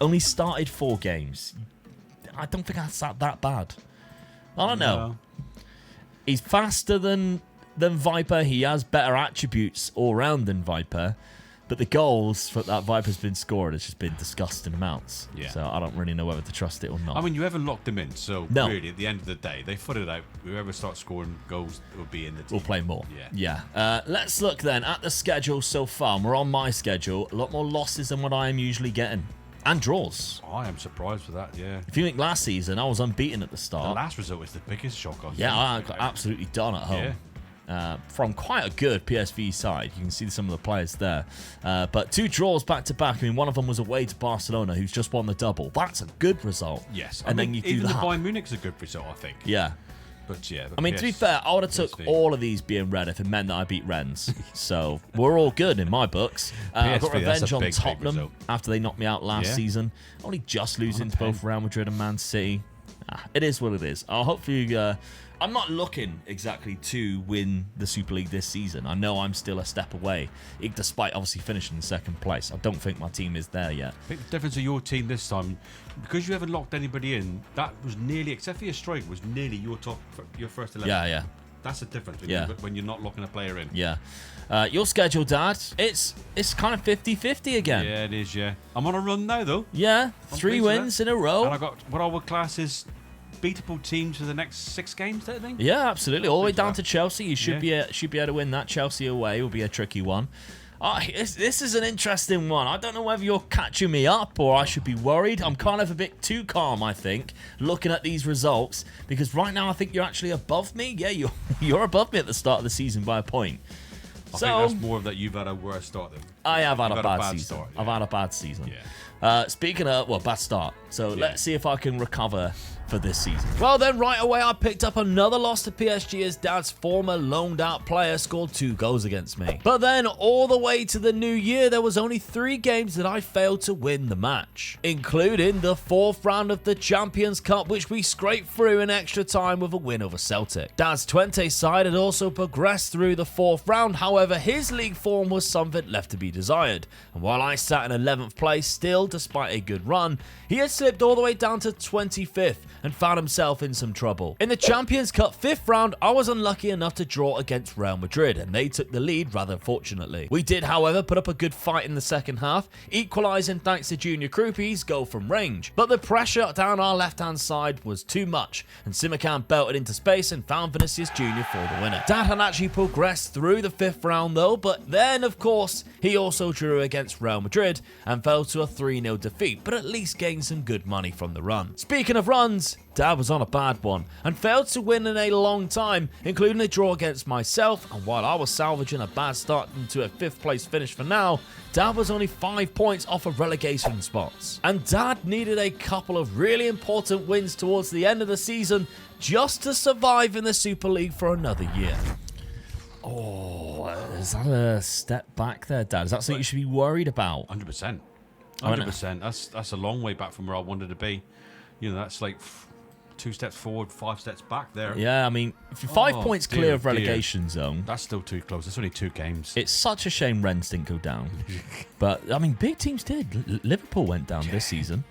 Only started 4 games. I don't think that's that bad. I don't know. He's faster than Viper. He has better attributes all round than Viper. But the goals that Viper's been scoring has just been disgusting amounts. Yeah. So I don't really know whether to trust it or not. I mean, you haven't locked them in, so No. really, at the end of the day, they footed it out. Whoever starts scoring goals will be in the team. We'll play more. Yeah. Let's look then at the schedule so far. We're on my schedule. A lot more losses than what I am usually getting. And draws. I am surprised with that, yeah. If you think last season, I was unbeaten at the The start. last result is the biggest shock I think. Yeah, I got absolutely done at home. From quite a good PSV side. You can see some of the players there. But 2 draws back-to-back. I mean, one of them was away to Barcelona, who's just won the double. That's a good result. Yes. And I then mean, you do even that. the Bayern Munich's a good result, I think. Yeah. But yeah. I mean, to be fair, I would have took PSV. all of these being red if it meant that I beat Rennes. So we're all good in my books. I got PSV, that's revenge a on big Tottenham result. after they knocked me out last Yeah. season. Only just losing to pain. both Real Madrid and Man City. It is what it is. I'll hopefully... I'm not looking exactly to win the Super League this season. I know I'm still a step away, despite obviously finishing in second place. I don't think my team is there yet. I think the difference of your team this time, because you haven't locked anybody in, that was nearly, except for your striker, was nearly your first 11. Yeah. That's the difference when you're not locking a player in. Yeah. Your schedule, Dad, it's kind of 50-50 again. Yeah, it is, yeah. I'm on a run now, though. Yeah, 3 pleased with wins that. in a row. And I got what I would class as beatable teams for the next 6 games, don't I think? Yeah, absolutely. All the way down to that. Chelsea. You should be able to win that. Chelsea away will be a tricky one. This is an interesting one. I don't know whether you're catching me up or I should be worried. I'm kind of a bit too calm, I think, looking at these results. Because right now I think you're actually above me. Yeah, you're above me at the start of the season by a point. I think that's more of that you've had a worse start than. I have had You've a bad season. start, yeah. I've had a bad season. Yeah. Speaking of, bad start. So let's see if I can recover for this season. Well then, right away I picked up another loss to PSG as Dad's former loaned out player scored 2 goals against me. But then all the way to the new year there was only 3 games that I failed to win the match, including the 4th round of the Champions Cup, which we scraped through in extra time with a win over Celtic. Dad's Twente side had also progressed through the 4th round, however his league form was something left to be desired, and while I sat in 11th place still despite a good run, he had slipped all the way down to 25th and found himself in some trouble. In the Champions Cup 5th round, I was unlucky enough to draw against Real Madrid, and they took the lead rather fortunately. We did, however, put up a good fight in the second half, equalising thanks to Junior Krupi's goal from range. But the pressure down our left-hand side was too much, and Simakan belted into space and found Vinicius Junior for the winner. Dad had actually progressed through the 5th round though, but then, of course, he also drew against Real Madrid and fell to a 3-0 defeat, but at least gained some good money from the run. Speaking of runs, Dad was on a bad one and failed to win in a long time, including a draw against myself, and while I was salvaging a bad start into a 5th place finish for now, Dad was only 5 points off of relegation spots. And Dad needed a couple of really important wins towards the end of the season just to survive in the Super League for another year. Oh, is that a step back there, Dad? Is that something you should be worried about? 100%. 100%. That's a long way back from where I wanted to be. You know, that's like 2 steps forward, 5 steps back there. Yeah, I mean, if you're 5 Oh, points dear, clear of dear. relegation zone, That's still too close. It's only 2 games. it's such a shame Rennes didn't go down. But, I mean, big teams did. Liverpool went down this season.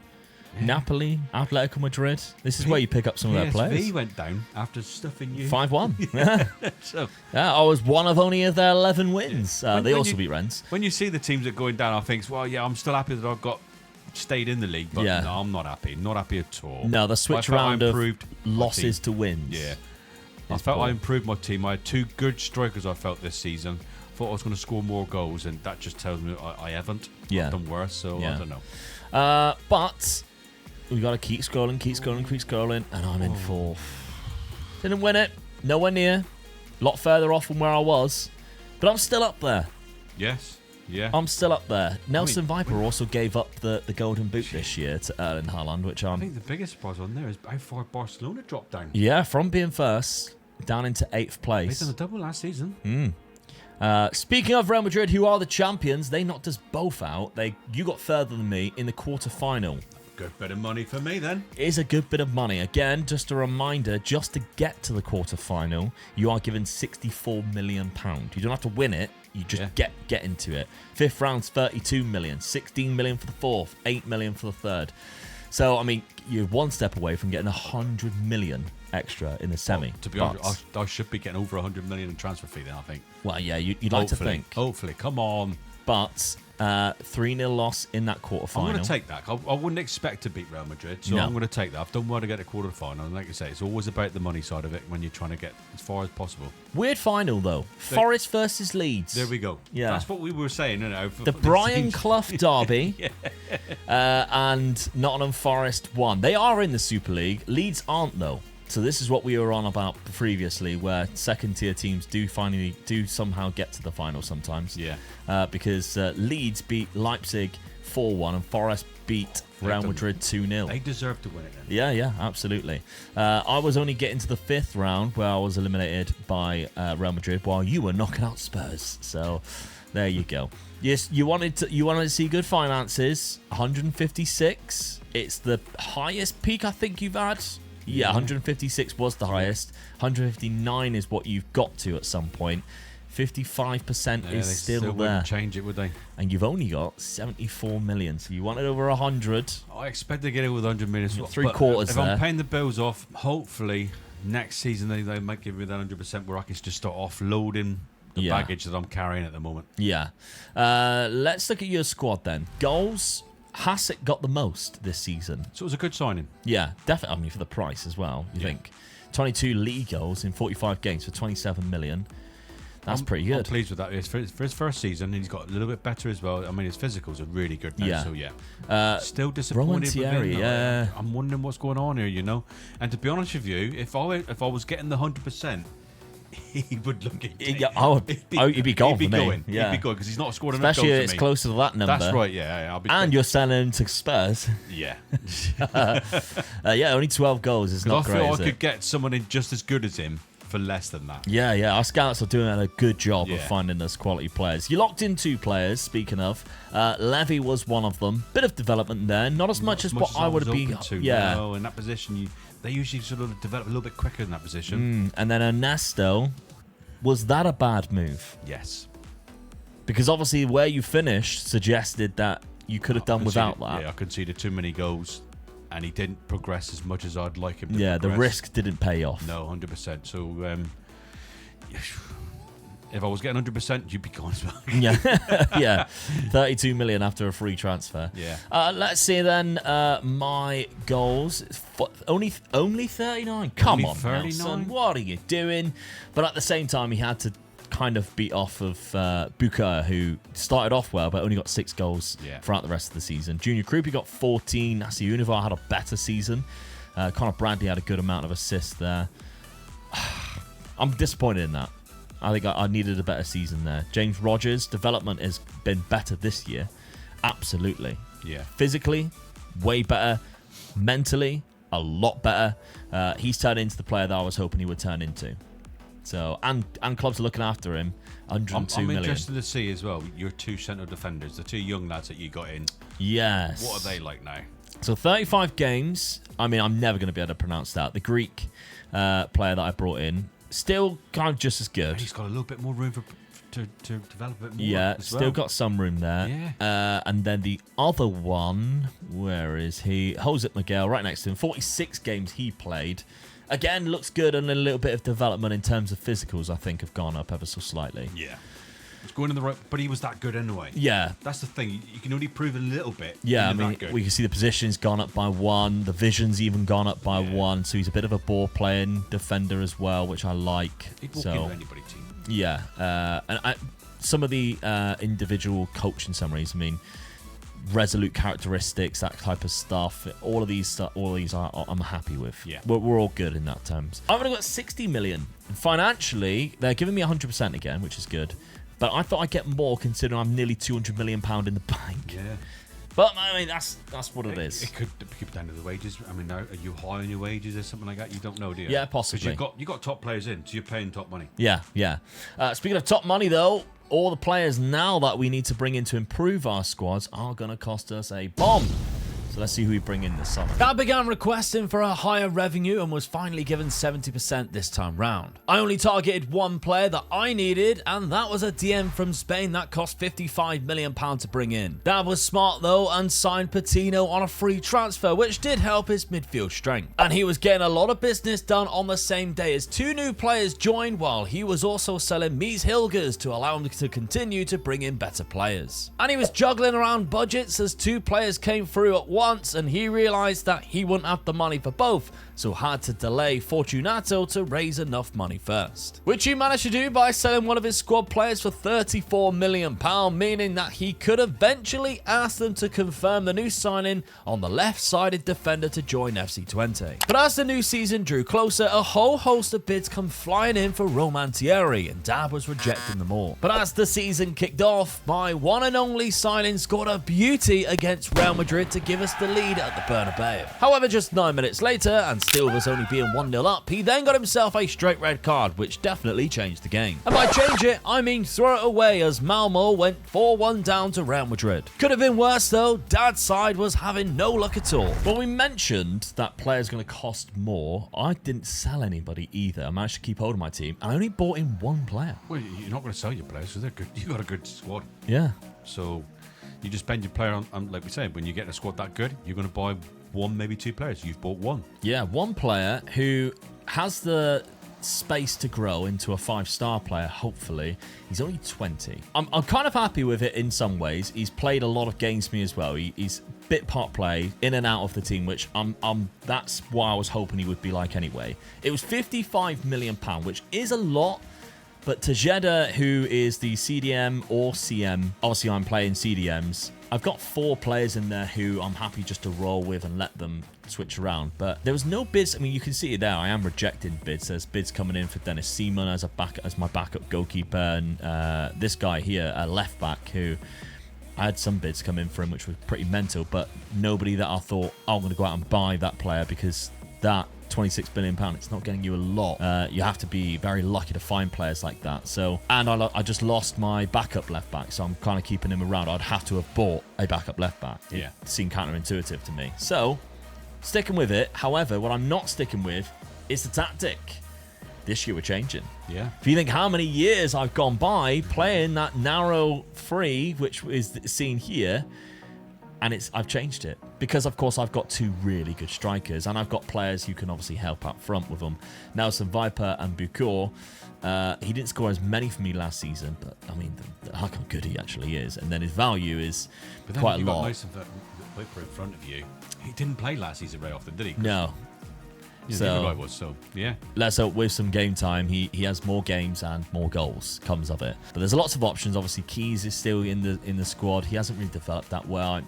Napoli, Atletico Madrid. This is where you pick up some of their players. PSV went down after stuffing you. 5-1. Yeah. So Yeah, I was one of only of their 11 wins. They when also you- beat Rennes. when you see the teams that are going down, I think, well, yeah, I'm still happy that I've stayed in the league, but Yeah. no, I'm not happy. Not happy at all. No, the I switch felt I round of improved my losses team. to wins. Yeah. I is felt poor. I improved my team. I had 2 good strikers, I felt, this season. Thought I was going to score more goals, and that just tells me I haven't. Yeah. I've done worse, so Yeah. I don't know. But we got to keep scrolling, and I'm in 4th. Didn't win it. Nowhere near. A lot further off from where I was. But I'm still up there. Yes. Yeah. I'm still up there. Nelson Viper also gave up the Golden Boot this year to Erling Haaland, which I I'm... think the biggest surprise on there is how far Barcelona dropped down. Yeah, from being first down into 8th They place. done a double last season. Speaking of Real Madrid, who are the champions, they knocked us both out. You got further than me in the quarter-final. Good bit of money for me then. It is a good bit of money. Again, just a reminder, just to get to the quarter-final, you are given £64 million. You don't have to win it. You just get into it. 5th round's 32 million, 16 million for the 4th, 8 million for the 3rd. So, I mean, you're 1 step away from getting 100 million extra in the semi. To be honest, I should be getting over 100 million in transfer fee then, I think. Well, yeah, you'd like to think. Hopefully, come on. But 3-0 loss in that I'm quarter-final. going to take that. I wouldn't expect to beat Real Madrid, so No. I'm going to take that. I've done well to get a quarter final, and like you say, it's always about the money side of it when you're trying to get as far as possible. Weird final, though. Forest versus Leeds. There we go. Yeah. That's what we were saying, you know. The Brian Clough derby and Nottingham Forest won. They are in the Super League. Leeds aren't, though. So this is what we were on about previously, where second-tier teams do somehow get to the final sometimes. Yeah. Because Leeds beat Leipzig 4-1 and Forest beat Real Madrid 2-0. They deserve to win it then. Yeah, absolutely. I was only getting to the 5th round where I was eliminated by Real Madrid while you were knocking out Spurs. So there you go. Yes, you wanted to see good finances. 156. It's the highest peak I think you've had. Yeah, 156 was the highest. 159 is what you've got to at some point. 55% is still there. Wouldn't change it, would they? And you've only got 74 million. So you wanted over 100. I expect to get it with 100 million. Three quarters If there. I'm paying the bills off, hopefully next season they might give me that 100% where I can just start offloading the Yeah. baggage that I'm carrying at the moment. Yeah. Let's look at your squad then. Goals. Hassett got the most this season. So it was a good signing. Yeah, definitely. I mean, for the price as well, you think. 22 league goals in 45 games for 27 million. That's pretty I'm good. pleased with that. For his first season, he's got a little bit better as well. I mean, his physicals are really good now. Yeah. So, yeah. Still disappointed Roman with him, Thierry, though. yeah. I'm wondering what's going on here, you know. And to be honest with you, if I was getting the 100%, he would look at Yeah, he'd be gone He'd be for me. going. Yeah. He'd be going because he's not scoring enough Especially goals if it's for me. close to that number. That's right, yeah. I'll be And you're selling him to Spurs. Yeah. Yeah, only 12 goals is not I great, feel is I it? could get someone in just as good as him for less than that. Yeah, our scouts are doing a good job of Yeah. finding us quality players. You locked in 2 players, speaking of. Levy was one of them. Bit of development there. Not as much as what I would have been. open to. Yeah. No, in that position, they usually sort of develop a little bit quicker in that position. And then Ernesto, was that a bad move? Yes. Because obviously where you finished suggested that you could have done without that. Yeah, I conceded too many goals, and he didn't progress as much as I'd like him to Yeah, the progress. risk didn't pay off. No, 100%. So, if I was getting 100%, you'd be gone as well. Yeah, yeah, 32 million after a free transfer. Yeah. Let's see then. My goals only 39. Come Only on, 39? Nelson, what are you doing? But at the same time, he had to kind of beat off of Buka, who started off well but only got 6 goals throughout the rest of the season. Junior Krupi got 14. Nasi Univar had a better season. Conor Bradley had a good amount of assists there. I'm disappointed in that. I think I needed a better season there. James Rodgers' development has been better this year. Absolutely. Yeah. Physically, way better. Mentally, a lot better. He's turned into the player that I was hoping he would turn into. So, and clubs are looking after him. 102 I'm million. interested to see as well your 2 centre defenders, the 2 young lads that you got in. Yes. What are they like now? So 35 games. I mean, I'm never going to be able to pronounce that. The Greek player that I brought in, still kind of just as good. He's got a little bit more room to develop a bit more. Yeah, as still well. got some room there. Yeah. And then the other one, where is he? Jose Miguel, right next to him. 46 games he played. Again, looks good, and a little bit of development in terms of physicals, I think, have gone up ever so slightly. Yeah. It's going in the right, but he was that good anyway. Yeah. That's the thing. You can only prove a little bit. Yeah, I when you're mean, that good. we can see the position's gone up by 1. The vision's even gone up by 1. So he's a bit of a ball-playing defender as well, which I like. He'd walk so into anybody team. yeah, and some of the individual coaching summaries, I mean, resolute characteristics, that type of stuff. All of these I'm happy with. Yeah. We're all good in that terms. I've only got 60 million. Financially, they're giving me 100% again, which is good. But I thought I'd get more considering I'm nearly £200 million in the bank. Yeah. But I mean, that's what it is. It could keep down to the wages. I mean, are you high on your wages or something like that? You don't know, do you? Yeah, possibly. Because you got top players in, so you're paying top money. Yeah. Speaking of top money, though, all the players now that we need to bring in to improve our squads are going to cost us a bomb. So let's see who we bring in this summer. That began requesting for a higher revenue and was finally given 70% this time round. I only targeted one player that I needed, and that was a DM from Spain that cost £55 million to bring in. That was smart though, and signed Patino on a free transfer, which did help his midfield strength. And he was getting a lot of business done on the same day as 2 new players joined, while he was also selling Mies Hilgers to allow him to continue to bring in better players. And he was juggling around budgets as 2 players came through at once, and he realized that he wouldn't have the money for both, so had to delay Fortunato to raise enough money first. Which he managed to do by selling one of his squad players for £34 million, meaning that he could eventually ask them to confirm the new signing on the left-sided defender to join FC20. But as the new season drew closer, a whole host of bids come flying in for Roman Thierry, and Dad was rejecting them all. But as the season kicked off, my one and only signing scored a beauty against Real Madrid to give us the lead at the Bernabeu. However, just 9 minutes later, and still was only being 1-0 up, he then got himself a straight red card, which definitely changed the game. And by change it, I mean throw it away, as Malmo went 4-1 down to Real Madrid. Could have been worse though. Dad's side was having no luck at all. When we mentioned that player's going to cost more, I didn't sell anybody either. I managed to keep hold of my team. I only bought in 1 player. Well, you're not going to sell your players, so they're good. You got a good squad, Yeah. so you just spend your player on. Like we said, when you get a squad that good, you're going to buy 1, maybe 2 players. You've bought 1. Yeah, 1 player who has the space to grow into a 5-star player, hopefully. He's only 20. I'm kind of happy with it in some ways. He's played a lot of games for me as well. He's bit part play, in and out of the team, which that's what I was hoping he would be like anyway. It was £55 million, which is a lot. But Tejeda, who is the CDM or CM, obviously I'm playing CDMs. I've got 4 players in there who I'm happy just to roll with and let them switch around. But there was no bids. I mean, you can see it there. I am rejecting bids. There's bids coming in for Dennis Seaman as my backup goalkeeper, and this guy here, a left back, who I had some bids come in for him, which was pretty mental. But nobody that I thought, oh, I'm going to go out and buy that player, because that £26 billion, it's not getting you a lot. You have to be very lucky to find players like that. So, and I just lost my backup left back, so I'm kind of keeping him around. I'd have to have bought a backup left back. It seemed counterintuitive to me. So, sticking with it. However, what I'm not sticking with is the tactic. This year we're changing. Yeah. If you think how many years I've gone by playing that narrow free, which is seen here, and I've changed it because, of course, I've got 2 really good strikers, and I've got players who can obviously help up front with them. Nelson Viper and Bucor. He didn't score as many for me last season, but I mean, how good he actually is, and then his value is quite a lot. Nelson Viper in front of you. He didn't play last season very often, did he? No. So I was, so yeah. Let's hope with some game time, he has more games and more goals comes of it. But there's lots of options. Obviously, Keys is still in the squad. He hasn't really developed that well. I'm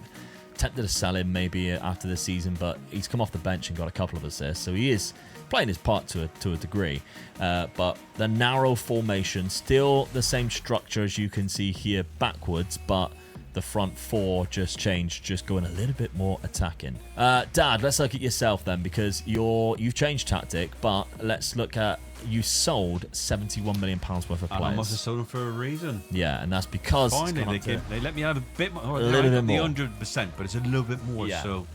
tempted to sell him maybe after the season, but he's come off the bench and got a couple of assists, so he is playing his part to a degree. But the narrow formation, still the same structure as you can see here backwards, but the front 4 just changed, just going a little bit more attacking. Dad, let's look at yourself then, because you've changed tactic, but let's look at you sold £71 million worth of And I players. must have sold them for a reason. Yeah, and that's because it's Finally, gone up to- they let me have a bit more. A little bit more. The 100%, but it's a little bit more. Yeah. So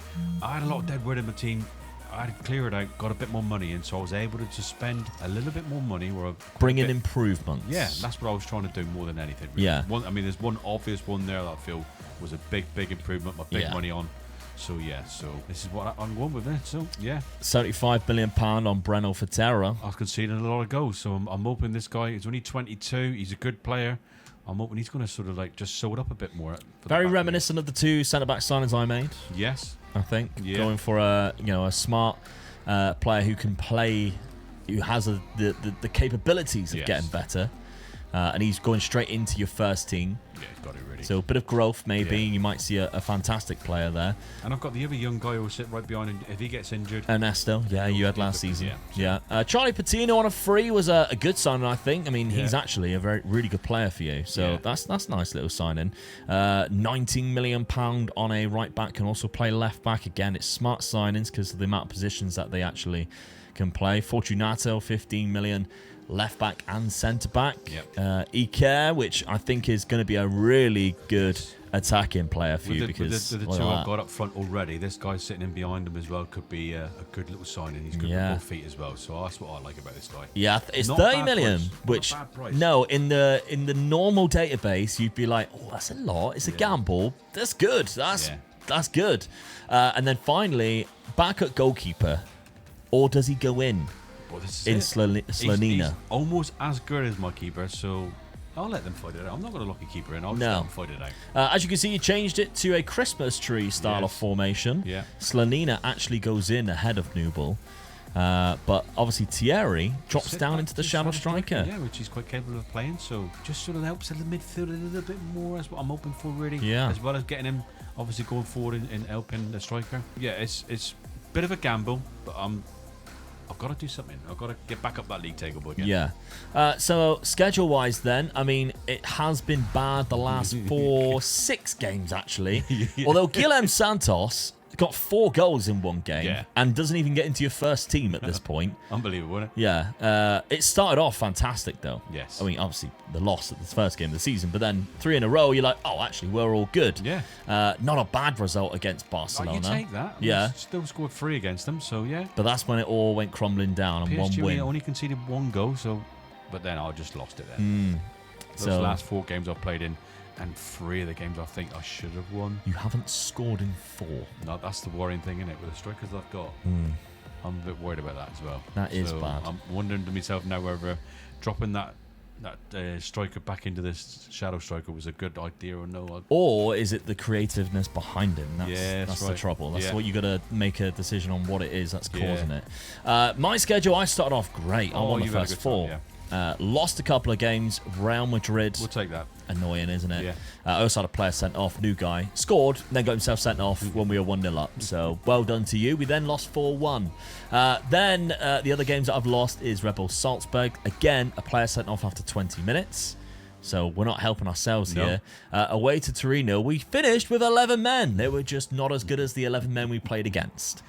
I had a lot of dead wood in my team. I had cleared out, got a bit more money in, so I was able to spend a little bit more money. bring in improvements. Yeah, that's what I was trying to do more than anything. Really. Yeah. There's one obvious one there that I feel was a big improvement. My big Yeah. money on. So yeah, this is what I'm going with it. So yeah, £75 million on Breno for Terra. I was conceding a lot of goals. So I'm hoping this guy is only 22. He's a good player. I'm hoping he's going to sort of like just sew it up a bit more. Very reminiscent of the two centre-back signings I made. Yes. I think Yeah. going for a smart player who can play, who has the capabilities of Yes. getting better, and he's going straight into your first team. Yeah, he's got it really. So a bit of growth maybe. Yeah. You might see a fantastic player there. And I've got the other young guy who will sit right behind him if he gets injured. Ernesto, yeah, you had last Yeah. season. Yeah. Charlie Patino on a free was a good signing, I think. I mean, he's actually a really good player for you. So Yeah. that's a nice little signing. £19 million on a right back, can also play left back. Again, it's smart signings because of the amount of positions that they actually can play. Fortunato, 15 million. Left back and centre back. Yep. Iker, which I think is going to be a really good attacking player for you With because the look two at I've that. got up front already, this guy sitting in behind him as well could be a good little signing. He's good Yeah. with both feet as well, so that's what I like about this guy. Yeah, it's Not a 30 bad million, price. Not a which bad price. no, in the normal database, you'd be like, oh, that's a lot. It's a gamble. That's good. That's good. And then finally, backup goalkeeper, or does he go in Well, this is in it. Slonina? He's almost as good as my keeper, so I'll let them fight it out. I'm not going to lock a keeper in. I'll just let them fight it out. As you can see, you changed it to a Christmas tree style of Yes. formation. Yeah. Slonina actually goes in ahead of Nubel. But obviously Thierry drops Sit down back into the to shadow striker. Yeah, which he's quite capable of playing. So just sort of helps in the midfield a little bit more. That's what I'm hoping for, really. Yeah. As well as getting him obviously going forward and helping the striker. Yeah, it's a bit of a gamble, but I've got to do something. I've got to get back up that league table again. Yeah. So schedule-wise, then, I mean, it has been bad the last 6 games actually. Although Guilherme Santos got 4 goals in one game and doesn't even get into your first team at this point. Unbelievable, isn't it? Yeah. It started off fantastic though. Yes. I mean, obviously the loss at the first game of the season, but then 3 in a row, you're like, oh, actually, we're all good. Yeah. Not a bad result against Oh, Barcelona. you take that. Yeah. Still scored 3 against them, so yeah. But that's when it all went crumbling down and one PSG win. only conceded 1 goal, so but then I just lost it then. Those So- last 4 games I've played in, and 3 of the games I think I should have won. You haven't scored in 4. No, that's the worrying thing, isn't it? With the strikers I've got, I'm a bit worried about that as well. That is So bad. I'm wondering to myself now whether dropping that striker back into this shadow striker was a good idea or no. Or is it the creativeness behind him? That's, Yeah, that's that's the right. trouble. That's Yeah. what you got to make a decision on what it is that's Yeah. causing it. My schedule, I started off great. I won the you've had a first good 4. time, Lost a couple of games. Real Madrid. We'll take that. Annoying, isn't it? Yeah. I also had a player sent off, new guy. Scored, then got himself sent off when we were 1-0 up. So, well done to you. We then lost 4-1. Then, the other games that I've lost is Red Bull Salzburg. Again, a player sent off after 20 minutes. So, we're not helping ourselves No. here. Away to Torino, we finished with 11 men. They were just not as good as the 11 men we played against.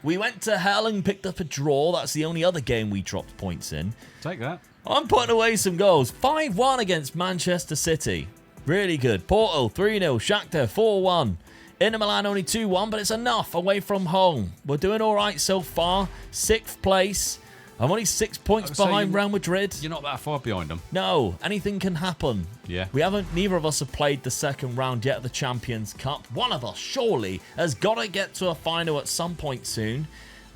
We went to hell and picked up a draw. That's the only other game we dropped points in. Take that. I'm putting away some goals. 5-1 against Manchester City. Really good. Porto 3-0. Shakhtar 4-1. Inter Milan only 2-1, but it's enough away from home. We're doing all right so far. 6th place. I'm only 6 points So behind Real Madrid. You're not that far behind them. No, anything can happen. Yeah. Neither of us have played the second round yet of the Champions Cup. One of us surely has got to get to a final at some point soon.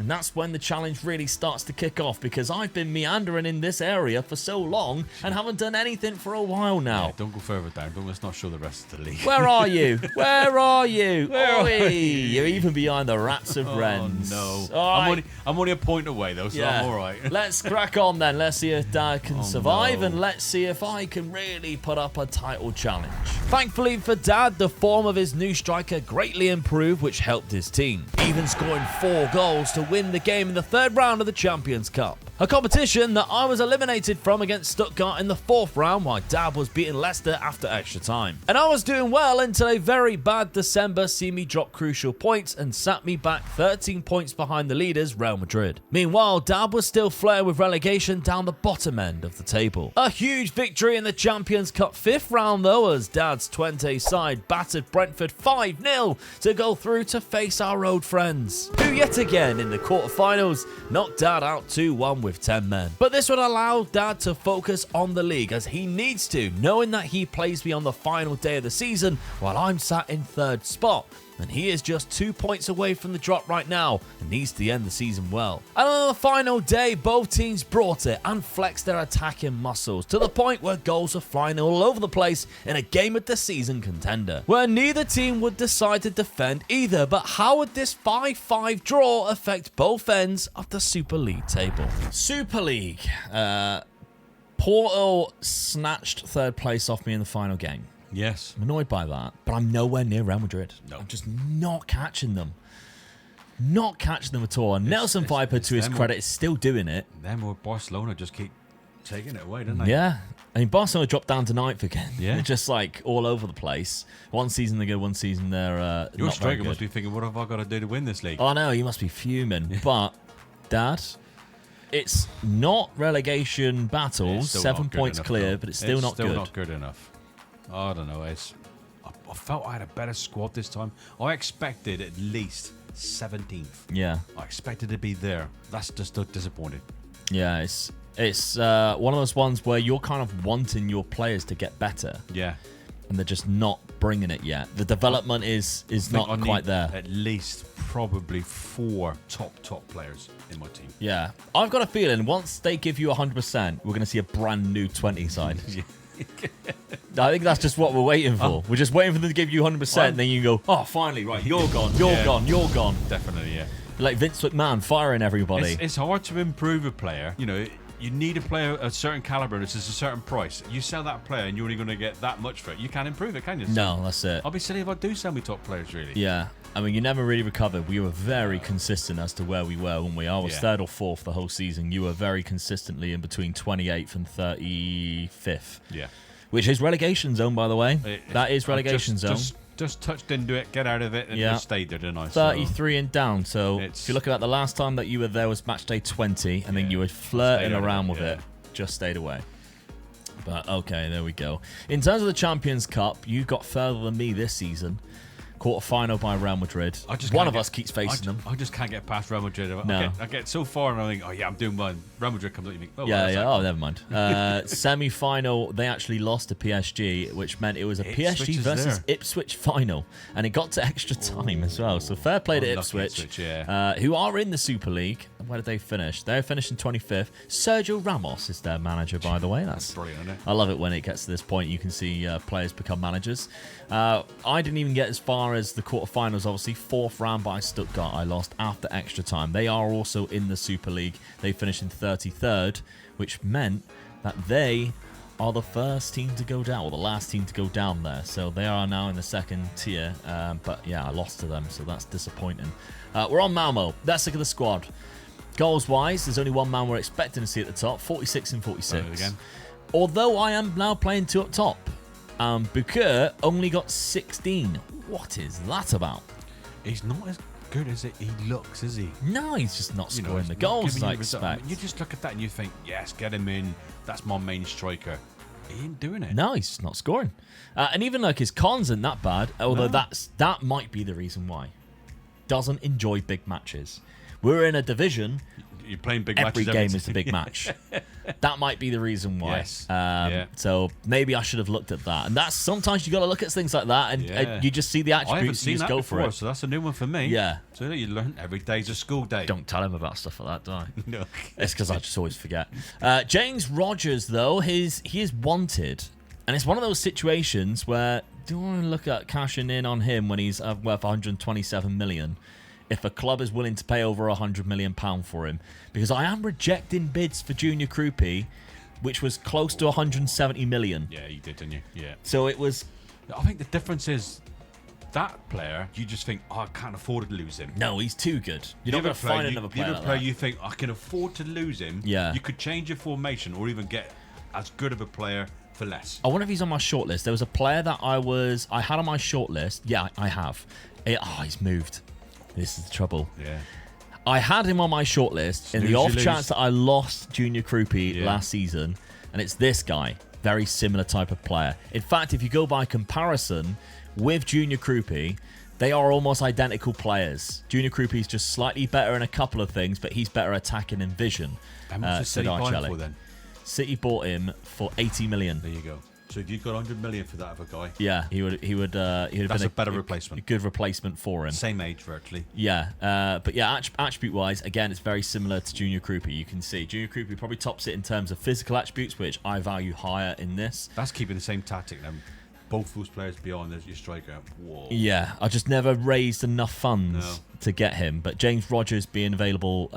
And that's when the challenge really starts to kick off, because I've been meandering in this area for so long and haven't done anything for a while now. Yeah, don't go further down. Let's not show the rest of the league. Where are you? Where are you? Oi, you're even behind the Rats of Rennes. No. All right. I'm only a point away though, so I'm all right. Let's crack on then. Let's see if Dad can survive, no. and let's see if I can really put up a title challenge. Thankfully for Dad, the form of his new striker greatly improved, which helped his team, even scoring 4 goals to win the game in the 3rd round of the Champions Cup. A competition that I was eliminated from against Stuttgart in the 4th round while Dad was beating Leicester after extra time. And I was doing well until a very bad December see me drop crucial points and sat me back 13 points behind the leaders Real Madrid. Meanwhile, Dad was still flirting with relegation down the bottom end of the table. A huge victory in the Champions Cup 5th round though, as Dad's Twente side battered Brentford 5-0 to go through to face our road friends, who yet again in the quarterfinals knocked Dad out 2-1 with 10 men. But this would allow Dad to focus on the league as he needs to, knowing that he plays me on the final day of the season while I'm sat in 3rd spot. And he is just 2 points away from the drop right now and needs to end the season well. And on the final day, both teams brought it and flexed their attacking muscles to the point where goals were flying all over the place in a game of the season contender, where neither team would decide to defend either. But how would this 5-5 draw affect both ends of the Super League table? Super League. Porto snatched 3rd place off me in the final game. Yes. I'm annoyed by that, but I'm nowhere near Real Madrid. No. I'm just not catching them. Not catching them at all. And Nelson Viper, to his credit, is still doing it. Then with Barcelona just keep taking it away, don't they? Yeah. I mean, Barcelona dropped down to 9th again. Yeah. They're just like all over the place. One season they're good, one season they're Your not very striker good. must be thinking, what have I got to do to win this league? Oh, no, you must be fuming. But, Dad, it's not relegation battles, It's still 7 not good points enough, clear, though. but it's still not good. not good enough. I don't know. I felt I had a better squad this time. I expected at least 17th. Yeah. I expected to be there. That's just disappointing. Yeah, it's one of those ones where you're kind of wanting your players to get better. Yeah. And they're just not bringing it yet. The development is not quite there. At least probably 4 top players in my team. Yeah. I've got a feeling once they give you 100%, we're going to see a brand new 20 side. I think that's just what we're waiting for. We're just waiting for them to give you 100%, and then you go, oh, finally, right, you're gone, you're gone, you're gone. Definitely, yeah. Like Vince McMahon firing everybody. It's hard to improve a player. You know, you need a player a certain caliber. This is a certain price. You sell that player, and you're only going to get that much for it. You can't improve it, can you? No, that's it. I'll be silly if I do sell me top players, really. Yeah. I mean, you never really recovered. We were very consistent as to where we were when I was 3rd or 4th the whole season. You were very consistently in between 28th and 35th. Yeah. Which is relegation zone, by the way. That is relegation zone. Just touched into it, get out of it, and just stayed there, didn't I? 33 and down. So if you're looking at the last time that you were there was match day 20, and then you were flirting around with it, just stayed away. But okay, there we go. In terms of the Champions Cup, you got further than me this season. Quarter-final by Real Madrid. One of us keeps facing them. I just can't get past Real Madrid. No. I get so far and I think, oh yeah, I'm doing well. Real Madrid comes up and you think, oh, Oh, never mind. Semi-final, they actually lost to PSG, which meant it was a PSG versus Ipswich final, and it got to extra time as well. So fair play to Ipswich, who are in the Super League. Where did they finish? They finished in 25th. Sergio Ramos is their manager, by the way. That's brilliant, isn't it? I love it when it gets to this point. You can see players become managers. I didn't even get as far as the quarterfinals. Obviously, 4th round by Stuttgart. I lost after extra time. They are also in the Super League. They finished in 33rd, which meant that they are the first team to go down, or the last team to go down there. So they are now in the 2nd tier. But yeah, I lost to them, so that's disappointing. We're on Malmo. Let's look at the squad. Goals-wise, there's only one man we're expecting to see at the top, 46 and 46. Again. Although I am now playing 2 up top. Bukur only got 16. What is that about? He's not as good as he looks, is he? No, he's just not scoring the goals as I expect. You just look at that and you think, yes, get him in. That's my main striker. He ain't doing it. No, he's not scoring. And even like his cons aren't that bad, although that might be the reason why. Doesn't enjoy big matches. We're in a division. You're playing big every matches. Game is the big match. That might be the reason why. Yes. So maybe I should have looked at that. And that's sometimes you got to look at things like that, and you just see the attributes. I haven't seen and you just that go before, for it. so that's a new one for me. Yeah. So you learn every day's a school day. Don't tell him about stuff like that, do I? No. It's because I just always forget. James Rodgers, though, he is wanted, and it's one of those situations where do I want to look at cashing in on him when he's worth 127 million? If a club is willing to pay over £100 million for him, because I am rejecting bids for Junior Krupi, which was close to 170 million. Yeah, you did, didn't you? Yeah. So it was. I think the difference is that player, you just think, oh, I can't afford to lose him. No, he's too good. You're not going to find another player like that. You think, I can afford to lose him. Yeah. You could change your formation or even get as good of a player for less. I wonder if he's on my shortlist. There was a player that I had on my shortlist. Yeah, I have. He's moved. This is the trouble. Yeah. I had him on my shortlist in the off chance that I lost Junior Krupi last season, and it's this guy. Very similar type of player. In fact, if you go by comparison with Junior Krupi, they are almost identical players. Junior Krupi is just slightly better in a couple of things, but he's better attacking in vision. How much is City buying for then? City bought him for 80 million. There you go. So if you got 100 million for that other guy, yeah, he would have been a better replacement. A good replacement for him. Same age virtually. Yeah, but yeah, attribute-wise, again, it's very similar to Junior Krupi. You can see Junior Krupi probably tops it in terms of physical attributes, which I value higher in this. That's keeping the same tactic then. Both those players beyond your striker. Whoa. Yeah, I just never raised enough funds to get him. But James Rodgers being available,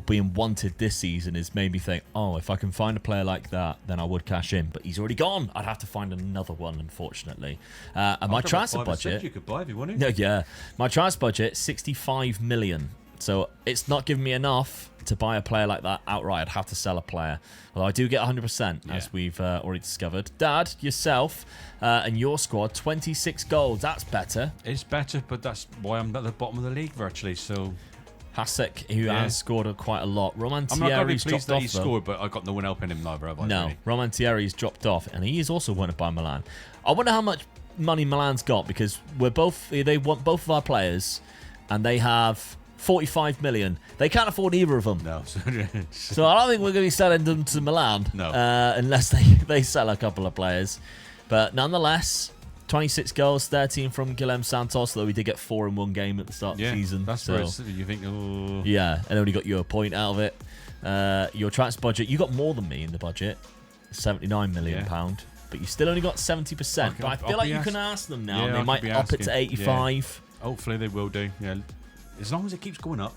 being wanted this season has made me think, oh, if I can find a player like that, then I would cash in. But he's already gone. I'd have to find another one, unfortunately. And my transfer budget, you could buy if you wanted. Yeah, my transfer budget, 65 million. So it's not giving me enough to buy a player like that outright. I'd have to sell a player. Although I do get 100%, as we've already discovered. Dad, yourself, and your squad, 26 goals. That's better. It's better, but that's why I'm at the bottom of the league virtually. So Hasek, who has scored quite a lot. Roman I'm not going to be Thierry's pleased dropped that he off, scored, but I've got no one helping him neither, have I? No, really? Roman Thierry's dropped off, and he is also wanted by Milan. I wonder how much money Milan's got, because they want both of our players, and they have 45 million. They can't afford either of them. No. So I don't think we're going to be selling them to Milan. No. Unless they sell a couple of players. But nonetheless, 26 goals, 13 from Guilherme Santos, though we did get 4 in one game at the start of the season. That's where you think, oh. Yeah, and only got you a point out of it. Your transfer budget, you got more than me in the budget, £79 million. But you still only got 70%. But I feel like you can ask them now. Yeah, they might up it to 85. Yeah. Hopefully they will do. Yeah. As long as it keeps going up.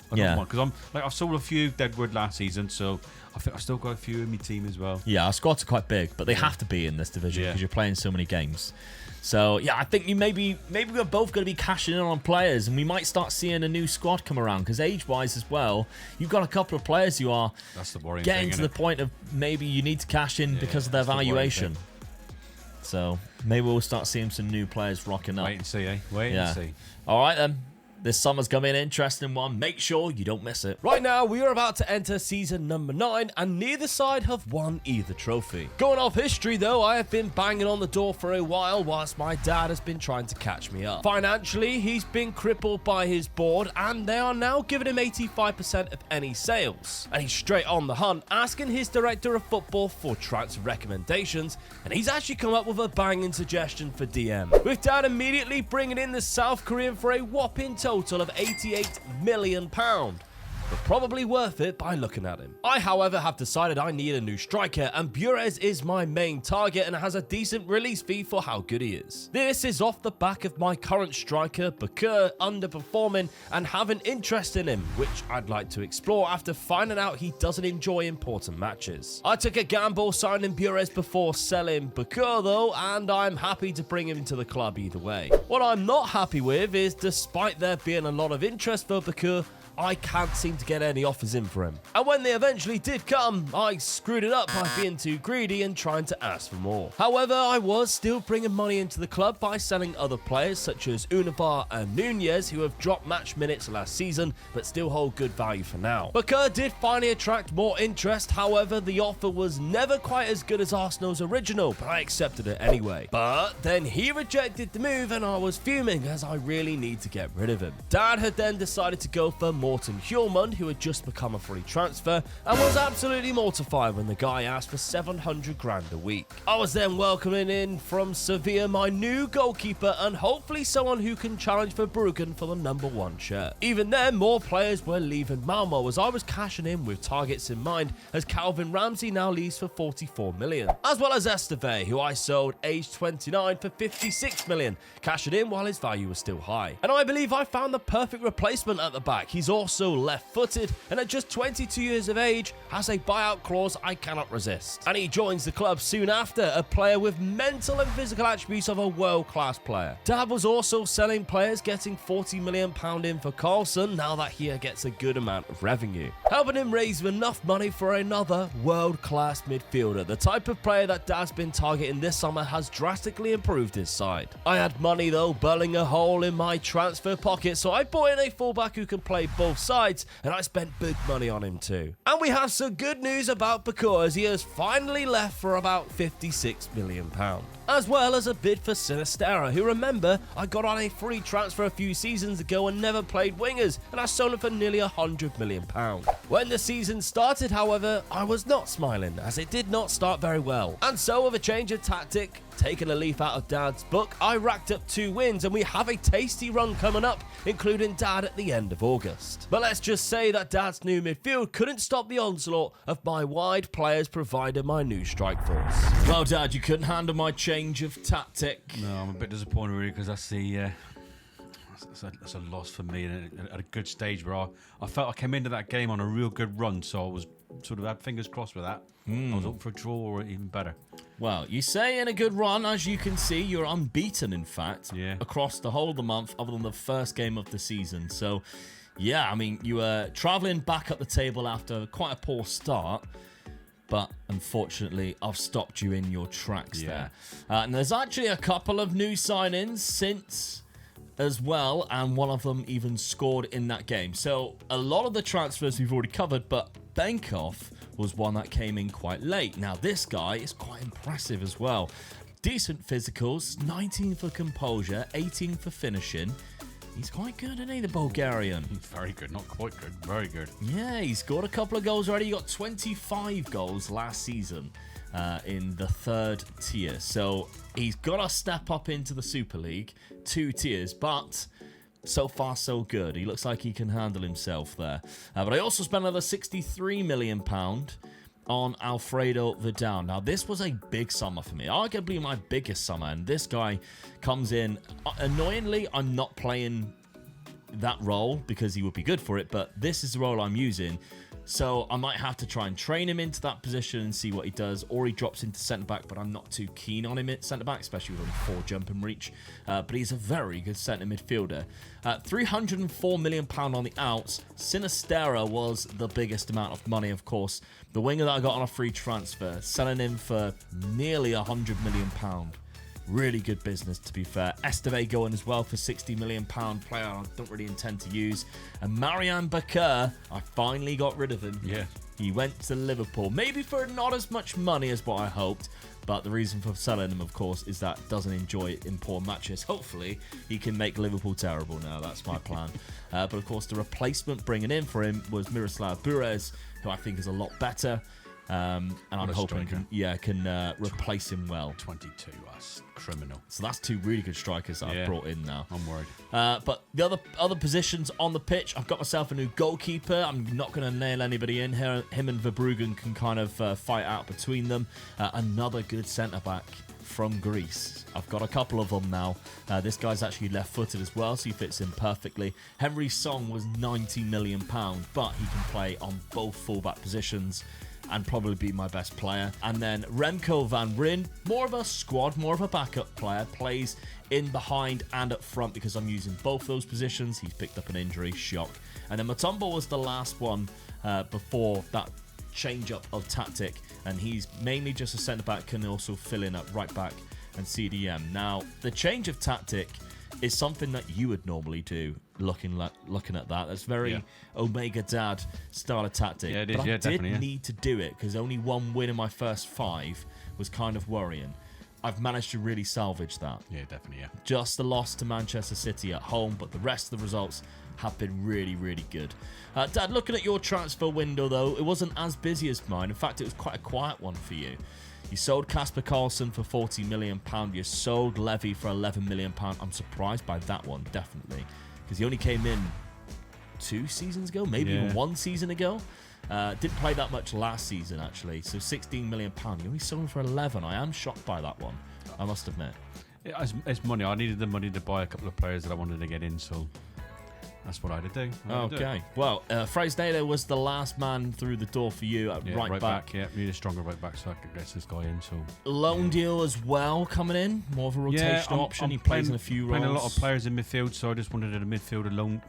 Because I sold a few Deadwood last season, so I think I've still got a few in my team as well. Yeah, our squads are quite big, but they have to be in this division because you're playing so many games. So yeah, I think maybe we're both going to be cashing in on players, and we might start seeing a new squad come around. Because age-wise as well, you've got a couple of players who are getting to the point of maybe you need to cash in because of their valuation. So maybe we'll start seeing some new players rocking up. Wait and see, eh? Wait and see. All right then. This summer's going to be an interesting one. Make sure you don't miss it. Right now, we are about to enter season number 9, and neither side have won either trophy. Going off history, though, I have been banging on the door for a while, whilst my dad has been trying to catch me up. Financially, he's been crippled by his board, and they are now giving him 85% of any sales. And he's straight on the hunt, asking his director of football for transfer recommendations, and he's actually come up with a banging suggestion for DM. With dad immediately bringing in the South Korean for a whopping total of £88 million, but probably worth it by looking at him. I, however, have decided I need a new striker, and Bures is my main target and has a decent release fee for how good he is. This is off the back of my current striker, Bakur, underperforming and having interest in him, which I'd like to explore after finding out he doesn't enjoy important matches. I took a gamble signing Bures before selling Bakur though, and I'm happy to bring him to the club either way. What I'm not happy with is, despite there being a lot of interest for Bakur, I can't seem to get any offers in for him. And when they eventually did come, I screwed it up by being too greedy and trying to ask for more. However, I was still bringing money into the club by selling other players such as Univar and Nunez, who have dropped match minutes last season but still hold good value for now. Bakur did finally attract more interest, however the offer was never quite as good as Arsenal's original, but I accepted it anyway. But then he rejected the move and I was fuming as I really need to get rid of him. Dad had then decided to go for Morten Hjulmund, who had just become a free transfer, and was absolutely mortified when the guy asked for 700 grand a week. I was then welcoming in from Sevilla my new goalkeeper and hopefully someone who can challenge for Bruggen for the #1 shirt. Even then, more players were leaving Malmo as I was cashing in with targets in mind, as Calvin Ramsey now leaves for 44 million, as well as Esteve, who I sold aged 29 for 56 million, cashing in while his value was still high. And I believe I found the perfect replacement at the back. He's also left-footed and at just 22 years of age has a buyout clause I cannot resist. And he joins the club soon after, a player with mental and physical attributes of a world-class player. Dad was also selling players, getting £40 million in for Carlson now that he gets a good amount of revenue, helping him raise enough money for another world-class midfielder. The type of player that Dad's been targeting this summer has drastically improved his side. I had money though burning a hole in my transfer pocket, so I bought in a fullback who can play both sides, and I spent big money on him too. And we have some good news about Bakura, as he has finally left for about £56 million. As well as a bid for Sinistera, who, remember, I got on a free transfer a few seasons ago and never played wingers, and I sold him for nearly £100 million. When the season started, however, I was not smiling, as it did not start very well. And so, with a change of tactic, taking a leaf out of Dad's book, I racked up 2 wins, and we have a tasty run coming up, including Dad at the end of August. But let's just say that Dad's new midfield couldn't stop the onslaught of my wide players provided my new strike force. Well, Dad, you couldn't handle my change of tactic. No, I'm a bit disappointed really, because that's a loss for me, and at a good stage where I felt I came into that game on a real good run, so I was sort of had fingers crossed with that. I was hoping for a draw or even better. Well, you say in a good run, as you can see, you're unbeaten, in fact, across the whole of the month, other than the first game of the season. So, yeah, I mean, you were travelling back up the table after quite a poor start, but unfortunately, I've stopped you in your tracks there. And there's actually a couple of new sign-ins since as well, and one of them even scored in that game. So a lot of the transfers we've already covered, but Benkoff was one that came in quite late. Now this guy is quite impressive as well. Decent physicals, 19 for composure, 18 for finishing. He's quite good, isn't he, the Bulgarian? He's very good, not quite good, very good. Yeah, he's scored a couple of goals already. He got 25 goals last season in the 3rd tier. So he's got to step up into the Super League, 2 tiers, but so far so good. He looks like he can handle himself there. But I also spent another £63 million on Alfredo Vidal. Now, this was a big summer for me, arguably my biggest summer, and this guy comes in. Annoyingly, I'm not playing that role because he would be good for it, but this is the role I'm using. So I might have to try and train him into that position and see what he does, or he drops into centre-back, but I'm not too keen on him at centre-back, especially with only 4 jump and reach. But he's a very good centre midfielder. £304 million on the outs. Sinistera was the biggest amount of money, of course. The winger that I got on a free transfer, selling him for nearly £100 million. Really good business, to be fair. Esteve going as well for £60 million, player I don't really intend to use. And Marian Bakar, I finally got rid of him. Yeah. He went to Liverpool, maybe for not as much money as what I hoped, but the reason for selling him, of course, is that doesn't enjoy it in poor matches. Hopefully, he can make Liverpool terrible now. That's my plan. But of course, the replacement bringing in for him was Miroslav Burez, who I think is a lot better. And I'm hoping can replace him well. 22, that's criminal. So that's 2 really good strikers that I've brought in now. I'm worried. But the other positions on the pitch, I've got myself a new goalkeeper. I'm not going to nail anybody in here. Him and Verbruggen can kind of fight out between them. Another good centre-back from Greece. I've got a couple of them now. This guy's actually left-footed as well, so he fits in perfectly. Henry Song was £90 million, but he can play on both fullback positions and probably be my best player. And then Remco van Rijn, more of a squad, more of a backup player, plays in behind and up front because I'm using both those positions. He's picked up an injury, shock. And then Mutombo was the last one before that change up of tactic, and he's mainly just a centre-back, can also fill in at right-back and CDM. Now, the change of tactic is something that you would normally do, looking at that. That's very Omega Dad style of tactic. Yeah, it is. But I did definitely, need to do it because only 1 win in my first 5 was kind of worrying. I've managed to really salvage that. Yeah, definitely, yeah. Just the loss to Manchester City at home, but the rest of the results have been really, really good. Dad, looking at your transfer window, though, it wasn't as busy as mine. In fact, it was quite a quiet one for you. You sold Kasper Karlsson for £40 million. You sold Levy for £11 million. I'm surprised by that one, definitely, because he only came in 2 seasons ago, maybe even 1 season ago. Didn't play that much last season, actually. So £16 million. You only sold him for 11. I am shocked by that one, I must admit. It's money. I needed the money to buy a couple of players that I wanted to get in, so That's what I had to do. Okay. Well, Fraser Naylor was the last man through the door for you at right back. Yeah, need a stronger right back so I could get this guy in. So loan deal as well coming in, more of a rotational option. He plays in a few roles. Playing a lot of players in midfield, so I just wanted a midfielder loan.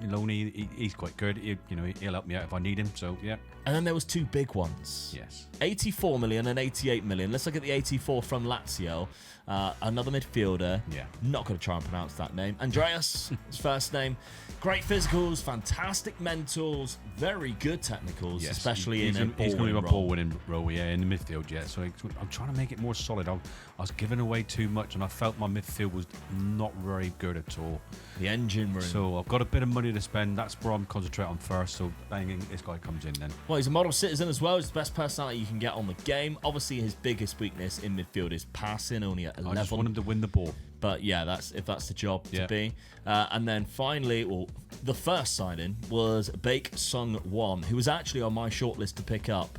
He's quite good. He'll help me out if I need him. So yeah. And then there was two big ones. Yes. 84 million and 88 million. Let's look at the 84 from Lazio. Another midfielder. Yeah. Not going to try and pronounce that name. Andreas, his first name. Great physicals, fantastic mentals, very good technicals, Yes. especially he's in a he's going to be a ball-winning ball winning role, in the midfield, So I'm trying to make it more solid. I was giving away too much, and I felt my midfield was not very good at all. The engine room. So I've got a bit of money to spend. That's where I'm concentrating on first. So banging, this guy comes in then. Well, he's a model citizen as well. He's the best personality you can get on the game. Obviously, his biggest weakness in midfield is passing, only at 11. I just want him to win the ball. But yeah, that's the job to Yeah. be. And then finally, the first signing was Baek Sung-won, who was actually on my shortlist to pick up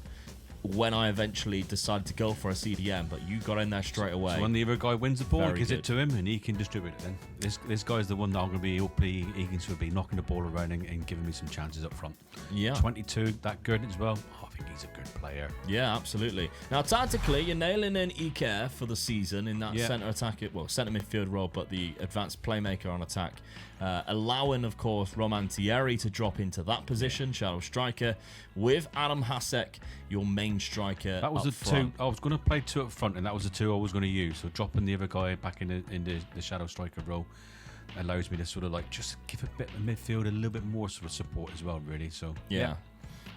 when I eventually decided to go for a CDM, but you got in there straight away. So when the other guy wins the ball, Very gives good. it to him, and he can distribute it then. This guy's the one that I'm going to be, hopefully, he can sort of be knocking the ball around and giving me some chances up front. Yeah. 22, that good as well. Oh, I think he's a good player. Yeah, absolutely. Now, tactically, you're nailing in Iker for the season in that centre midfield role, but the advanced playmaker on attack. Allowing, of course, Roman Thierry to drop into that position, shadow striker, with Adam Hasek, your main striker. That was up the front. two. I was going to play two up front, and that was the two I was going to use. So dropping the other guy back in the shadow striker role allows me to sort of like just give a bit of midfield a little bit more sort of support as well, really. So Yeah.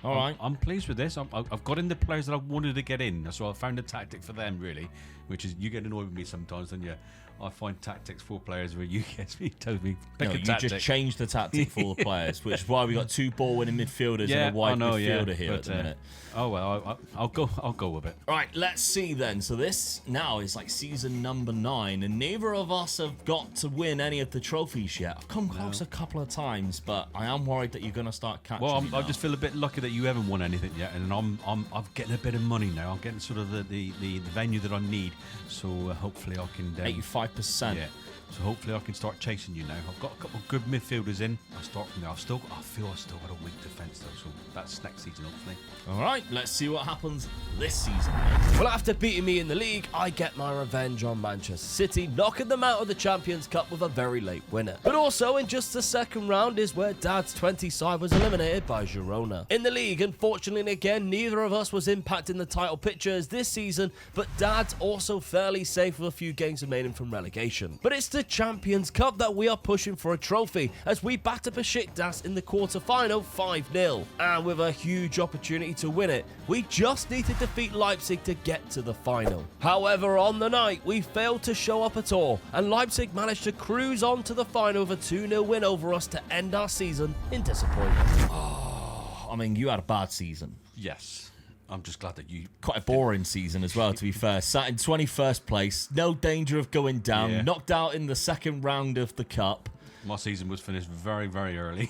All right. I'm pleased with this. I've got in the players that I wanted to get in, so I found a tactic for them, really, which is you get annoyed with me sometimes, don't you? I find tactics for players where you get me, told me, pick No, a you tactic. just changed the tactic for the players, which is why we got two ball-winning midfielders and a wide midfielder here at the minute. Oh well, I'll go with it. All right, let's see then. So this now is like season number 9, and neither of us have got to win any of the trophies yet. I've come close a couple of times, but I am worried that you're going to start catching Well, me I now. just feel a bit lucky that you haven't won anything yet, and I'm getting a bit of money now. I'm getting sort of the venue that I need, so hopefully I can 85%. Yeah. So hopefully I can start chasing you now. I've got a couple of good midfielders in. I'll start from there. I feel I still got a weak defence though, so that's next season hopefully. All right, let's see what happens this season. Well, after beating me in the league, I get my revenge on Manchester City, knocking them out of the Champions Cup with a very late winner. But also, in just the second round is where Dad's 20 side was eliminated by Girona. In the league, unfortunately again, neither of us was impacting the title pictures this season, but Dad's also fairly safe with a few games remaining from relegation. But it's the Champions Cup that we are pushing for a trophy as we batter Besiktas in the quarter-final 5-0. And with a huge opportunity to win it, we just need to defeat Leipzig to get to the final. However, on the night, we failed to show up at all, and Leipzig managed to cruise on to the final with a 2-0 win over us to end our season in disappointment. I mean, you had a bad season. Yes. I'm just glad that you... Quite a boring season as well, to be fair. Sat in 21st place, no danger of going down, Yeah. knocked out in the second round of the cup. My season was finished very, very early.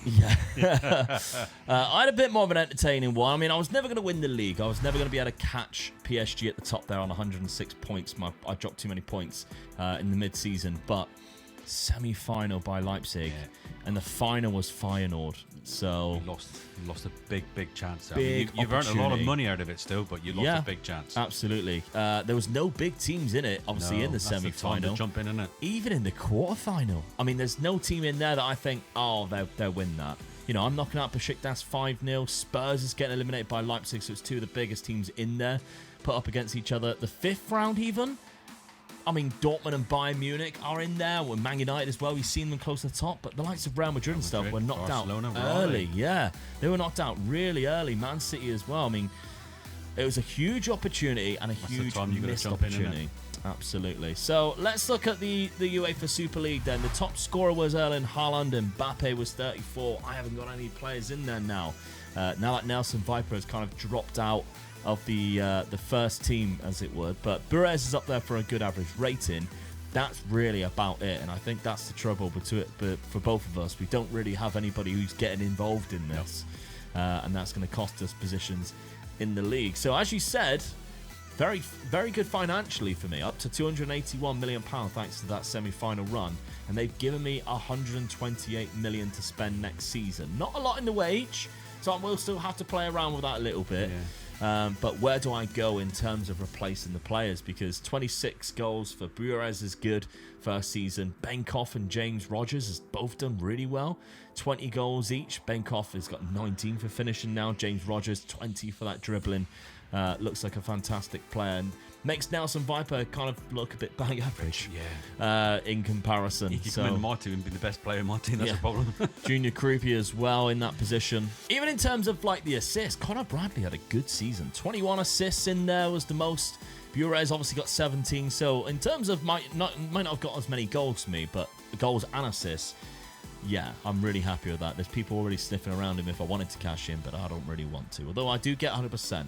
I had a bit more of an entertaining one. I mean, I was never going to win the league. I was never going to be able to catch PSG at the top there on 106 points. I dropped too many points in the mid-season, but semi-final by Leipzig, and the final was Feyenoord. So Lost a big chance. Big you've earned a lot of opportunity. money out of it still, but you lost a big chance. Absolutely. There was no big teams in it, obviously, in the that's the time semi-final. to jump in, isn't it? Even in the quarter-final. I mean, there's no team in there that I think, they'll win that. You know, I'm knocking out Besiktas 5-0. Spurs is getting eliminated by Leipzig, so it's two of the biggest teams in there put up against each other. The fifth round even, I mean, Dortmund and Bayern Munich are in there. With Man United as well. We've seen them close to the top. But the likes of Real Madrid and stuff were knocked Barcelona out were early. early. Yeah, they were knocked out really early. Man City as well. I mean, it was a huge opportunity and a That's the huge time you're gonna missed jump in, isn't opportunity. Absolutely. So let's look at the UEFA Super League then. The top scorer was Erling Haaland and Mbappe was 34. I haven't got any players in there now. Now that Nelson Viper has kind of dropped out of the first team, as it would. But Perez is up there for a good average rating. That's really about it, and I think that's the trouble but for both of us. We don't really have anybody who's getting involved in this, and that's going to cost us positions in the league. So as you said, very, very good financially for me. Up to £281 million thanks to that semi-final run. And they've given me $128 million to spend next season. Not a lot in the wage, so I will still have to play around with that a little bit. But where do I go in terms of replacing the players? Because 26 goals for Buarez is good first season. Benkoff and James Rodgers has both done really well. 20 goals each. Benkoff has got 19 for finishing now. James Rodgers 20 for that dribbling. Looks like a fantastic player and makes Nelson Viper kind of look a bit bang average in comparison. He could come in my team and be the best player in my team. That's a problem. Junior Krupi as well in that position. Even in terms of like the assists, Connor Bradley had a good season. 21 assists in there was the most. Buarez obviously got 17. So in terms of might not have got as many goals to me, but goals and assists. Yeah, I'm really happy with that. There's people already sniffing around him if I wanted to cash in, but I don't really want to. Although I do get 100%.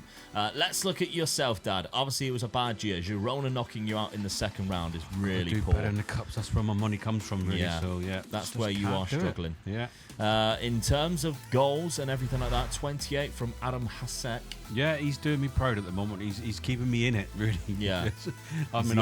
Let's look at yourself, Dad. Obviously, it was a bad year. Girona knocking you out in the second round is really do poor. better in the cups. That's where my money comes from, really. Yeah, so yeah, that's where you are struggling. Yeah. In terms of goals and everything like that, 28 from Adam Hasek. Yeah, he's doing me proud at the moment. He's keeping me in it, really. Yeah. I mean,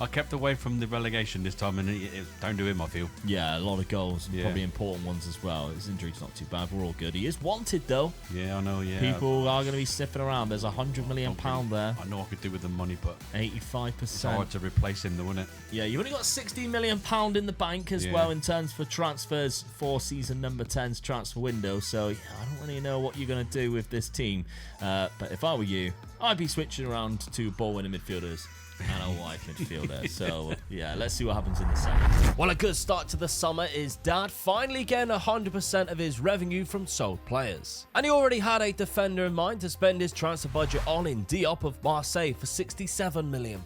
I kept away from the relegation this time, and it down to him, I feel. Yeah, a lot of goals. Yeah. Probably important ones as well. His injury's not too bad. We're all good. He is wanted, though. Yeah, I know, yeah. People are going to be sniffing around. There's £100 million there. I know I could do with the money, but 85%. It's hard to replace him, though, isn't it? Yeah, you've only got £60 million in the bank as well in terms for transfers for season number 10's transfer window. So yeah, I don't really know what you're going to do with this team. But if I were you, I'd be switching around to ball-winning midfielders and a wide midfielder. So yeah, let's see what happens in the second. Well, a good start to the summer is Dad finally getting 100% of his revenue from sold players. And he already had a defender in mind to spend his transfer budget on in Diop of Marseille for £67 million.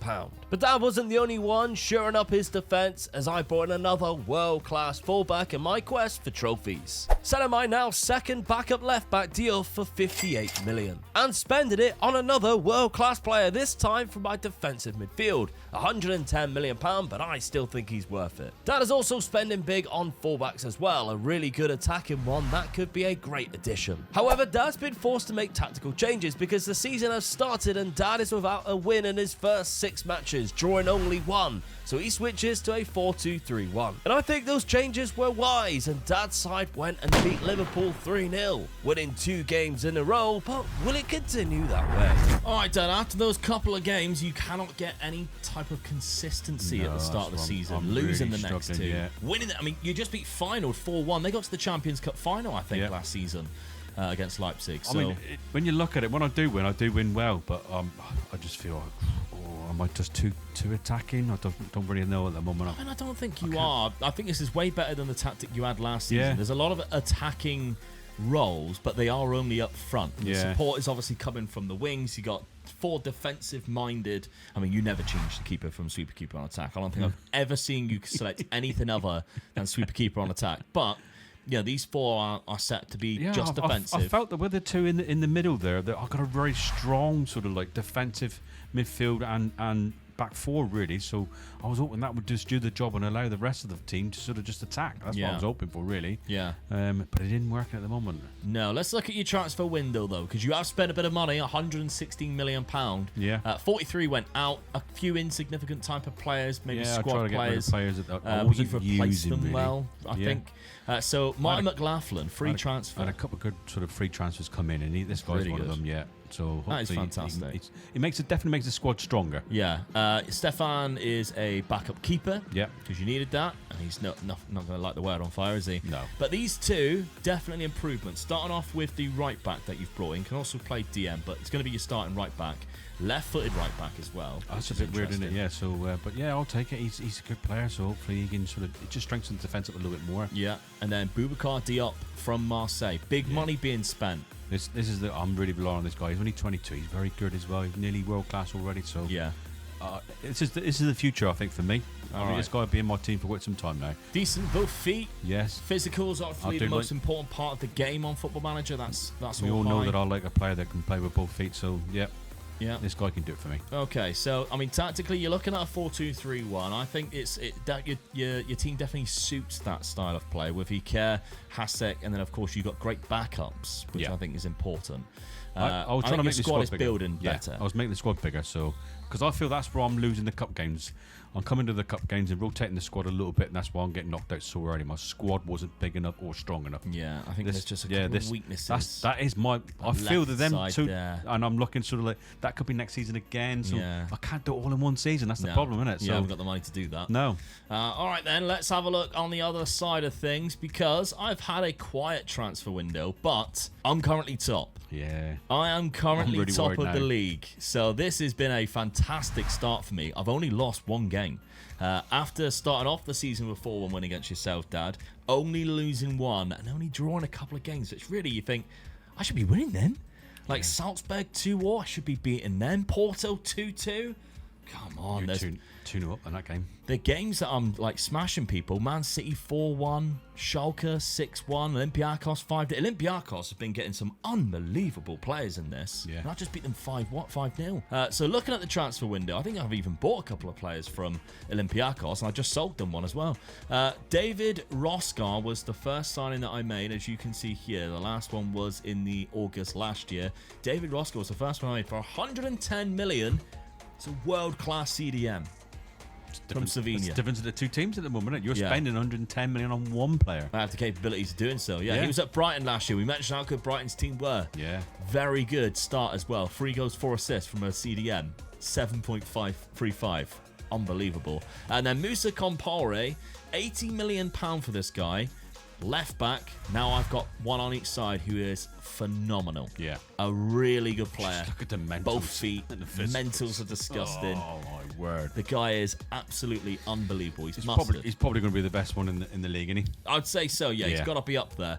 But Dad wasn't the only one shoring up his defence, as I brought in another world-class fullback in my quest for trophies. Selling my now second backup left-back Diop for £58 million. And spending it on another world-class player, this time for my defensive midfield, £110 million, but I still think he's worth it. Dad is also spending big on fullbacks as well, a really good attacking one that could be a great addition. However, Dad's been forced to make tactical changes because the season has started and Dad is without a win in his first 6 matches, drawing only 1. So he switches to a 4-2-3-1. And I think those changes were wise, and Dad's side went and beat Liverpool 3-0, winning 2 games in a row, but will it continue that way? Alright, Dad, after those couple of games, you cannot get any type of consistency at the start of the season. I'm Losing really the next 2. yeah. Winning, I mean, you just beat Feyenoord 4-1. They got to the Champions Cup final, I think, last season. Against Leipzig. So, I mean, when you look at it, when I do win well, but I just feel am I just too attacking? I don't really know at the moment. I mean, I don't think you are. I think this is way better than the tactic you had last season. Yeah. There's a lot of attacking roles, but they are only up front. The support is obviously coming from the wings. You got 4 defensive-minded. I mean, you never change the keeper from sweeper keeper on attack. I don't think I've ever seen you select anything other than sweeper keeper on attack. But yeah, these 4 are set to be just defensive. I felt that with the 2 in the middle there, that I got a very strong sort of like defensive midfield and back 4 really. So I was hoping that would just do the job and allow the rest of the team to sort of just attack. That's what I was hoping for, really. Yeah. But it didn't work at the moment. No, let's look at your transfer window though, because you have spent a bit of money, £116 million. Yeah. 43 went out. A few insignificant type of players, maybe I squad tried to get rid players. of players that I wasn't you've replaced using them really. well, I think. So Martin McLaughlin, free transfer. I had a couple of good sort of free transfers come in, and this guy's really one good. of them. Yeah. So That is hopefully fantastic. It definitely makes the squad stronger. Yeah. Stefan is a backup keeper. Yeah. Because you needed that, and he's not going to light the world on fire, is he? No. But these 2, definitely improvements. Starting off with the right back that you've brought in. Can also play DM, but it's going to be your starting right back. Left-footed right back as well. That's a bit weird, isn't it? Yeah. So, but yeah, I'll take it. He's a good player, so hopefully he can sort of it just strengthens the defense up a little bit more. Yeah. And then Boubacar Diop from Marseille. Big money being spent. This is I'm really relying on this guy. He's only 22. He's very good as well. He's nearly world class already. So yeah. This is the future, I think, for me. I think this guy will be in my team for quite some time now. Decent, both feet. Yes. Physicals are obviously the most important part of the game on Football Manager. That's we all high. know that I like a player that can play with both feet. So yeah. Yeah, this guy can do it for me. Okay, so I mean, tactically, you're looking at a 4-2-3-1. I think that your team definitely suits that style of play with Iker, Hasek, and then of course you've got great backups, which I think is important. I was I trying to think make your the squad is bigger. building Yeah, better. I was making the squad bigger, so because I feel that's where I'm losing the cup games. I'm coming to the cup games and rotating the squad a little bit, and that's why I'm getting knocked out so early. My squad wasn't big enough or strong enough. Yeah, I think there's just a couple of weaknesses. That is my. I feel that them side two, there. and I'm looking sort of like that could be next season again. So Yeah. I can't do it all in one season. That's the No. problem, isn't it? Yeah, So I haven't got the money to do that. no. All right, then, let's have a look on the other side of things, because I've had a quiet transfer window, but I'm currently top. Yeah. I am currently I'm really top worried of the now. league. So this has been a fantastic start for me. I've only lost one game. After starting off the season with 4-1 win against yourself, Dad, only losing one and only drawing a couple of games, which really you think, I should be winning then. Like Salzburg 2-0, I should be beating them. Porto 2-2. Come on, You're there's 2-0 up in that game. the games that I'm like smashing people. Man City 4-1, Schalke 6-1, Olympiacos 5. Olympiacos have been getting some unbelievable players in this. Yeah. And I just beat them 5-0. So looking at the transfer window, I think I've even bought a couple of players from Olympiacos, and I just sold them one as well. David Roskar was the first signing that I made, as you can see here. The last one was in the August last year. David Roskar was the first one I made for 110 million. It's a world-class CDM. From Slovenia. It's the difference of the two teams at the moment, isn't it? You're Yeah. spending 110 million on one player. I have the capabilities of doing so. Yeah, Yeah. he was at Brighton last year. We mentioned how good Brighton's team were. Yeah. Very good start as well. 3 goals, 4 assists from a CDM. 7.535. Unbelievable. And then Musa Compaore, £80 million for this guy. Left back. Now I've got one on each side who is phenomenal. Yeah. A really good player. Just look at the mentals. Both feet. and the physicals. Mentals are disgusting. Oh my word. The guy is absolutely unbelievable. He's He's mustard. probably going to be the best one in the league, isn't he? I'd say so, yeah. He's Yeah. got to be up there.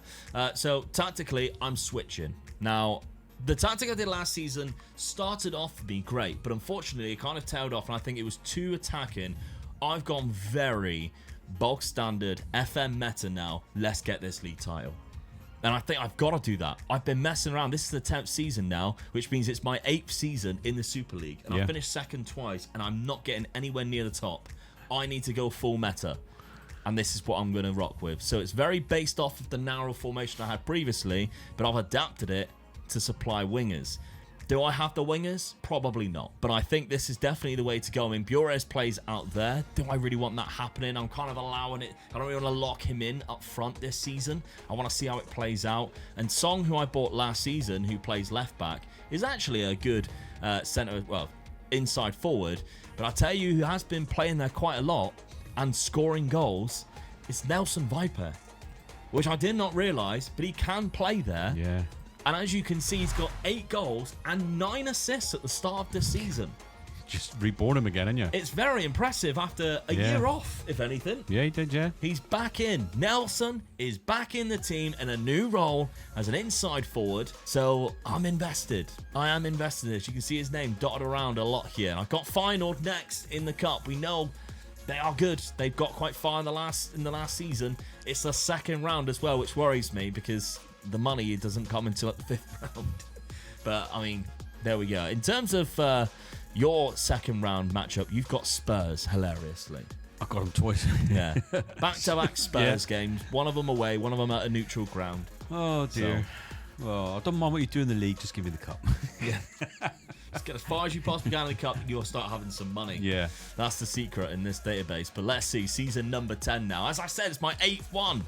So, tactically, I'm switching. Now, the tactic I did last season started off to be great, but unfortunately, it kind of tailed off, and I think it was too attacking. I've gone very bog standard, FM meta now. Let's get this league title. And I think I've got to do that. I've been messing around. This is the 10th season now, which means it's my 8th season in the Super League. And Yeah. I finished second twice, and I'm not getting anywhere near the top. I need to go full meta. And this is what I'm going to rock with. So it's very based off of the narrow formation I had previously, but I've adapted it to supply wingers. Do I have the wingers? Probably not. But I think this is definitely the way to go. I mean, Bures plays out there. Do I really want that happening? I'm kind of allowing it. I don't really want to lock him in up front this season. I want to see how it plays out. And Song, who I bought last season, who plays left back, is actually a good centre, well, inside forward. But I tell you who has been playing there quite a lot and scoring goals is Nelson Viper, which I did not realise, but he can play there. Yeah. And as you can see, he's got 8 goals and 9 assists at the start of this season. Just reborn him again, haven't you? It's very impressive after a Yeah. year off, if anything. Yeah, he did, yeah. He's back in. Nelson is back in the team in a new role as an inside forward. So I'm invested. I am invested in this. You can see his name dotted around a lot here. And I've got Feyenoord next in the cup. We know they are good. They've got quite far in the last season. It's the second round as well, which worries me because the money doesn't come until at the 5th round. But I mean, there we go. In terms of your second round matchup, you've got Spurs, hilariously. I got him twice. Yeah. Back-to-back Spurs games. One of them away, one of them at a neutral ground. Oh, dear. Well, I don't mind what you do in the league, just give me the cup. Yeah. Just get as far as you possibly can in the cup and you'll start having some money. Yeah. That's the secret in this database. But let's see, season number 10 now. As I said, it's my 8th one.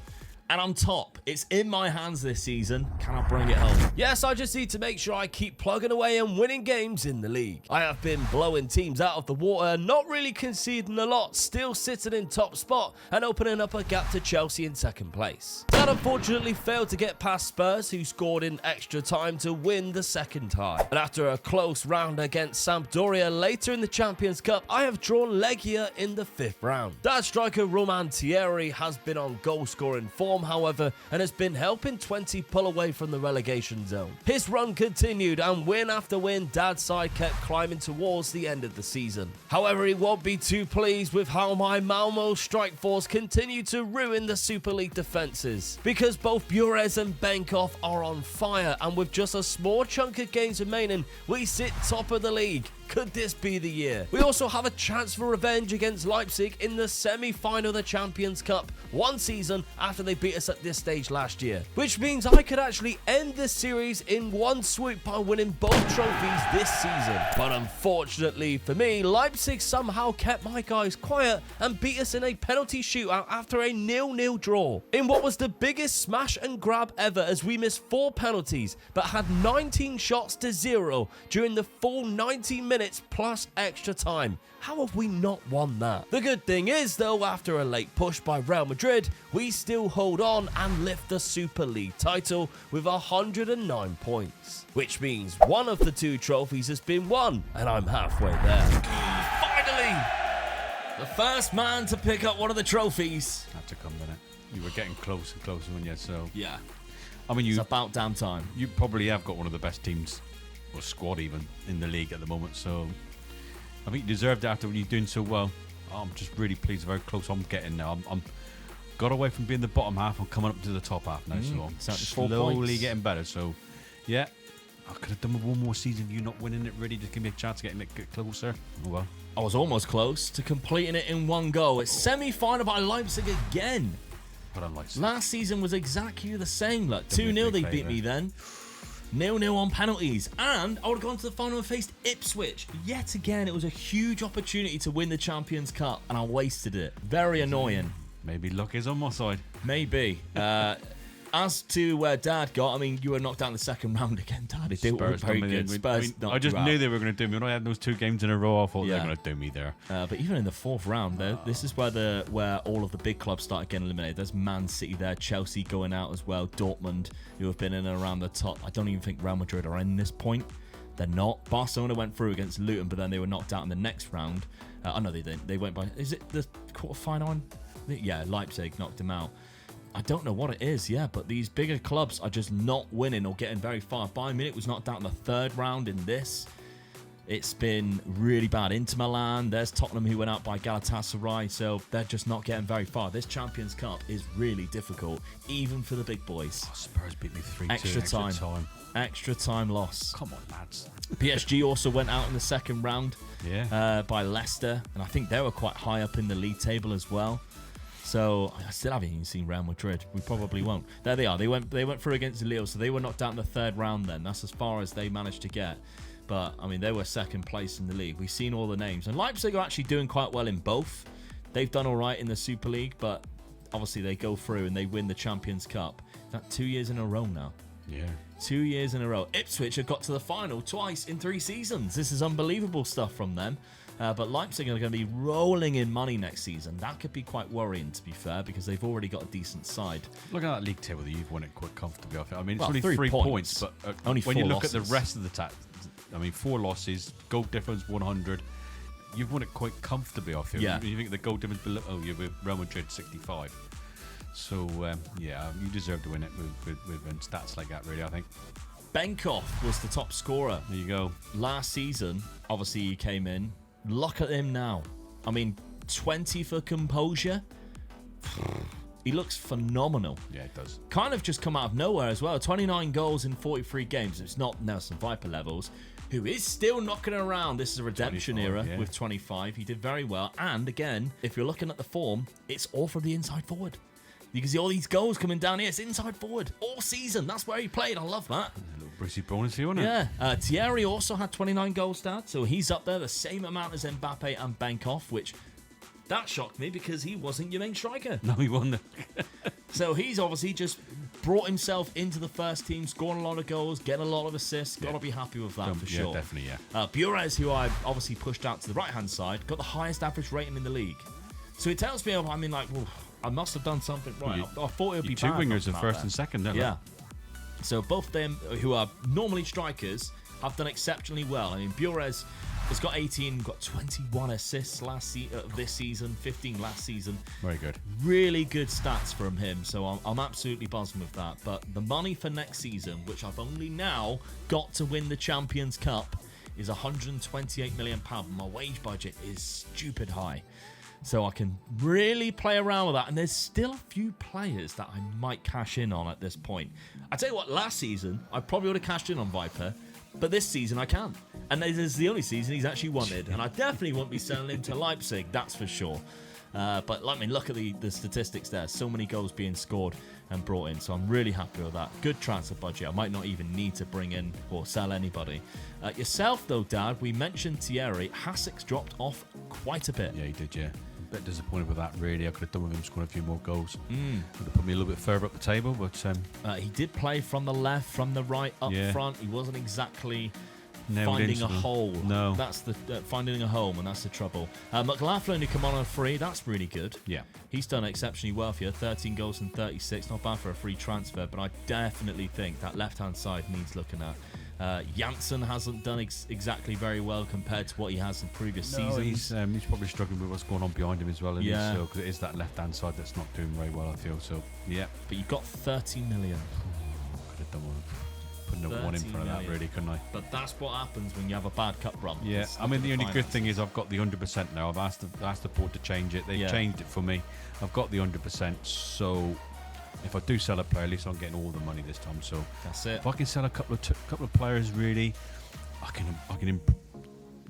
And I'm top. It's in my hands this season. Can I bring it home? Yes, I just need to make sure I keep plugging away and winning games in the league. I have been blowing teams out of the water, not really conceding a lot, still sitting in top spot and opening up a gap to Chelsea in second place. That unfortunately failed to get past Spurs, who scored in extra time to win the second tie. And after a close round against Sampdoria later in the Champions Cup, I have drawn Legia in the 5th round. That striker Roman Thierry has been on goal-scoring form, however, and has been helping 20 pull away from the relegation zone. His run continued, and win after win, Dad's side kept climbing towards the end of the season. However, he won't be too pleased with how my Malmo strike force continue to ruin the Super League defences, because both Bures and Benkov are on fire, and with just a small chunk of games remaining, we sit top of the league. Could this be the year? We also have a chance for revenge against Leipzig in the semi-final of the Champions Cup, one season after they beat us at this stage last year. Which means I could actually end this series in one swoop by winning both trophies this season. But unfortunately for me, Leipzig somehow kept my guys quiet and beat us in a penalty shootout after a 0-0 draw. In what was the biggest smash and grab ever, as we missed 4 penalties but had 19 shots to 0 during the full 90 minutes plus extra time. How have we not won that? The good thing is though, after a late push by Real Madrid, we still hold on and lift the Super League title with 109 points. Which means one of the 2 trophies has been won, and I'm halfway there. Finally! The first man to pick up one of the trophies. Had to come, didn't it? You were getting close and closer, weren't you? So Yeah. I mean, It's about damn time. you probably have got one of the best teams, or squad even, in the league at the moment. So I think you deserved it after when you're doing so well. I'm just really pleased with how close I'm getting now. I'm got away from being the bottom half. I'm coming up to the top half now. So I'm 74 slowly points. getting better. So yeah, I could have done with one more season. You not winning it really just give me a chance of getting it closer. Oh well. I was almost close to completing it in one go. It's semi-final by Leipzig again. But I'm like, Last season was exactly the same. Look, Done me a 2-0 they big beat favour. me then. 0-0 on penalties. And I would have gone to the final and faced Ipswich. Yet again, it was a huge opportunity to win the Champions Cup, and I wasted it. Very annoying. maybe luck is on my side. Maybe. As to where Dad got, I mean, you were knocked out in the second round again, Dad. They were Spurs very coming in. good. I Spurs mean, knocked I just you out. knew they were going to do me. When I had those 2 games in a row, I thought they Yeah. were going to do me there. But even in the 4th round, this is where all of the big clubs started getting eliminated. There's Man City there, Chelsea going out as well, Dortmund, who have been in and around the top. I don't even think Real Madrid are in this point. They're not. Barcelona went through against Luton, but then they were knocked out in the next round. Oh no, they didn't. They went by. Is it the quarterfinal? Yeah, Leipzig knocked them out. I don't know what it is, yeah, but these bigger clubs are just not winning or getting very far. Bayern Munich was knocked out in the 3rd round in this. It's been really bad. Inter Milan, there's Tottenham who went out by Galatasaray, so they're just not getting very far. This Champions Cup is really difficult, even for the big boys. Spurs beat me 3-2. Extra time. Extra time loss. Come on, lads. PSG also went out in the 2nd round by Leicester, and I think they were quite high up in the league table as well. So I still haven't even seen Real Madrid. We probably won't. There they are. They went through against Lille, so they were knocked out in the 3rd round then. That's as far as they managed to get. But, I mean, they were 2nd place in the league. We've seen all the names. And Leipzig are actually doing quite well in both. They've done all right in the Super League, but obviously they go through and they win the Champions Cup. That's 2 years in a row now. Yeah. 2 years in a row. Ipswich have got to the final twice in 3 seasons. This is unbelievable stuff from them. But Leipzig are going to be rolling in money next season. That could be quite worrying, to be fair, because they've already got a decent side. Look at that league table that you've won it quite comfortably off it. I mean, it's Well, only 3 3 points, but only when you 4 look at the losses. rest of the I mean, 4 losses, goal difference 100. You've won it quite comfortably off here. Yeah. You think the goal difference below? Oh, you're with Real Madrid 65. So yeah, you deserve to win it with stats like that. Really, I think. Benkoff was the top scorer There you go. last season. Obviously, he came in. Look at him now. I mean, 20 for composure. He looks phenomenal. Yeah, it does. Kind of just come out of nowhere as well. 29 goals in 43 games. It's not Nelson Viper levels, who is still knocking around. This is a redemption 25, era yeah. with 25. He did very well. And again, if you're looking at the form, it's all from the inside forward. You can see all these goals coming down here. It's inside forward all season. That's where he played. I love that. A little Brucey bonus here, wasn't it? Yeah. Thierry also had 29 goals, Dad. So he's up there, the same amount as Mbappe and Benkoff, which that shocked me because he wasn't your main striker. No, he won. So he's obviously just brought himself into the first team, scoring a lot of goals, getting a lot of assists. Got to be happy with that for Yeah, sure. definitely, yeah. Bures, who I obviously pushed out to the right-hand side, got the highest average rating in the league. So it tells me, I mean, like, well, I must have done something right. I thought it would be Your 2 bad wingers are knocking first out and second, don't yeah. So both of them, who are normally strikers, have done exceptionally well. I mean, Bures has got 18, got 21 assists this season, 15 last season. Very good. Really good stats from him, so I'm absolutely buzzing with that. But the money for next season, which I've only now got to win the Champions Cup, is £128 million. My wage budget is stupid high. So I can really play around with that. And there's still a few players that I might cash in on at this point. I tell you what, last season, I probably would have cashed in on Viper. But this season I can. And this is the only season he's actually wanted. And I definitely won't be selling him to Leipzig, that's for sure. But I mean, look at the statistics there. So many goals being scored and brought in. So I'm really happy with that. Good transfer budget. I might not even need to bring in or sell anybody. Yourself, though, Dad, we mentioned Thierry. Hassek's dropped off quite a bit. Yeah, he did, yeah. A bit disappointed with that, really. I could have done with him scoring a few more goals. Would have put me a little bit further up the table, but... he did play from the left, from the right, up front. He wasn't exactly... finding a hole. No. That's the finding a home, and that's the trouble. McLaughlin, who come on a free, that's really good. Yeah. He's done exceptionally well for you. 13 goals and 36. Not bad for a free transfer, but I definitely think that left-hand side needs looking at. Janssen hasn't done exactly very well compared to what he has in previous seasons. He's probably struggling with what's going on behind him as well. Yeah. So, because it is that left-hand side that's not doing very well, I feel. So, yeah. But you've got 30 million. Could have done one. Put another one in front of that, really, couldn't I? But that's what happens when you have a bad cup run. Yeah, I mean, the only good thing is I've got the 100% now. I've asked the board to change it. They've changed it for me. I've got the 100%. So if I do sell a player, at least I'm getting all the money this time. So that's it. If I can sell a couple of players, really, I can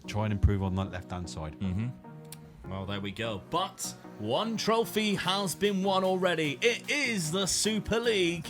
try and improve on that left-hand side. Well, there we go. But one trophy has been won already. It is the Super League.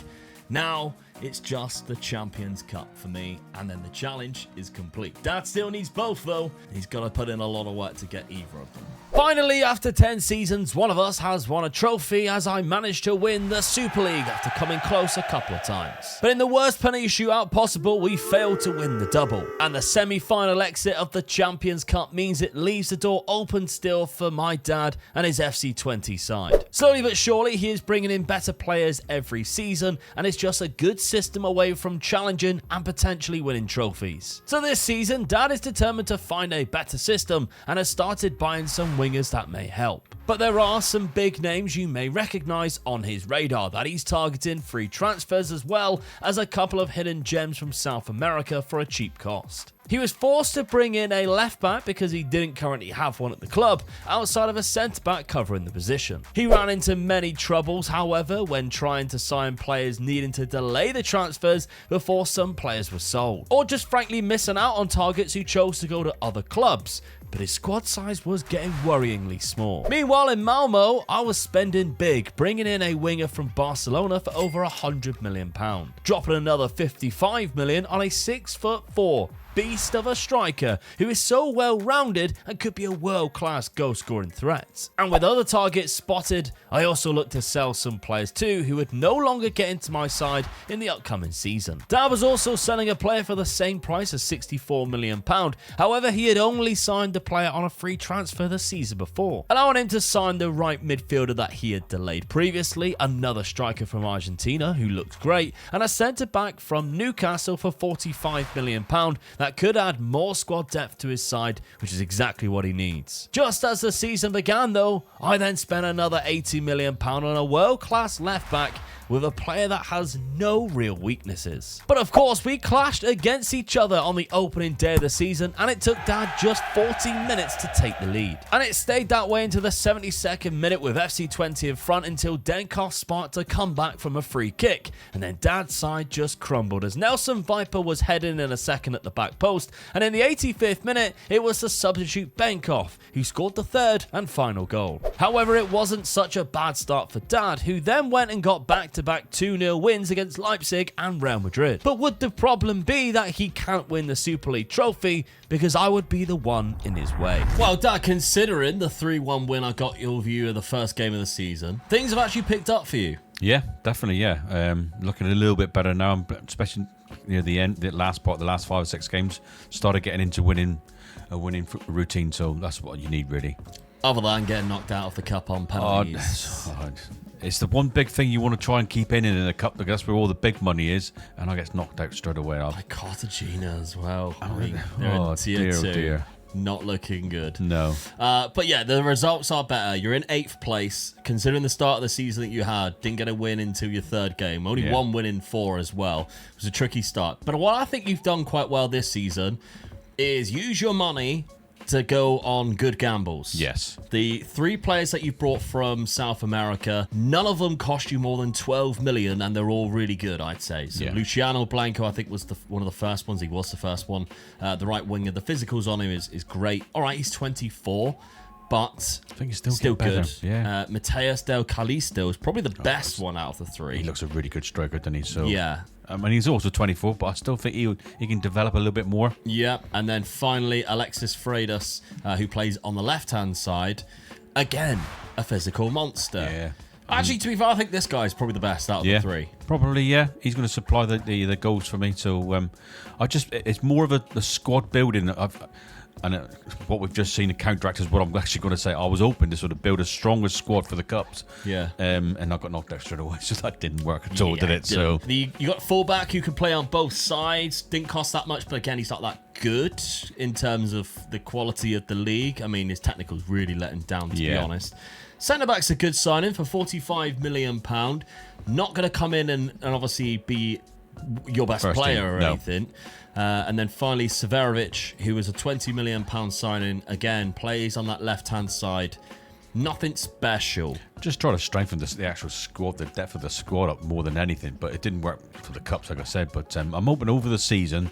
Now, it's just the Champions Cup for me, and then the challenge is complete. Dad still needs both, though. He's got to put in a lot of work to get either of them. Finally, after 10 seasons, one of us has won a trophy as I managed to win the Super League after coming close a couple of times. But in the worst penalty shootout possible, we failed to win the double. And the semi-final exit of the Champions Cup means it leaves the door open still for my dad and his FC20 side. Slowly but surely, he is bringing in better players every season, and it's just a good system away from challenging and potentially winning trophies. So this season, Dad is determined to find a better system and has started buying some wingers that may help. But there are some big names you may recognise on his radar that he's targeting free transfers as well as a couple of hidden gems from South America for a cheap cost. He was forced to bring in a left back because he didn't currently have one at the club, outside of a centre back covering the position. He ran into many troubles, however, when trying to sign players needing to delay the transfers before some players were sold, or just frankly missing out on targets who chose to go to other clubs. But his squad size was getting worryingly small. Meanwhile, in Malmo, I was spending big, bringing in a winger from Barcelona for over £100 million, dropping another £55 million on a 6'4" beast of a striker who is so well-rounded and could be a world-class goal-scoring threat. And with other targets spotted, I also looked to sell some players too who would no longer get into my side in the upcoming season. Dad was also selling a player for the same price as £64 million. However, he had only signed the player on a free transfer the season before, allowing him to sign the right midfielder that he had delayed previously, another striker from Argentina who looked great, and a centre-back from Newcastle for £45 million that could add more squad depth to his side, which is exactly what he needs. Just as the season began though, I then spent another £80 million on a world-class left-back with a player that has no real weaknesses. But of course, we clashed against each other on the opening day of the season, and it took Dad just 40 minutes to take the lead. And it stayed that way into the 72nd minute with FC20 in front until Denkov sparked a comeback from a free kick, and then Dad's side just crumbled as Nelson Viper was heading in a second at the back post, and in the 85th minute, it was the substitute Benkov who scored the third and final goal. However, it wasn't such a bad start for Dad, who then went and got back-to-back 2-0 wins against Leipzig and Real Madrid. But would the problem be that he can't win the Super League trophy because I would be the one in his way? Well, Dad, considering the 3-1 win I got your view of the first game of the season, things have actually picked up for you. Yeah, definitely, yeah. Looking a little bit better now, especially near the end, the last 5 or 6 games, started getting into a winning routine, so that's what you need, really. Other than getting knocked out of the cup on penalties. It's the one big thing you want to try and keep in the cup, because that's where all the big money is, and I get knocked out straight away. By Cartagena as well. I mean, they're in tier 2. Dear. Not looking good. No. But yeah, the results are better. You're in 8th place. Considering the start of the season that you had, didn't get a win until your 3rd game. Only 1 win in 4 as well. It was a tricky start. But what I think you've done quite well this season is use your money to go on good gambles. Yes. The 3 players that you brought from South America, none of them cost you more than 12 million, and they're all really good, I'd say. So Yeah. Luciano Blanco, I think, was one of the first ones. He was the first one. The right winger, the physicals on him is great. All right, he's 24, but I think he's still still getting good. better. Yeah. Mateus Del Calisto is probably the best one out of the 3. He looks a really good striker, doesn't he? So Yeah. I mean, he's also 24, but I still think he can develop a little bit more. Yeah, and then finally Alexis Freitas, who plays on the left-hand side. Again, a physical monster. Yeah. Actually, to be fair, I think this guy's probably the best out of the 3. Probably, yeah. He's going to supply the goals for me. So it's more of a squad building. What we've just seen counteract is what I'm actually going to say. I was hoping to sort of build a stronger squad for the cups. Yeah. And I got knocked out straight away, so that didn't work at all, did it? So You got fullback who can play on both sides. Didn't cost that much, but again, he's not that good in terms of the quality of the league. I mean, his technical's really let him down, to be honest. Centre-back's a good signing for £45 million. Not going to come in and obviously be your best First player team, or no. anything. And then finally, Severovic, who was a £20 million signing, again, plays on that left-hand side. Nothing special. just try to strengthen the actual squad, the depth of the squad up more than anything. But it didn't work for the cups, like I said. But I'm hoping over the season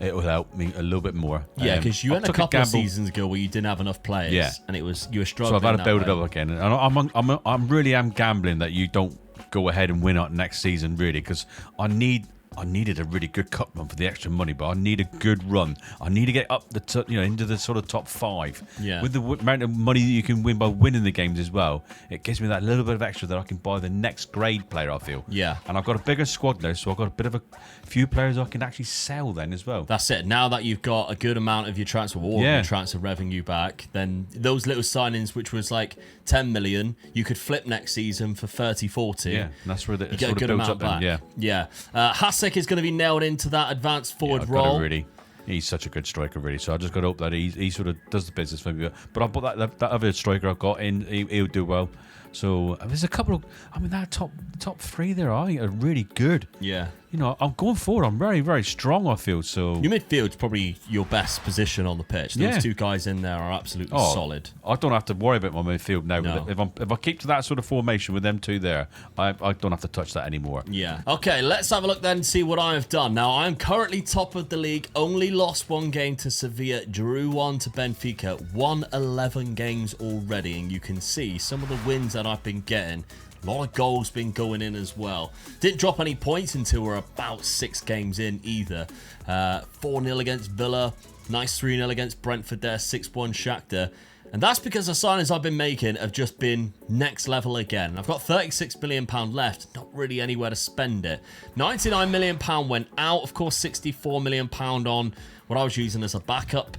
it will help me a little bit more. Yeah, because you I had a took couple of gamble. seasons ago where you didn't have enough players, Yeah. and you were So struggling. I've had to that build it way. up again, and I'm really am gambling that you don't go ahead and win out next season, really, because I needed a really good cup run for the extra money, but I need a good run. I need to get up into the sort of top 5. Yeah. With the amount of money that you can win by winning the games as well, it gives me that little bit of extra that I can buy the next grade player, I feel. Yeah. And I've got a bigger squad now, so I've got a bit of a few players I can actually sell then as well. That's it. Now that you've got a good amount of your transfer or Yeah. your transfer revenue back, then those little signings, which was like 10 million, you could flip next season for 30, 40. Yeah, and that's where You it get a sort of good builds amount up then. back. Yeah. Hasek is going to be nailed into that advanced forward I've got role. to really. He's such a good striker, really. So I just got to hope that he sort of does the business for me. But I put that other striker I've got in, he'll do well. So there's a couple of, that top 3 there are really good. Yeah. I'm going forward. I'm very, very strong, I feel. So Your midfield's probably your best position on the pitch. Those Yeah. two guys in there are absolutely solid. I don't have to worry about my midfield now. No. If I keep to that sort of formation with them two there, I don't have to touch that anymore. Yeah. Okay, let's have a look then and see what I have done. Now, I'm currently top of the league. Only lost 1 game to Sevilla, drew 1 to Benfica, won 11 games already. And you can see some of the wins that I've been getting. A lot of goals been going in as well. Didn't drop any points until we're about 6 games in either. 4-0 against Villa. Nice 3-0 against Brentford there. 6-1 Shakhtar. And that's because the signings I've been making have just been next level again. And I've got £36 million left. Not really anywhere to spend it. £99 million went out. Of course, £64 million on what I was using as a backup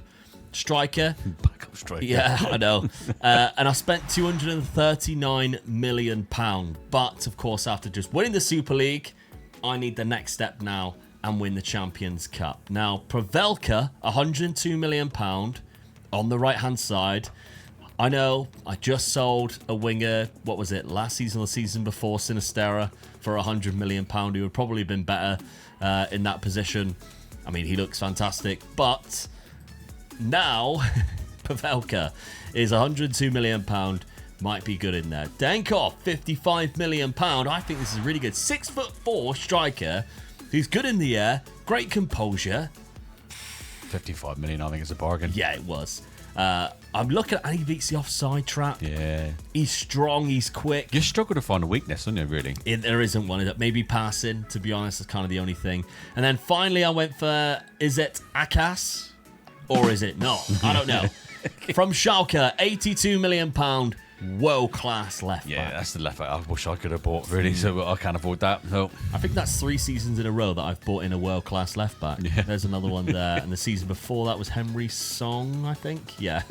striker. Backup striker. Yeah, I know. And I spent £239 million. But, of course, after just winning the Super League, I need the next step now and win the Champions Cup. Now, Pavelka, £102 million on the right-hand side. I know, I just sold a winger, what was it, last season or the season before, Sinistera, for £100 million, who would probably have been better in that position. I mean, he looks fantastic, but now Pavelka is £102 million, might be good in there. Dankov, £55 million. I think this is really good. 6'4" striker who's good in the air, great composure. 55 million, I think it's a bargain. Yeah, it was. I'm looking at, and he beats the offside trap. Yeah. He's strong, he's quick. You struggle to find a weakness, don't you, really? There isn't one. Maybe passing, to be honest, is kind of the only thing. And then finally I went for, is it Akas? Or is it not? I don't know. From Schalke, £82 million, world-class left Yeah, back. that's the left back I wish I could have bought, really, so I can't afford that. No. I think that's 3 seasons in a row that I've bought in a world-class left back. Yeah. There's another one there. And the season before that was Henry Song, I think. Yeah.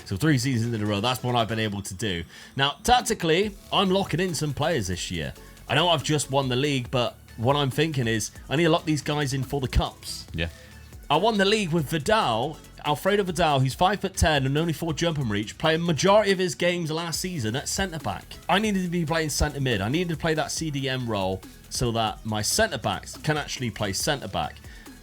So 3 seasons in a row. That's what I've been able to do. Now, tactically, I'm locking in some players this year. I know I've just won the league, but what I'm thinking is I need to lock these guys in for the cups. Yeah. I won the league with Vidal, Alfredo Vidal, who's 5'10" and only 4 jump and reach, playing majority of his games last season at centre-back. I needed to be playing centre-mid. I needed to play that CDM role so that my centre-backs can actually play centre-back.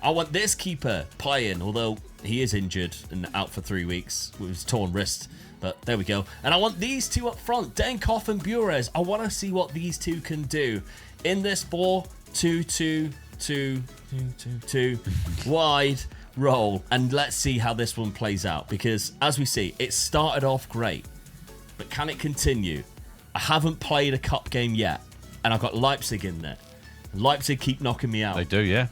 I want this keeper playing, although he is injured and out for 3 weeks with his torn wrist. But there we go. And I want these two up front, Denkov and Bures. I want to see what these two can do in this 4-2-2-2-2-2 wide roll. And let's see how this one plays out. Because as we see, it started off great. But can it continue? I haven't played a cup game yet. And I've got Leipzig in there. Leipzig keep knocking me out. They do, yeah.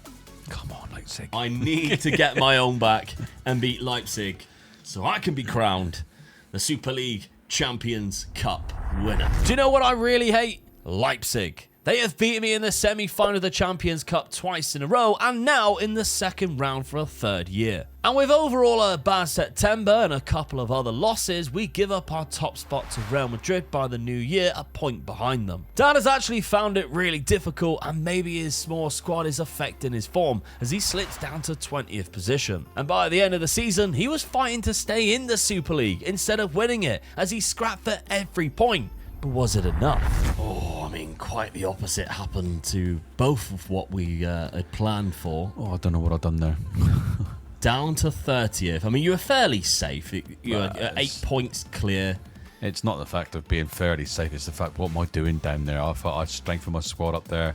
Come on, Leipzig. I need to get my own back and beat Leipzig so I can be crowned the Super League Champions Cup winner. Do you know what I really hate? Leipzig. They have beaten me in the semi-final of the Champions Cup twice in a row and now in the second round for a third year. And with overall a bad September and a couple of other losses, we give up our top spot to Real Madrid by the new year, a point behind them. Dan has actually found it really difficult and maybe his small squad is affecting his form as he slips down to 20th position. And by the end of the season, he was fighting to stay in the Super League instead of winning it as he scrapped for every point. But was it enough? Oh, I mean, quite the opposite happened to both of what we had planned for. Oh, I don't know what I've done there. Down to 30th. I mean, you were fairly safe. You were 8 points clear. It's not the fact of being fairly safe, it's the fact, what am I doing down there? I thought I'd strengthen my squad up there.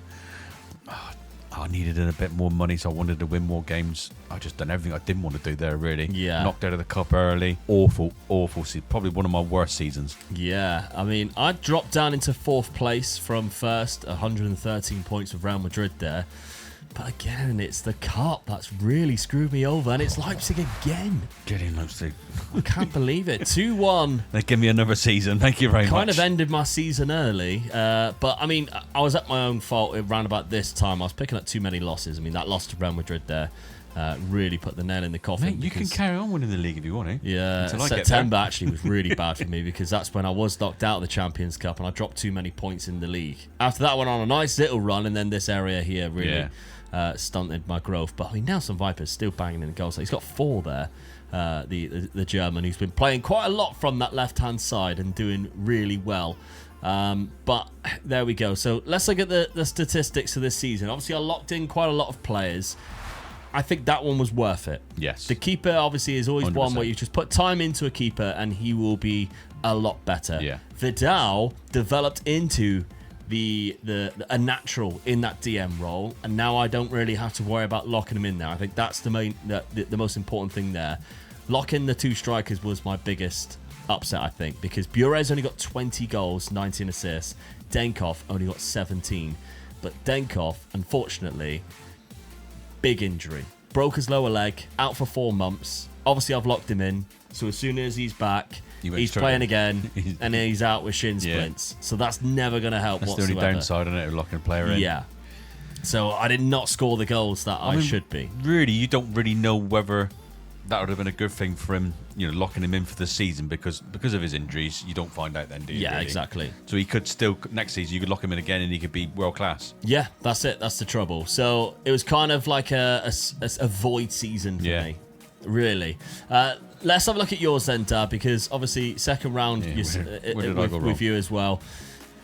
I needed a bit more money, so I wanted to win more games. I just done everything I didn't want to do there, really. Yeah. Knocked out of the cup early. Awful, awful season. Probably one of my worst seasons. Yeah, I mean, I dropped down into 4th place from first, 113 points with Real Madrid there. But again, it's the cup that's really screwed me over, and it's Leipzig again. Get in, Leipzig. I can't believe it. 2-1. They give me another season. Thank you very much. Kind of ended my season early, but I mean, I was at my own fault around about this time. I was picking up too many losses. I mean, that loss to Real Madrid there really put the nail in the coffin. Mate, you can carry on winning the league if you want to. Yeah, September actually was really bad for me because that's when I was knocked out of the Champions Cup and I dropped too many points in the league. After that, I went on a nice little run, and then this area here really stunted my growth. But I mean, Nelson Viper's still banging in goals. He's got 4 there. The German who's been playing quite a lot from that left-hand side and doing really well. But there we go. So let's look at the statistics of this season. Obviously, I locked in quite a lot of players. I think that one was worth it. Yes. The keeper obviously is always 100%. one where you just put time into a keeper and he will be a lot better. Yeah. Vidal developed into a natural in that DM role, and now I don't really have to worry about locking him in there. I think that's the most important thing there. Locking the 2 strikers was my biggest upset, I think, because Bures only got 20 goals, 19 assists. Denkov only got 17. But Denkov, unfortunately, big injury. Broke his lower leg, out for 4 months. Obviously, I've locked him in, so as soon as he's back, he's playing again, and then he's out with shin splints. So that's never going to help whatsoever. That's the only downside, isn't it, locking a player in? Yeah. So I did not score the goals that I should be. Really, you don't really know whether that would have been a good thing for him, locking him in for the season because of his injuries. You don't find out then, do you? Yeah, really? exactly. So he could still, next season, you could lock him in again and he could be world class. Yeah, that's it. That's the trouble. So it was kind of like a void season for me, really. Let's have a look at yours then, Dad, because obviously second round with you as well.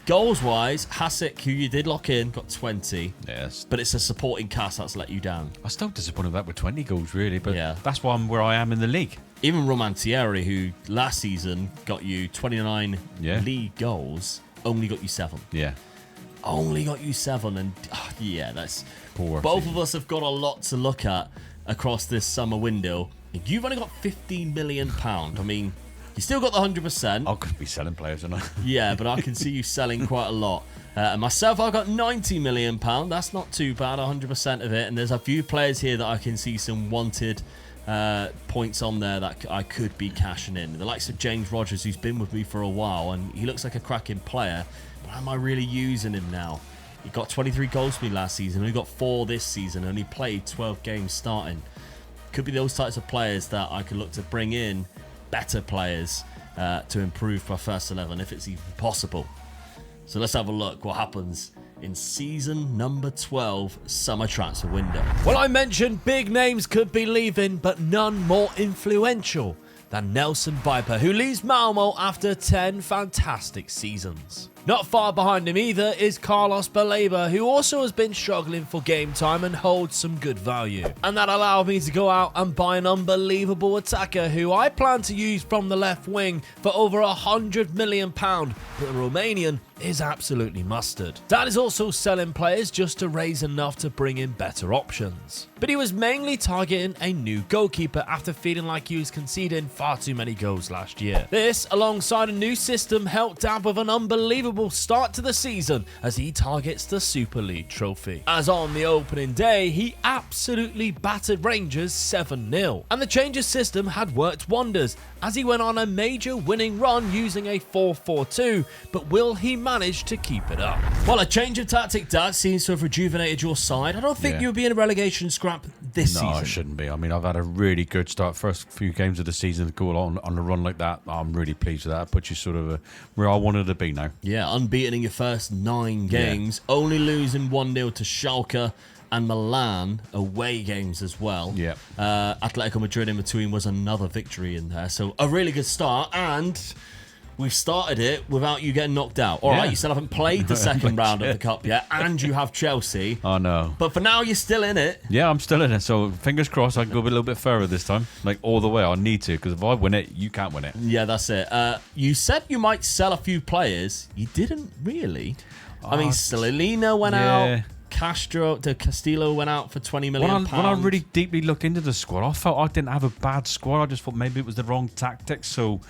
Goals-wise, Hasek, who you did lock in, got 20. Yes. But it's a supporting cast that's let you down. I'm still disappointed with that with 20 goals, really, but Yeah. that's why I'm where I am in the league. Even Roman Thierry, who last season got you 29 Yeah. league goals, only got you 7. Yeah. Only got you 7, and that's... Poor Both season. of us have got a lot to look at across this summer window. You've only got £15 million. I mean... You still got the 100%. I could be selling players, and I. Yeah, but I can see you selling quite a lot. And myself, I've got £90 million. That's not too bad, 100% of it. And there's a few players here that I can see some wanted points on there that I could be cashing in. The likes of James Rodgers, who's been with me for a while, and he looks like a cracking player. But am I really using him now? He got 23 goals for me last season. Only got 4 this season. Only played 12 games starting. Could be those types of players that I could look to bring in. Better players to improve my first 11 if it's even possible. So let's have a look what happens in season number 12 summer transfer window. Well, I mentioned big names could be leaving, but none more influential than Nelson Viper, who leaves Malmo after 10 fantastic seasons. Not far behind him either is Carlos Baleba, who also has been struggling for game time and holds some good value. And that allowed me to go out and buy an unbelievable attacker who I plan to use from the left wing for over £100 million, but the Romanian is absolutely mustard. Dad is also selling players just to raise enough to bring in better options. But he was mainly targeting a new goalkeeper after feeling like he was conceding far too many goals last year. This, alongside a new system, helped Dad with an unbelievable start to the season as he targets the Super League trophy. As on the opening day, he absolutely battered Rangers 7-0. And the change of system had worked wonders as he went on a major winning run using a 4-4-2, but will he manage to keep it up? Well, a change of tactic, Dad, seems to have rejuvenated your side. I don't think you'll be in a relegation scrap this season. No, I shouldn't be. I mean, I've had a really good start. First few games of the season to go on a run like that. I'm really pleased with that. It puts you sort of where I wanted to be now. Yeah, unbeaten in your first 9 games, only losing 1-0 to Schalke and Milan away games as well. Yeah. Atletico Madrid in between was another victory in there. So a really good start, and we've started it without you getting knocked out. All right, you still haven't played the second round of the Cup yet, and you have Chelsea. I know. But for now, you're still in it. Yeah, I'm still in it. So fingers crossed I can go a little bit further this time. Like all the way. I need to, because if I win it, you can't win it. Yeah, that's it. You said you might sell a few players. You didn't really. I mean, Salina went out. Castillo went out for £20 million. When I really deeply looked into the squad, I felt I didn't have a bad squad. I just thought maybe it was the wrong tactics, so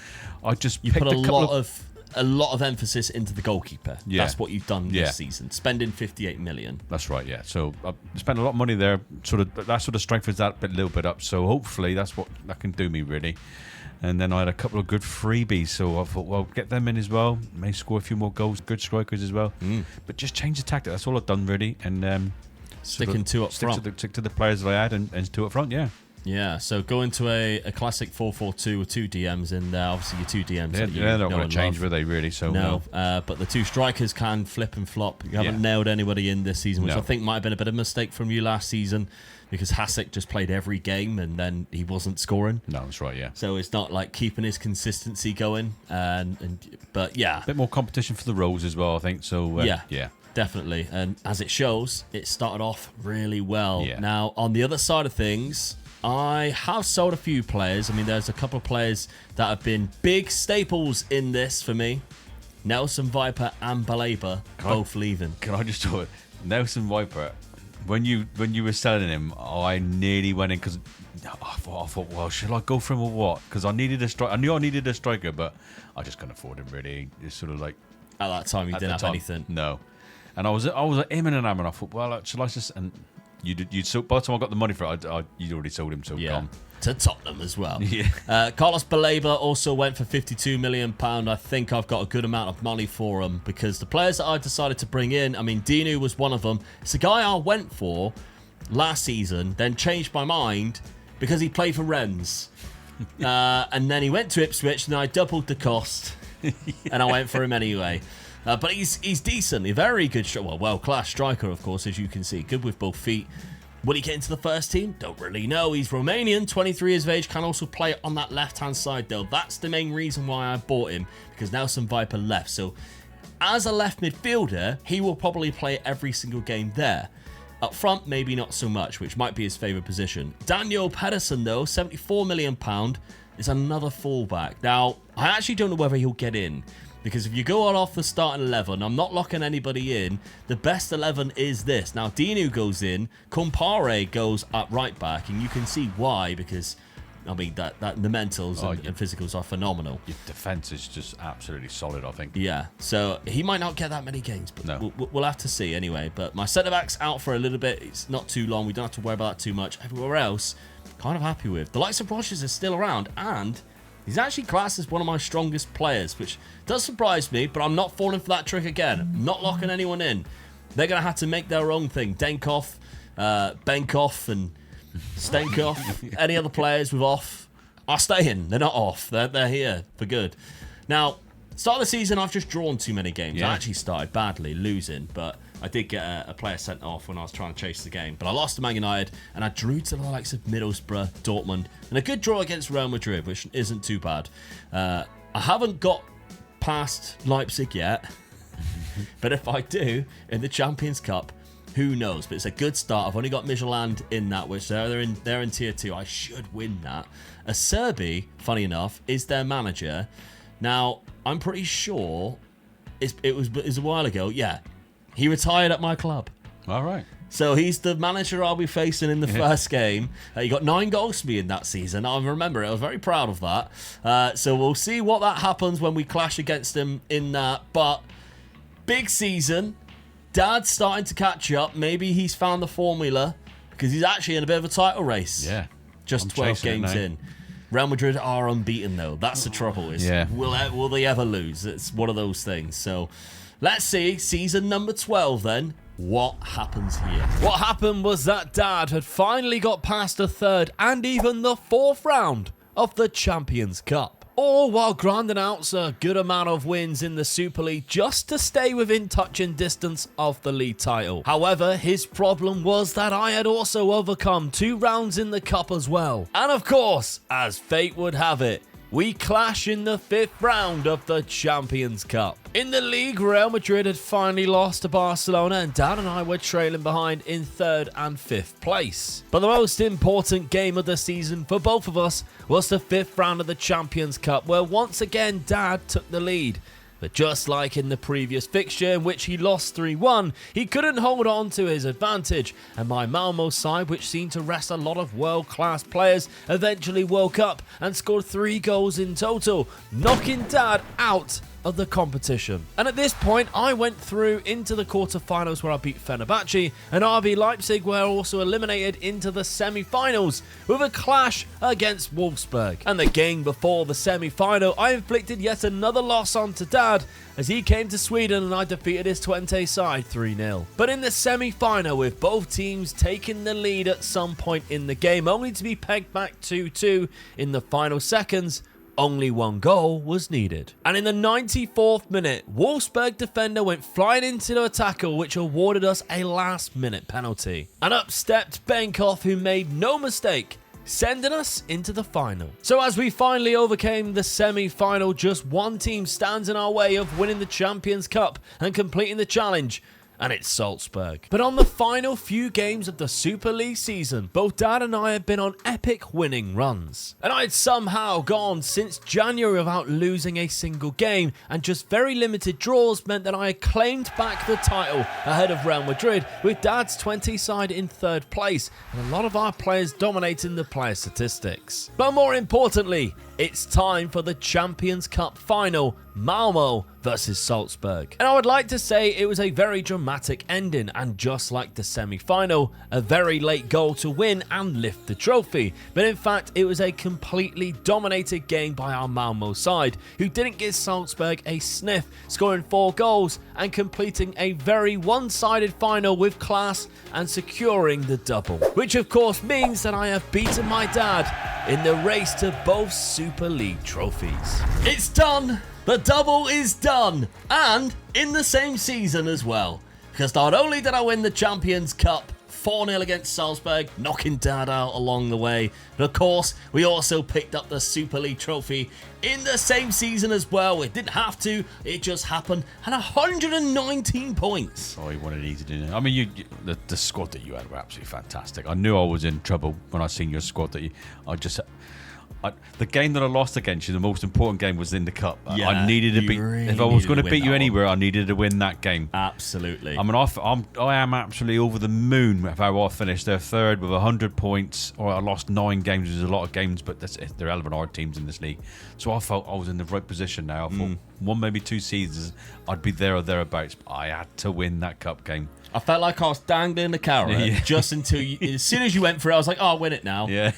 I just picked put a lot of emphasis into the goalkeeper. Yeah. That's what you've done this season, spending £58 million. That's right, yeah. So I spent a lot of money there. That sort of strengthens that little bit up. So hopefully that's what that can do me really. And then I had a couple of good freebies, so I thought, well, get them in as well. May score a few more goals, good strikers as well. But just change the tactic. That's all I've done really. And Sticking two up front. Stick to the players that I had and 2 up front, yeah. Yeah, so go into a classic 4-4-2 with 2 DMs in there. Obviously, your 2 DMs. They're not going to change, were they, really? So no. But the 2 strikers can flip and flop. You haven't nailed anybody in this season, which I think might have been a bit of a mistake from you last season, because Hasek just played every game and then he wasn't scoring. No, that's right, yeah. So it's not like keeping his consistency going. But yeah. A bit more competition for the roles as well, I think. So yeah. Definitely. And as it shows, it started off really well. Yeah. Now, on the other side of things, I have sold a few players. I mean, there's a couple of players that have been big staples in this for me. Nelson Viper and Baleba both leaving. Can I just talk? Nelson Viper, when you were selling him, I nearly went in because I thought, well, should I go for him or what? Because I needed a striker. I knew I needed a striker, but I just couldn't afford him really. It's sort of like at that time you didn't have anything. No, and I was at him and I thought, well, shall I just and. You sold, by the time I got the money for it, you'd already sold him, so gone. To Tottenham as well. Yeah. Carlos Baleba also went for £52 million. I think I've got a good amount of money for him because the players that I decided to bring in, I mean, Dinu was one of them. It's a guy I went for last season, then changed my mind because he played for Rennes. And then he went to Ipswich, and I doubled the cost, and I went for him anyway. But he's decent. A very good world-class striker, of course, as you can see. Good with both feet. Will he get into the first team? Don't really know. He's Romanian, 23 years of age, can also play on that left-hand side, though. That's the main reason why I bought him, because Nelson Viper left. So, as a left midfielder, he will probably play every single game there. Up front, maybe not so much, which might be his favourite position. Daniel Pedersen, though, £74 million, is another fullback. Now, I actually don't know whether he'll get in. Because if you go on off the starting 11, I'm not locking anybody in. The best 11 is this. Now, Dinu goes in. Compare goes at right back. And you can see why. Because, I mean, that the mentals and physicals are phenomenal. Your defence is just absolutely solid, I think. Yeah. So, he might not get that many games. But no. we'll have to see anyway. But my centre-back's out for a little bit. It's not too long. We don't have to worry about that too much. Everywhere else, kind of happy with. The likes of Rogers is still around. And he's actually classed as one of my strongest players, which does surprise me, but I'm not falling for that trick again. I'm not locking anyone in. They're going to have to make their own thing. Denkov, Benkov, and Stenkov, any other players with off are staying. They're not off. They're here for good. Now, start of the season, I've just drawn too many games. I actually started badly, losing, but I did get a player sent off when I was trying to chase the game. But I lost to Man United, and I drew to the likes of Middlesbrough, Dortmund, and a good draw against Real Madrid, which isn't too bad. I haven't got past Leipzig yet. But if I do, in the Champions Cup, who knows? But it's a good start. I've only got Midtjylland in that, which they're in tier 2. I should win that. Acerbi, funny enough, is their manager. Now, I'm pretty sure it was a while ago. Yeah, he retired at my club. All right. So he's the manager I'll be facing in the first game. He got 9 goals for me in that season. I remember it. I was very proud of that. So we'll see what that happens when we clash against him in that. But big season. Dad's starting to catch up. Maybe he's found the formula because he's actually in a bit of a title race. Yeah. Just 12 games in. Real Madrid are unbeaten, though. That's the trouble. Will they ever lose? It's one of those things. So let's see. Season number 12 then. What happens here? What happened was that Dad had finally got past the 3rd and even the 4th round of the Champions Cup. All while grinding out a good amount of wins in the Super League just to stay within touching distance of the league title. However, his problem was that I had also overcome 2 rounds in the cup as well. And of course, as fate would have it, we clash in the 5th round of the Champions Cup. In the league, Real Madrid had finally lost to Barcelona and Dad and I were trailing behind in 3rd and 5th place. But the most important game of the season for both of us was the 5th round of the Champions Cup, where once again Dad took the lead. But just like in the previous fixture in which he lost 3-1, he couldn't hold on to his advantage, and my Malmo side, which seemed to rest a lot of world-class players, eventually woke up and scored 3 goals in total, knocking Dad out of the competition. And at this point, I went through into the quarterfinals where I beat Fenerbahce, and RB Leipzig were also eliminated into the semi-finals with a clash against Wolfsburg. And the game before the semi-final, I inflicted yet another loss onto Dad as he came to Sweden and I defeated his Twente side 3-0. But in the semi-final, with both teams taking the lead at some point in the game, only to be pegged back 2-2 in the final seconds, only 1 goal was needed. And in the 94th minute, Wolfsburg defender went flying into the tackle, which awarded us a last-minute penalty. And up stepped Benkov, who made no mistake, sending us into the final. So as we finally overcame the semi-final, just one team stands in our way of winning the Champions Cup and completing the challenge, and it's Salzburg. But on the final few games of the Super League season, both Dad and I had been on epic winning runs. And I had somehow gone since January without losing a single game, and just very limited draws meant that I had claimed back the title ahead of Real Madrid, with Dad's 20 side in 3rd place, and a lot of our players dominating the player statistics. But more importantly, it's time for the Champions Cup final, Malmo versus Salzburg. And I would like to say it was a very dramatic ending, and just like the semi-final, a very late goal to win and lift the trophy. But in fact, it was a completely dominated game by our Malmo side, who didn't give Salzburg a sniff, scoring 4 goals and completing a very one-sided final with class and securing the double. Which of course means that I have beaten my dad in the race to both Super League trophies. It's done! The double is done! And in the same season as well. Because not only did I win the Champions Cup 4-0 against Salzburg, knocking Dad out along the way, but of course, we also picked up the Super League trophy in the same season as well. It didn't have to, it just happened, and 119 points. Oh, you wanted easy, didn't you? I mean, the squad that you had were absolutely fantastic. I knew I was in trouble when I seen your squad. The game that I lost against you, the most important game, was in the cup. Yeah, I needed to beat. really if I was going to needed to beat win you that anywhere, I needed to win that game. Absolutely. I mean, I am absolutely over the moon with how I finished. They're 3rd with 100 points. Or I lost 9 games. There's a lot of games, but they're relevant hard teams in this league. So I felt I was in the right position now. I thought 1, maybe 2 seasons, I'd be there or thereabouts. But I had to win that cup game. I felt like I was dangling the carrot just until as soon as you went for it, I was like, oh, I'll win it now. Yeah.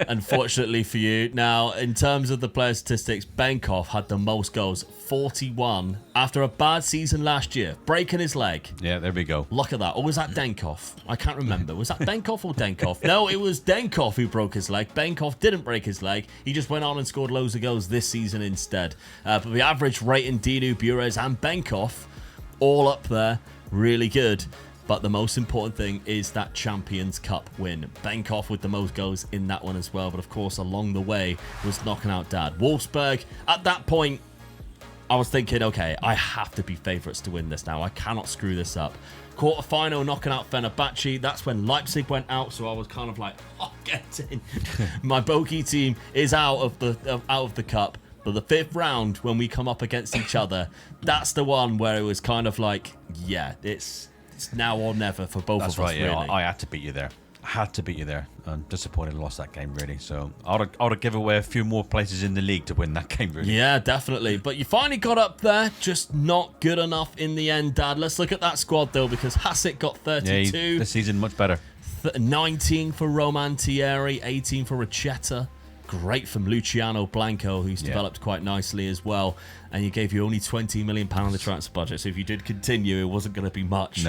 Unfortunately for you. Now, in terms of the player statistics, Benkov had the most goals, 41, after a bad season last year, breaking his leg. Yeah, there we go. Look at that. Or was that Denkov? I can't remember. Was that Benkov or Denkov? No, it was Denkov who broke his leg. Benkov didn't break his leg. He just went on and scored loads of goals this season instead. But the average rating, Dinu, Bures and Benkov, all up there. Really good. But the most important thing is that Champions Cup win. Benkov with the most goals in that one as well. But of course, along the way was knocking out Dad. Wolfsburg, at that point, I was thinking, okay, I have to be favourites to win this now. I cannot screw this up. Quarterfinal, knocking out Fenerbahce. That's when Leipzig went out, so I was kind of like, oh, get in. My bogey team is out of the cup. But the 5th round, when we come up against each other, that's the one where it was kind of like, yeah, it's now or never for both of us. That's right. Really. Yeah, I had to beat you there. I had to beat you there. I'm disappointed I lost that game, really. So I would have given away a few more places in the league to win that game, really. Yeah, definitely. But you finally got up there, just not good enough in the end, Dad. Let's look at that squad, though, because Hasek got 32. Yeah, this season much better. 19 for Roman Thierry, 18 for Racheta. Great from Luciano Blanco, who's developed quite nicely as well. And you gave you only £20 million on the transfer budget. So if you did continue, it wasn't going to be much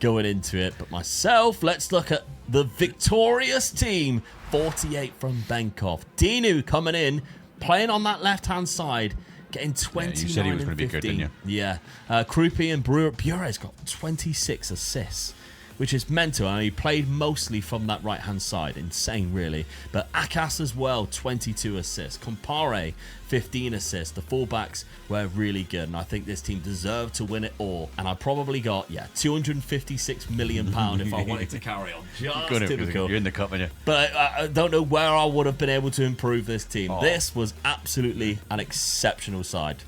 going into it. But myself, let's look at the victorious team. 48 from Benkov. Dinu coming in, playing on that left-hand side, getting 29 you said he was and going to be 15. good, didn't you? Yeah. Krupi and Bure's got 26 assists, which is mental. And he played mostly from that right-hand side. Insane, really. But Akas as well, 22 assists. Compare, 15 assists. The fullbacks were really good. And I think this team deserved to win it all. And I probably got, £256 million if I wanted to carry on. Just typical. You're in the cup, aren't you? But I don't know where I would have been able to improve this team. This was absolutely an exceptional side.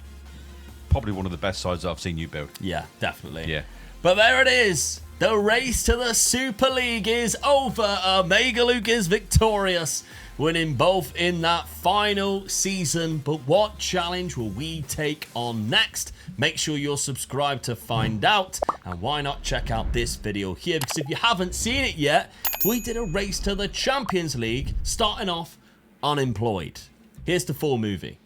Probably one of the best sides I've seen you build. Yeah, definitely. Yeah. But there it is. The race to the Super League is over. Omega Luke is victorious, winning both in that final season. But what challenge will we take on next? Make sure you're subscribed to find out. And why not check out this video here? Because if you haven't seen it yet, we did a race to the Champions League, starting off unemployed. Here's the full movie.